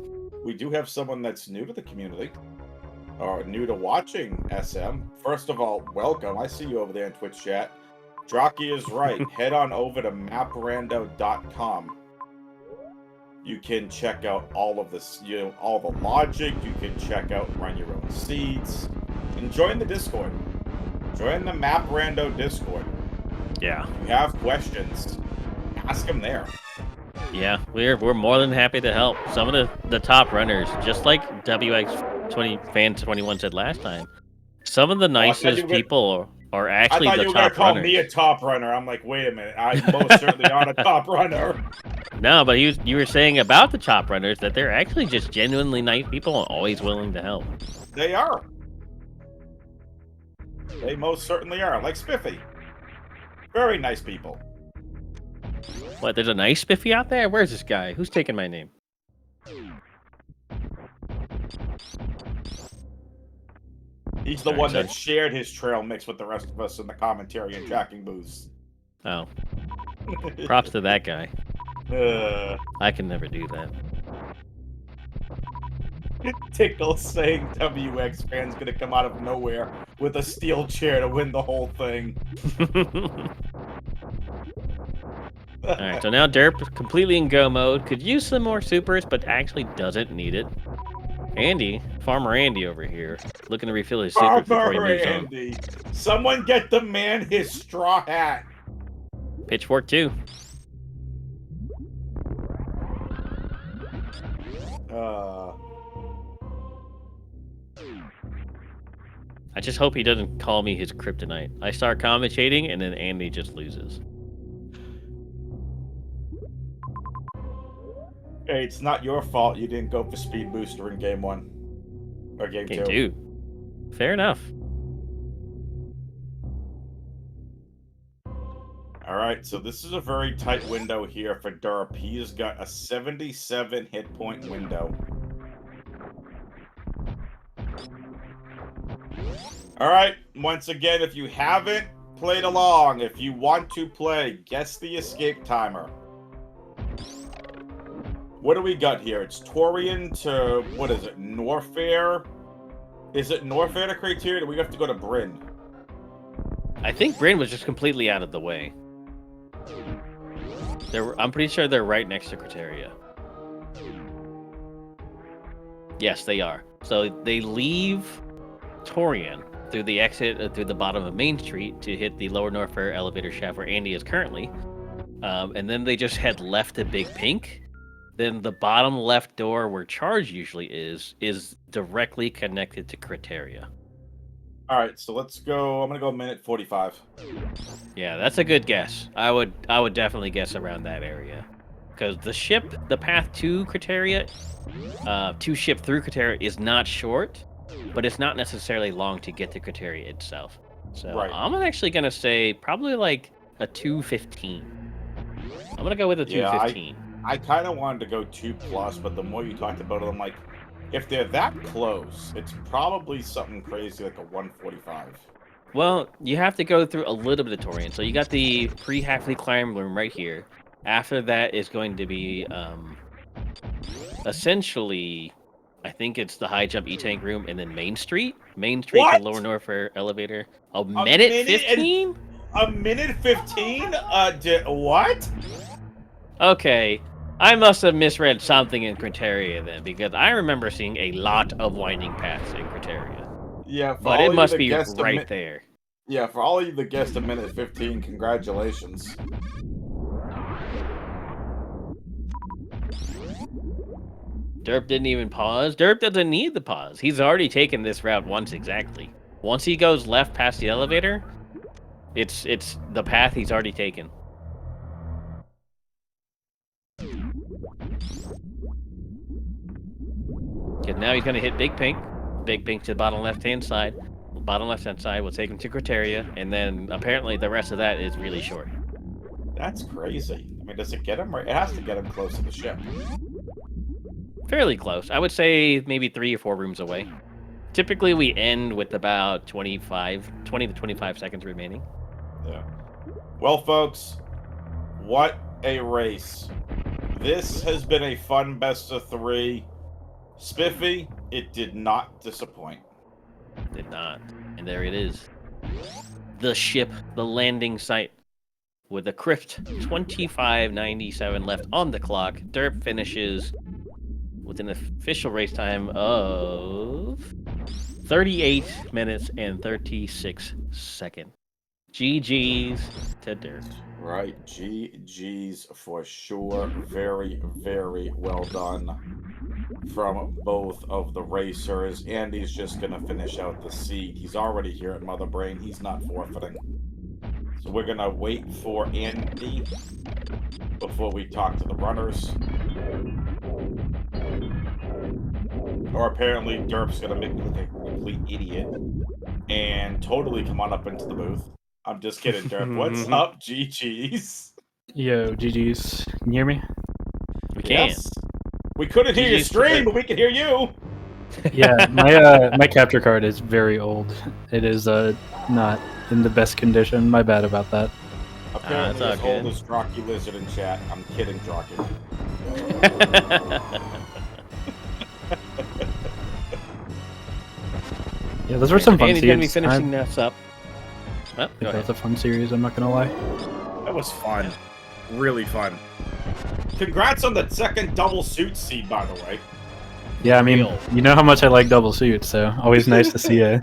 We do have someone that's new to the community, or new to watching SM. First of all, welcome. I see you over there in Twitch chat. Draki is right. Head on over to maprando.com. You can check out all of this, all the logic. You can check out and run your own seeds. And join the Discord. Join the MapRando Discord. Yeah. If you have questions, ask them there. Yeah, we're more than happy to help. Some of the top runners, just like WX20 Fan 21 said last time, some of the nicest people are actually I thought the you were gonna top call runners. me a top runner. I'm like, wait a minute, I'm most certainly not a top runner. No, but you were saying about the top runners that they're actually just genuinely nice people and always willing to help. They are. They most certainly are. Like Spiffy. Very nice people. What, there's a nice spiffy out there? Where's this guy? Who's taking my name? He's the Alright, one so- that shared his trail mix with the rest of us in the commentary and tracking booths. Oh, props to that guy. I can never do that. Tickle saying WX fan's gonna come out of nowhere with a steel chair to win the whole thing. Alright, so now Derp completely in go mode. Could use some more supers, but actually doesn't need it. Andy, Farmer Andy over here, looking to refill his supers before he Farmer moves on. Andy, someone get the man his straw hat. Pitchfork too. I just hope he doesn't call me his kryptonite. I start commentating and then Andy just loses. Hey, it's not your fault you didn't go for speed booster in game 1 or game 2. Dude, fair enough. All right, so this is a very tight window here for Derp. He has got a 77 hit point window. All right, once again, if you haven't played along, if you want to play, guess the escape timer. What do we got here? It's Torian to, what is it, Norfair? Is it Norfair to Criteria? Do we have to go to Bryn? I think Bryn was just completely out of the way. I'm pretty sure they're right next to Criteria. Yes, they are. So they leave Torian through the exit through the bottom of Main Street to hit the lower Norfair elevator shaft where Andy is currently. And then they just head left to Big Pink. Then the bottom left door where Charge usually is directly connected to Criteria. All right, so let's go. I'm gonna go minute 45. Yeah, that's a good guess. I would definitely guess around that area, because the path to Criteria, to ship through Criteria is not short, but it's not necessarily long to get to Criteria itself. So Right. I'm actually gonna say probably like a 2:15. I'm gonna go with a 2:15. I kind of wanted to go 2+, but the more you talked about it, I'm like, if they're that close, it's probably something crazy like a 1:45. Well, you have to go through a little bit of Torian. So you got the pre-Halfley climb room right here. After that is going to be essentially, I think it's the high jump E-Tank room and then Main Street. Main Street What? to lower Norfair elevator. A minute 15? A minute 15? What? Okay. I must have misread something in Criteria then, because I remember seeing a lot of winding paths in Criteria. Yeah, But it must be right there. Yeah, for all of you that guessed a minute 15, congratulations. Derp didn't even pause. Derp doesn't need the pause. He's already taken this route once exactly. Once he goes left past the elevator, it's the path he's already taken. Because now he's going to hit Big Pink. Big Pink to the bottom left-hand side. Bottom left-hand side will take him to Criteria, and then apparently the rest of that is really short. That's crazy. I mean, does it get him right? It has to get him close to the ship. Fairly close. I would say maybe 3 or 4 rooms away. Typically, we end with about 20 to 25 seconds remaining. Yeah. Well, folks, what a race. This has been a fun best of 3. Spiffy, it did not disappoint. Did not. And there it is. The ship, the landing site. With a crisp 25:97 left on the clock, Derp finishes with an official race time of 38 minutes and 36 seconds. GG's to Derp. Right, GG's for sure. Very, very well done from both of the racers. Andy's just going to finish out the seat. He's already here at Mother Brain. He's not forfeiting. So we're going to wait for Andy before we talk to the runners. Or apparently Derp's going to make me look like a complete idiot and totally come on up into the booth. I'm just kidding, Derp. What's up, GG's? Yo, GG's. Can you hear me? We can. Yes. We couldn't hear your stream, but we can hear you. Yeah, my capture card is very old. It is not in the best condition. My bad about that. Apparently as old as Drocky Lizard in chat. I'm kidding, Drocky. Yeah, those were some fun series. Andy's gonna be finishing this up. Oh, that was a fun series, I'm not gonna lie. That was fun. Really fun. Congrats on the second double suit seed, by the way. Yeah, I mean, you know how much I like double suits, so always nice to see a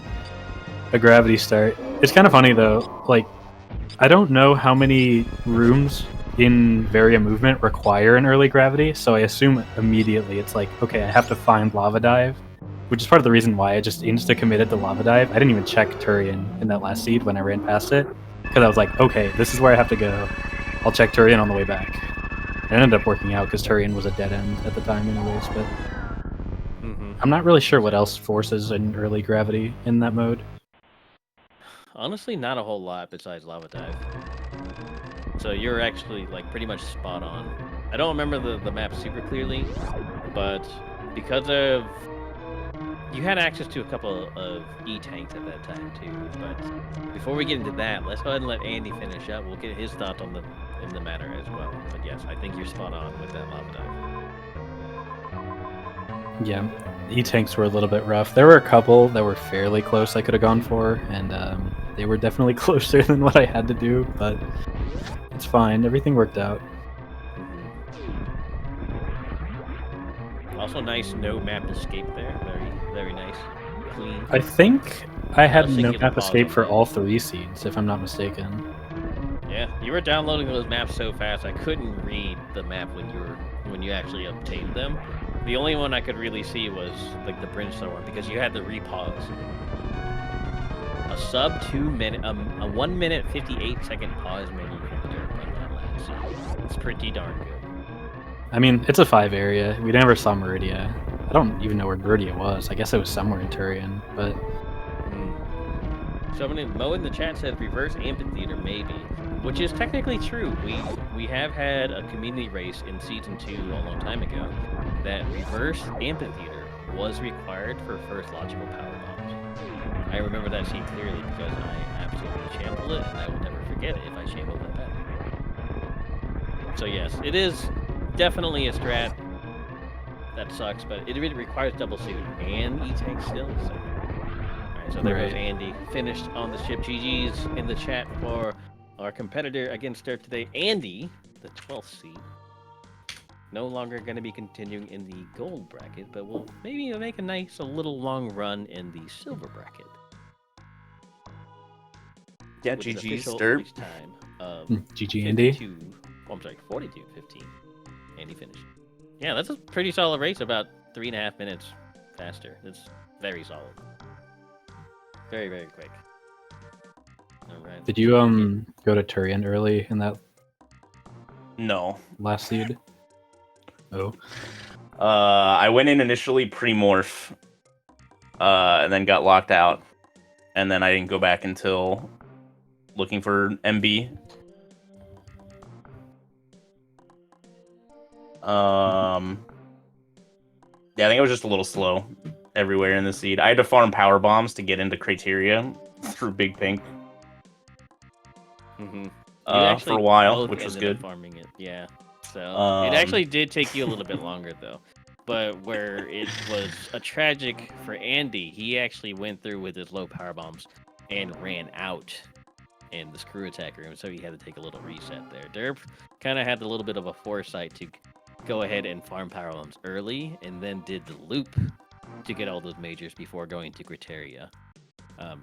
gravity start. It's kind of funny, though. Like, I don't know how many rooms in Varia Movement require an early gravity, so I assume immediately it's like, okay, I have to find Lava Dive, which is part of the reason why I just insta-committed to Lava Dive. I didn't even check Turian in that last seed when I ran past it, because I was like, okay, this is where I have to go. I'll check Turian on the way back. It ended up working out because Turian was a dead end at the time anyways, but I'm not really sure what else forces an early gravity in that mode. Honestly, not a whole lot besides Lava Dive. So you're actually like pretty much spot on. I don't remember the map super clearly, but because of you had access to a couple of E-tanks at that time too. But before we get into that, let's go ahead and let Andy finish up. We'll get his thoughts on the matter as well. But yes, I think you're spot on with that Lava Dive. Yeah, E-tanks were a little bit rough. There were a couple that were fairly close I could have gone for, and they were definitely closer than what I had to do, but it's fine. Everything worked out. Also nice no map escape there. Very, very nice. Clean. I think I had no map escape for all 3 seeds, if I'm not mistaken. Yeah, you were downloading those maps so fast I couldn't read the map when you actually obtained them. The only one I could really see was like the Brimstone one because you had the repause. A sub 2 minute, a 1 minute 58 second pause menu from Derp on that last seed. It's pretty darn good. I mean, it's a 5 area. We never saw Meridia. I don't even know where Meridia was. I guess it was somewhere in Turian, but... Someone in Mo in the chat said reverse amphitheater maybe, which is technically true. We have had a community race in season 2 a long time ago that reverse amphitheater was required for first logical power bombs. I remember that scene clearly because I absolutely shambled it, and I will never forget it if I shambled that back. So yes, it is definitely a strat that sucks, but it really requires double suit and E-tank still. So. Alright, so there goes Andy, finished on the ship. GG's in the chat for our competitor against Derp today, Andy, the 12th seed. no longer going to be continuing in the gold bracket, but we'll maybe make a nice, a little long run in the silver bracket. Yeah, Which is GG's, official derp. race time of GG Andy. 42:15. Andy finished. Yeah, that's a pretty solid race. About 3.5 minutes faster. It's very solid. Very, very quick. All right. Did you go to Turian early in that No. last seed? Oh, I went in initially pre-morph, and then got locked out, and then I didn't go back until looking for MB. Yeah, I think I was just a little slow everywhere in the seed. I had to farm power bombs to get into criteria through Big Pink. Mm-hmm. For a while, which was good. Farming it, yeah. So it actually did take you a little bit longer though, but where it was a tragic for Andy, he actually went through with his low power bombs and ran out in the screw attack room, so he had to take a little reset there. Derp kind of had a little bit of a foresight to go ahead and farm power bombs early, and then did the loop to get all those majors before going to Criteria,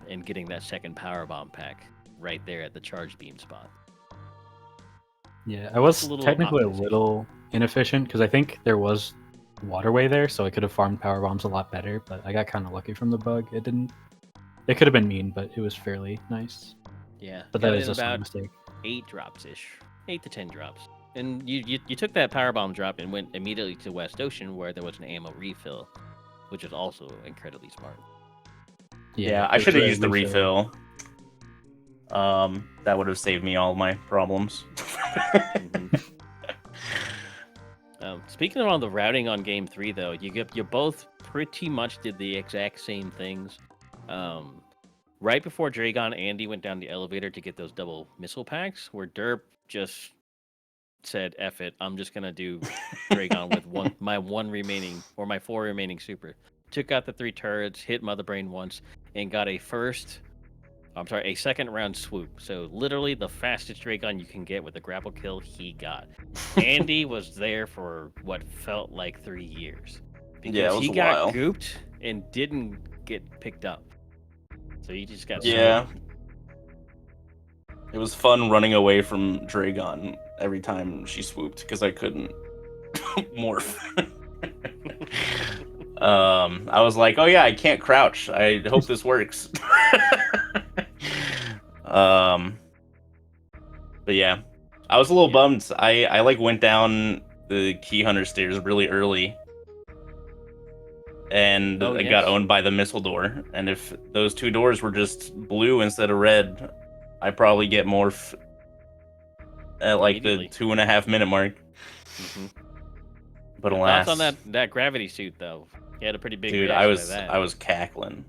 and getting that second power bomb pack right there at the charge beam spot. yeah. I was a little technically a optimization. little inefficient because I think there was waterway there, so I could have farmed power bombs a lot better. But I got kind of lucky from the bug. It didn't. It could have been mean, but it was fairly nice. Yeah, But got that it is in a small about mistake. 8 drops ish, 8 to 10 drops, and you took that power bomb drop and went immediately to West Ocean where there was an ammo refill, which is also incredibly smart. Yeah, I it should have was a used the refill. That would have saved me all my problems. Speaking of all the routing on game 3, though, you both pretty much did the exact same things. Right before Dragon, Andy went down the elevator to get those double missile packs, where Derp just said, "F it, I'm just gonna do Dragon with my 4 remaining super." Took out the 3 turrets, hit Mother Brain once, and got a second round swoop. So literally the fastest Dragon you can get with a grapple kill, he got. Andy was there for what felt like 3 years. Because Yeah, it was he a got while. gooped and didn't get picked up. So he just got Yeah. It was fun running away from Dragon every time she swooped because I couldn't morph. I was like, oh yeah, I can't crouch. I hope this works. But yeah, I was a little bummed. I like went down the Key Hunter stairs really early, and I got owned by the missile door. And if those 2 doors were just blue instead of red, I probably get morph at like the 2.5 minute mark. Mm-hmm. But alas, thoughts on that gravity suit though? He had a pretty big dude, reaction I was cackling.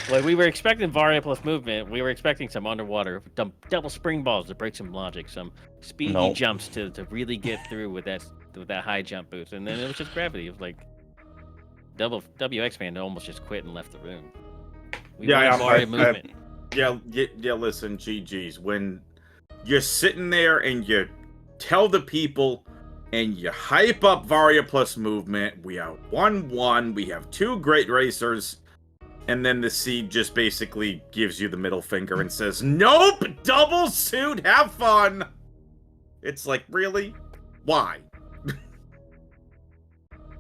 Like, we were expecting Varia plus movement. We were expecting some underwater double spring balls to break some logic, some speedy jumps to really get through with that high jump boost, and then it was just gravity. It was like WX man almost just quit and left the room. Movement. Listen, GG's, when you're sitting there and you tell the people and you hype up Varia plus movement, we are 1-1, we have 2 great racers, and then the seed just basically gives you the middle finger and says, nope, double suit, have fun. It's like, really? Why?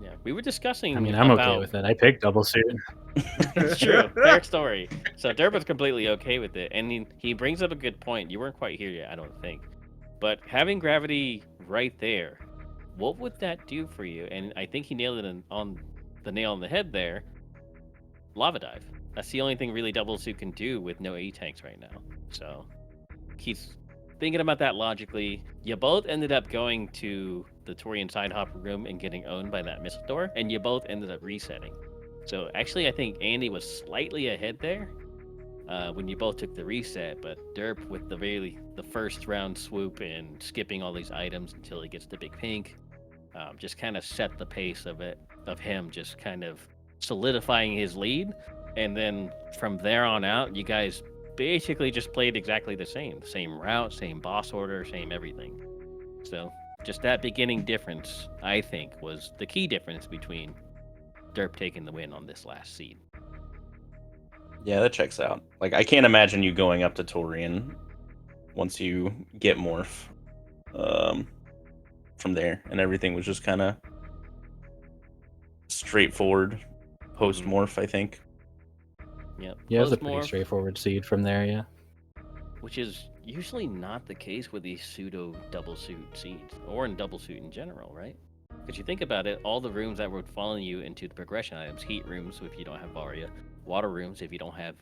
Yeah, we were discussing. I mean, I'm okay with it. I picked double suit. It's true. Fair story. So Derp was completely okay with it, and he brings up a good point. You weren't quite here yet, I don't think. But having gravity right there, what would that do for you? And I think he nailed it on the nail on the head there. Lava dive. That's the only thing really double suit can do with no A tanks right now. So he's thinking about that logically. You both ended up going to the Torian side hopper room and getting owned by that missile door, and you both ended up resetting. So actually, I think Andy was slightly ahead there when you both took the reset, but Derp with the first round swoop and skipping all these items until he gets the big pink, just kind of set the pace of him just kind of solidifying his lead. And then from there on out, you guys basically just played exactly the same route, same boss order, same everything. So just that beginning difference, I think, was the key difference between derp taking the win on this last seed. Yeah, that checks out. Like, I can't imagine you going up to Torian once you get Morph from there, and everything was just kind of straightforward post-Morph, I think. Yep. Yeah, it was a pretty Post-morph, straightforward seed from there, yeah. which is usually not the case with these pseudo double suit seeds, or in double suit in general, right? Because you think about it, all the rooms that would follow you into the progression items, heat rooms if you don't have Varia, water rooms if you don't have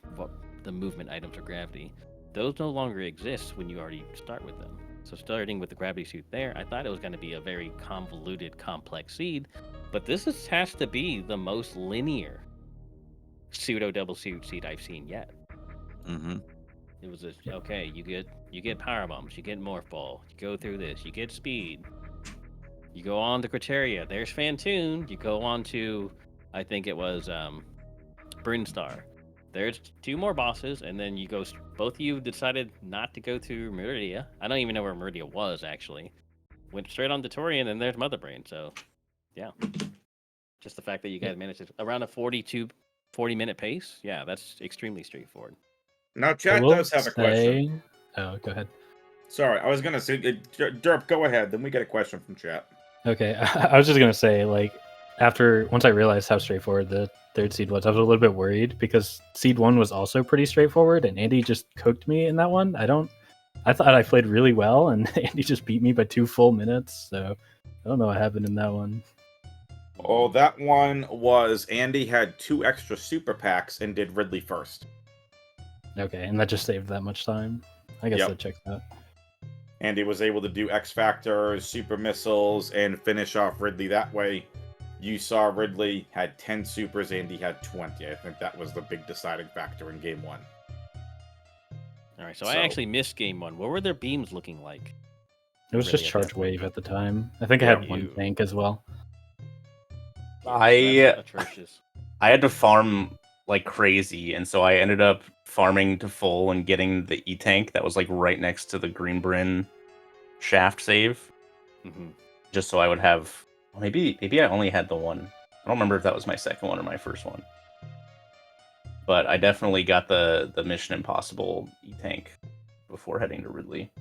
the movement items or gravity, those no longer exist when you already start with them. So starting with the gravity suit there, I thought it was going to be a very convoluted, complex seed, but this has to be the most linear pseudo double suit seed I've seen yet. Mm-hmm. It was just, okay, you get power bombs, you get morph ball, you go through this, you get speed, you go on to Criteria, there's Fantoon, you go on to, I think it was Brinstar. There's 2 more bosses, and then you go, both of you decided not to go to Meridia. I don't even know where Meridia was, actually. Went straight on to Torian, and there's Mother Brain, so, yeah. Just the fact that you guys managed it around a 40-minute pace, yeah, that's extremely straightforward. Now, I chat will does have a question. Oh, go ahead. Sorry, I was gonna say, Derp, go ahead. Then we get a question from chat. Okay, I was just gonna say, like, once I realized how straightforward the third seed was, I was a little bit worried because seed 1 was also pretty straightforward, and Andy just cooked me in that one. I thought I played really well, and Andy just beat me by 2 full minutes. So I don't know what happened in that one. Oh, that one was Andy had 2 extra super packs and did Ridley first. Okay, and that just saved that much time. I guess Yep. that checks out. Andy was able to do X Factors, super missiles, and finish off Ridley that way. You saw Ridley had 10 supers, Andy had 20. I think that was the big deciding factor in game 1. All right, so I actually missed game 1. What were their beams looking like? It was Really, just at charge that point? wave at the time. I think I Yeah, had one you- tank as well. That's atrocious. I had to farm like crazy, and so I ended up farming to full and getting the E-Tank that was like right next to the Green Bryn shaft save, Hmm. just so I would have... Maybe I only had the one. I don't remember if that was my second one or my first one. But I definitely got the Mission Impossible E-Tank before heading to Ridley.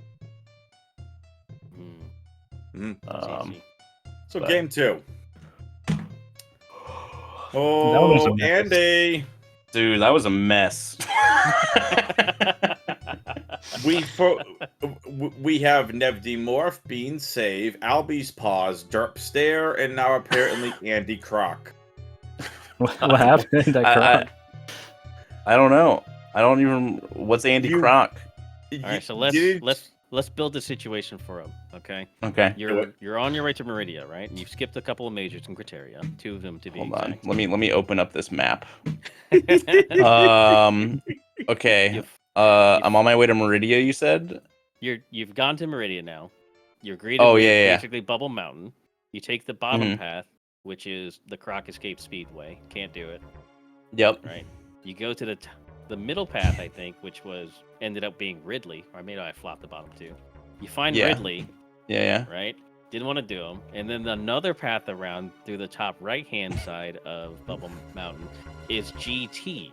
So But- game 2. That was Oh, a mess. Andy! Dude, that was a mess. We have Nevdi Morph, Bean Save, Albie's Pause, Derp Stare, and now apparently Andy Croc. What happened? I don't know. I don't even... What's Andy Croc? All right, so let's build the situation for him, okay? Okay. You're on your way to Meridia, right? And you've skipped a couple of majors in Criteria, 2 of them to be Hold on. exact. Let me open up this map. Okay. I'm on my way to Meridia, you said? You've gone to Meridia now. You're greeted Oh, with yeah. basically Bubble Mountain. You take the bottom path, which is the Croc Escape Speedway. Can't do it, Yep. right? You go to the middle path, I think, which ended up being Ridley, or maybe I flopped the bottom too. You find Yeah. Ridley, Yeah. right? Didn't want to do them, and then another path around through the top right-hand side of Bubble Mountain is GT.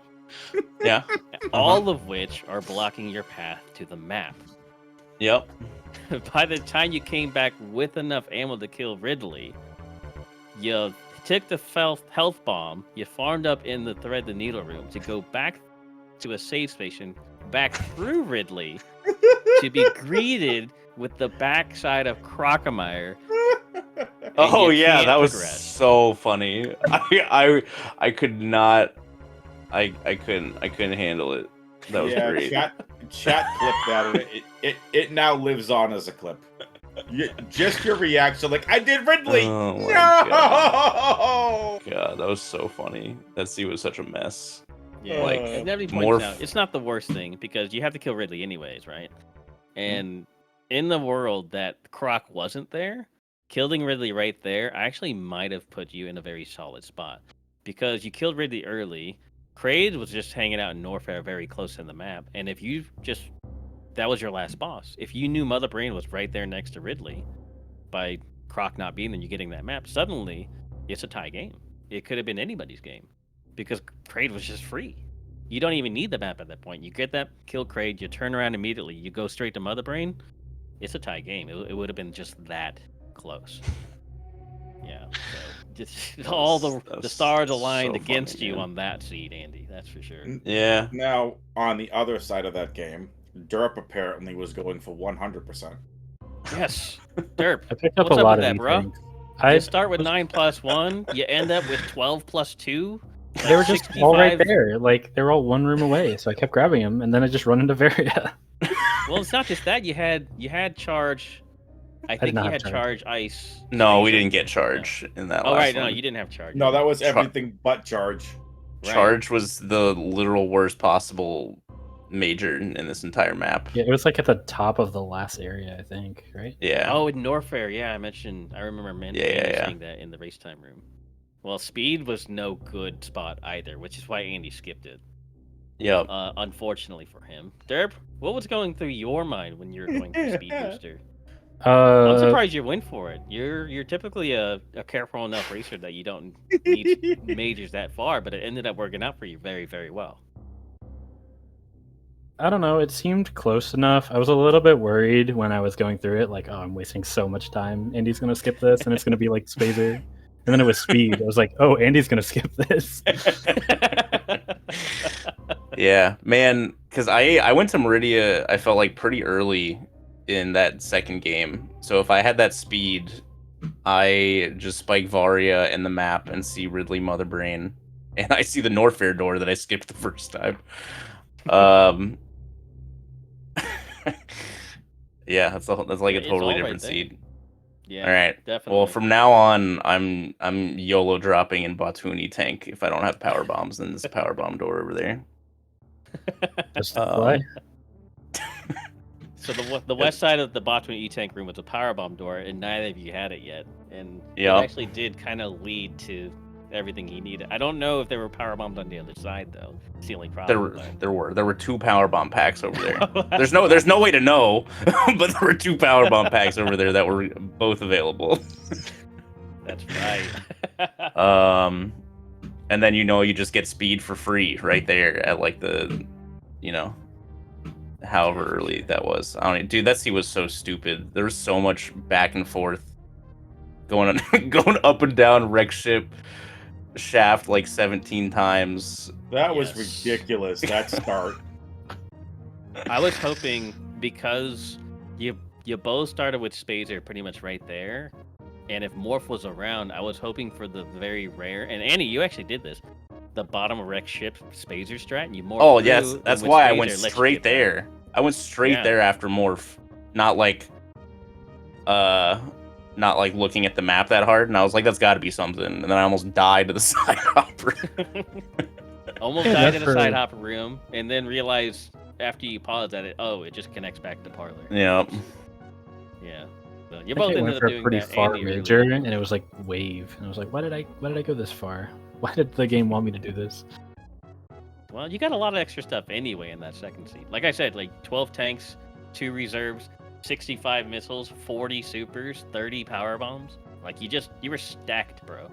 Yeah. All of which are blocking your path to the map. Yep. By the time you came back with enough ammo to kill Ridley, you took the health bomb, you farmed up in the Thread the Needle room to go back to a save station, back through Ridley, to be greeted with the backside of Crocomire. Oh you yeah, can't that was progress. so funny. I could not. I couldn't handle it. That was great. Chat clipped that, and it now lives on as a clip. Just your reaction, like I did Ridley. Oh my No! God, that was so funny. That scene was such a mess. Yeah, Like, as Nebby points out, it's not the worst thing because you have to kill Ridley anyways, right? And in the world that Croc wasn't there, killing Ridley right there actually might have put you in a very solid spot because you killed Ridley early. Kraid was just hanging out in Norfair very close in the map, and if you that was your last boss. If you knew Mother Brain was right there next to Ridley, by Croc not being there, you getting that map. Suddenly, it's a tie game. It could have been anybody's game because Kraid was just free. You don't even need the map at that point. You get that kill Kraid, you turn around immediately, you go straight to Mother Brain. It's a tie game. It would have been just that close. Yeah. So just all the stars aligned so against funny, you man. on that seed, Andy. That's for sure. Yeah. Now, on the other side of that game, Derp apparently was going for 100%. Yes. Derp. I picked up What's a up lot with of that, bro? things. You start with 9+1, you end up with 12+2. They were just all right 65. there. Like, they were all one room away, so I kept grabbing them, and then I just run into Varia. Well, it's not just that. You had charge. I did think not you have had charge ice. No, we Spacer. didn't get charge in that Oh last right, one. no, you didn't have charge. No, that was Char- everything but charge. Right. Charge was the literal worst possible major in this entire map. Yeah, it was like at the top of the last area, I think, right? Yeah. Oh, in Norfair, yeah, I remember Yeah. saying that in the race time room. Well, speed was no good spot either, which is why Andy skipped it. Yep. Unfortunately for him. Derp, what was going through your mind when you were going for speed booster? I'm surprised you went for it. You're typically a careful enough racer that you don't need majors that far, but it ended up working out for you very, very well. I don't know. It seemed close enough. I was a little bit worried when I was going through it, like, oh, I'm wasting so much time. Andy's gonna skip this, and it's gonna be like Spazer. And then it was speed. I was like, oh, Andy's gonna skip this. Yeah, man. Because I went to Meridia. I felt like pretty early in that second game. So if I had that speed, I just spike Varia in the map and see Ridley Mother Brain, and I see the Norfair door that I skipped the first time. Yeah, that's like a It's totally all right different there. seed. Yeah, All right. definitely. Well, from now on, I'm YOLO dropping in Batuni tank. If I don't have power bombs, then there's a power bomb door over there. Just Um, play. So the west side of the Botwin E-Tank room was a power bomb door, and neither of you had it yet. And Yep. it actually did kind of lead to everything he needed. I don't know if there were power bombs on the other side though. It's the only problem. There were 2 power bomb packs over there. There's no way to know, but there were 2 power bomb packs over there that were both available. That's right. And then you just get speed for free right there at like the, however early that was. I don't know, dude. That seat was so stupid. There was so much back and forth going up and down wreck ship shaft like 17 times. That was Yes. ridiculous, that start. I was hoping because you both started with Spazer pretty much right there, and if Morph was around, I was hoping for the very rare. And Annie, you actually did this. The bottom of wreck ship Spazer strat, and you morph. Oh through, yes, and that's with why I Spazer, went it lets you straight get back. there. I went straight Yeah. there after morph, not like looking at the map that hard. And I was like, that's got to be something. And then I almost died to the side hopper. Almost Yeah, died that's in a for- side hopper room, and then realized after you paused at it, oh, it just connects back to Parlor. Yep. Yeah. So you I think both it ended went up for a doing pretty that. far Andy really major, did. and it was like wave, and I was like, why did I go this far? Why did the game want me to do this? Well, you got a lot of extra stuff anyway in that second seat. Like I said, like 12 tanks, 2 reserves, 65 missiles, 40 supers, 30 power bombs. Like you were stacked, bro.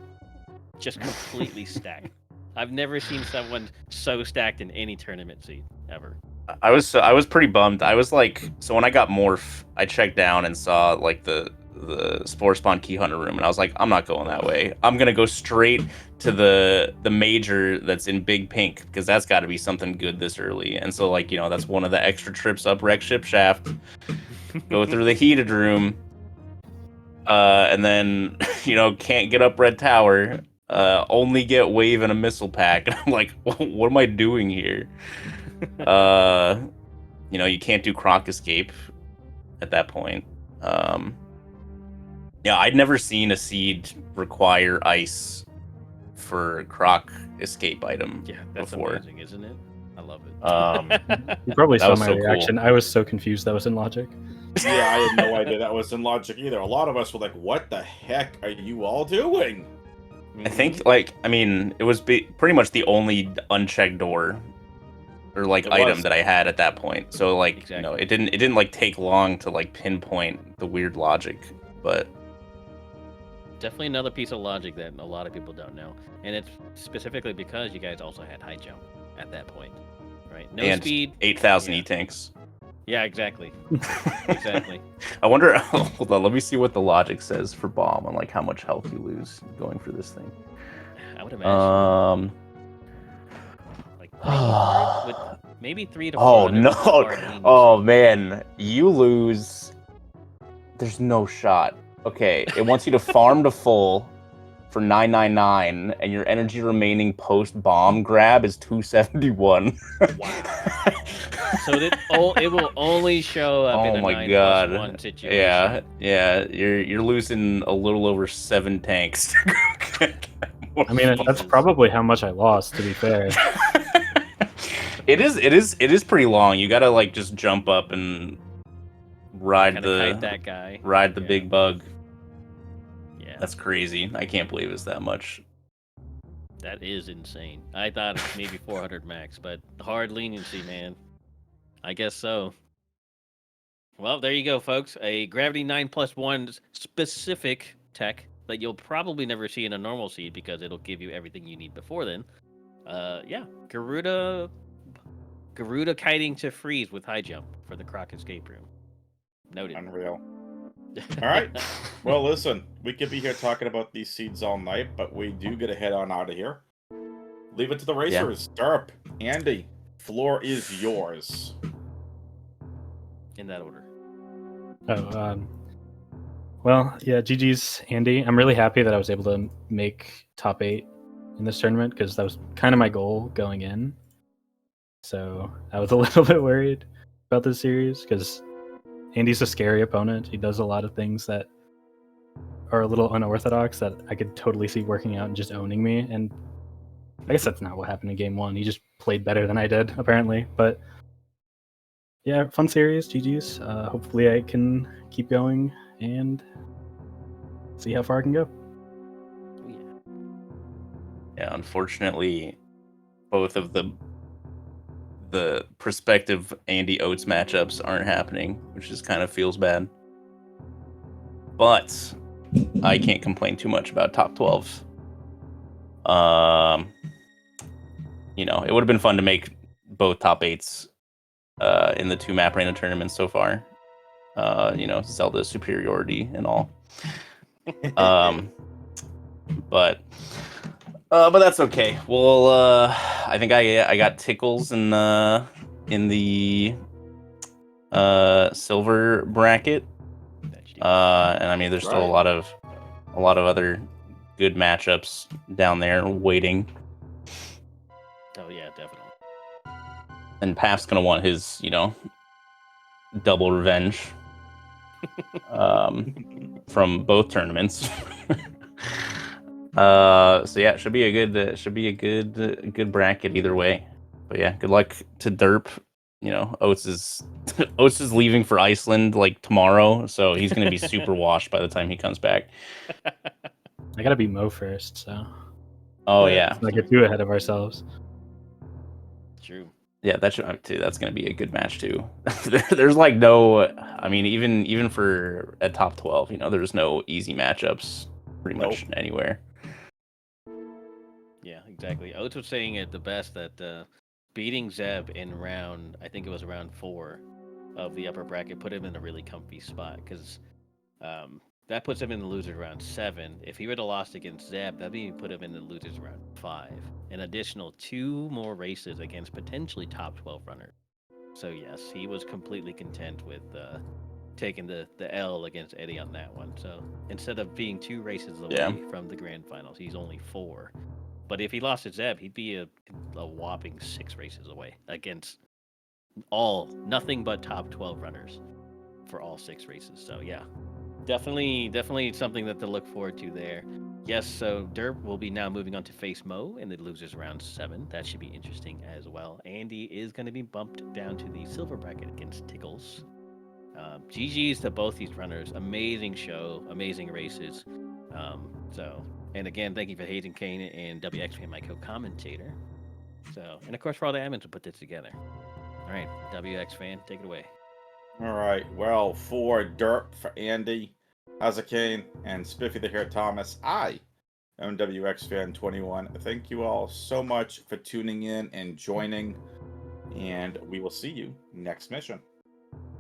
Just completely stacked. I've never seen someone so stacked in any tournament seat ever. I was pretty bummed. I was like, so when I got morph, I checked down and saw like the Spore Spawn Key Hunter room, and I was like, I'm not going that way. I'm gonna go straight to the major that's in Big Pink, because that's got to be something good this early. And so like, that's one of the extra trips up wreck ship shaft. Go through the heated room, and then can't get up red tower. Only get wave and a missile pack. And I'm like, what am I doing here? You can't do Croc escape at that point. Yeah, I'd never seen a seed require ice for Croc escape item Yeah, that's before. amazing, isn't it? I love it. You probably That saw was my so cool. reaction. I was so confused that was in logic. Yeah, I had no idea that was in logic either. A lot of us were like, what the heck are you all doing? I think, it was pretty much the only unchecked door or It item was. that I had at that point. So Exactly. it didn't take long to pinpoint the weird logic, but definitely another piece of logic that a lot of people don't know, and it's specifically because you guys also had high jump at that point, right? No and speed, 8,000 yeah. E-tanks. Yeah, exactly. Exactly. I wonder. Hold on, let me see what the logic says for bomb on like how much health you lose going for this thing. I would imagine like 300 with maybe 3 to 400 with the hard leniency. Oh man, you lose. There's no shot. Okay, it wants you to farm to full for 999, and your energy remaining post bomb grab is 271. Wow. So it will only show up in a 9+1 situation. Yeah. You're losing a little over 7 tanks. I mean, that's probably how much I lost. To be fair, it is pretty long. You gotta like just jump up and ride kite that guy. Ride the big bug. Yeah. That's crazy. I can't believe it's that much. That is insane. I thought it was maybe 400 max, but hard leniency, man. I guess so. Well, there you go, folks. A Gravity 9+1 specific tech that you'll probably never see in a normal seed because it'll give you everything you need before then. Yeah, Garuda kiting to freeze with high jump for the Croc escape room. Noted. Unreal. All right. Well, listen, we could be here talking about these seeds all night, but we do get to head on out of here. Leave it to the racers. Derp, Andy, floor is yours. In that order. Well, yeah, GG's, Andy. I'm really happy that I was able to make top 8 in this tournament because that was kind of my goal going in. So I was a little bit worried about this series because Andy's a scary opponent. He does a lot of things that are a little unorthodox that I could totally see working out and just owning me. And I guess that's not what happened in game 1. He just played better than I did, apparently. But yeah, fun series, GG's. Hopefully I can keep going and see how far I can go. Yeah, unfortunately, both of the prospective Andy Oates matchups aren't happening, which just kind of feels bad. But I can't complain too much about top 12. You know, it would have been fun to make both top 8s in the 2 map random tournaments so far. You know, Zelda superiority and all. But that's okay. Well, I think I got tickles in the silver bracket. And I mean, there's still a lot of other good matchups down there waiting. Oh yeah, definitely. And Paf's gonna want his, you know, double revenge from both tournaments. So yeah, it should be a good bracket either way. But yeah, good luck to Derp. You know, Oates is leaving for Iceland like tomorrow, so he's gonna be super washed by the time he comes back. I gotta beat Mo first, so. Oh yeah, let's not get too ahead of ourselves. True. Yeah, that's gonna be a good match too. There's like no, I mean, even for a top 12, you know, there's no easy matchups pretty much anywhere. Yeah, exactly. Oates was saying it the best that beating Zeb in round, I think it was round 4 of the upper bracket, put him in a really comfy spot because that puts him in the losers round 7. If he would have lost against Zeb, that'd be put him in the losers round 5. An additional 2 more races against potentially top 12 runners. So yes, he was completely content with taking the L against Eddie on that one. So instead of being 2 races away from the grand finals, he's only 4. But if he lost to Zeb, he'd be a whopping 6 races away against nothing but top 12 runners for all 6 races. So yeah, definitely something that to look forward to there. Yes, so Derp will be now moving on to face Mo in the losers round 7. That should be interesting as well. Andy is going to be bumped down to the silver bracket against Tickles. GG's to both these runners. Amazing show, amazing races. And again, thank you for Hayden Kane and WXFan, my co-commentator. So, and of course for all the admins who put this together. All right, WXFan, take it away. All right. Well, for Derp, for Andy, Hazakane, and Spiffy the Hair Thomas. I am WXFan21. Thank you all so much for tuning in and joining, and we will see you next mission.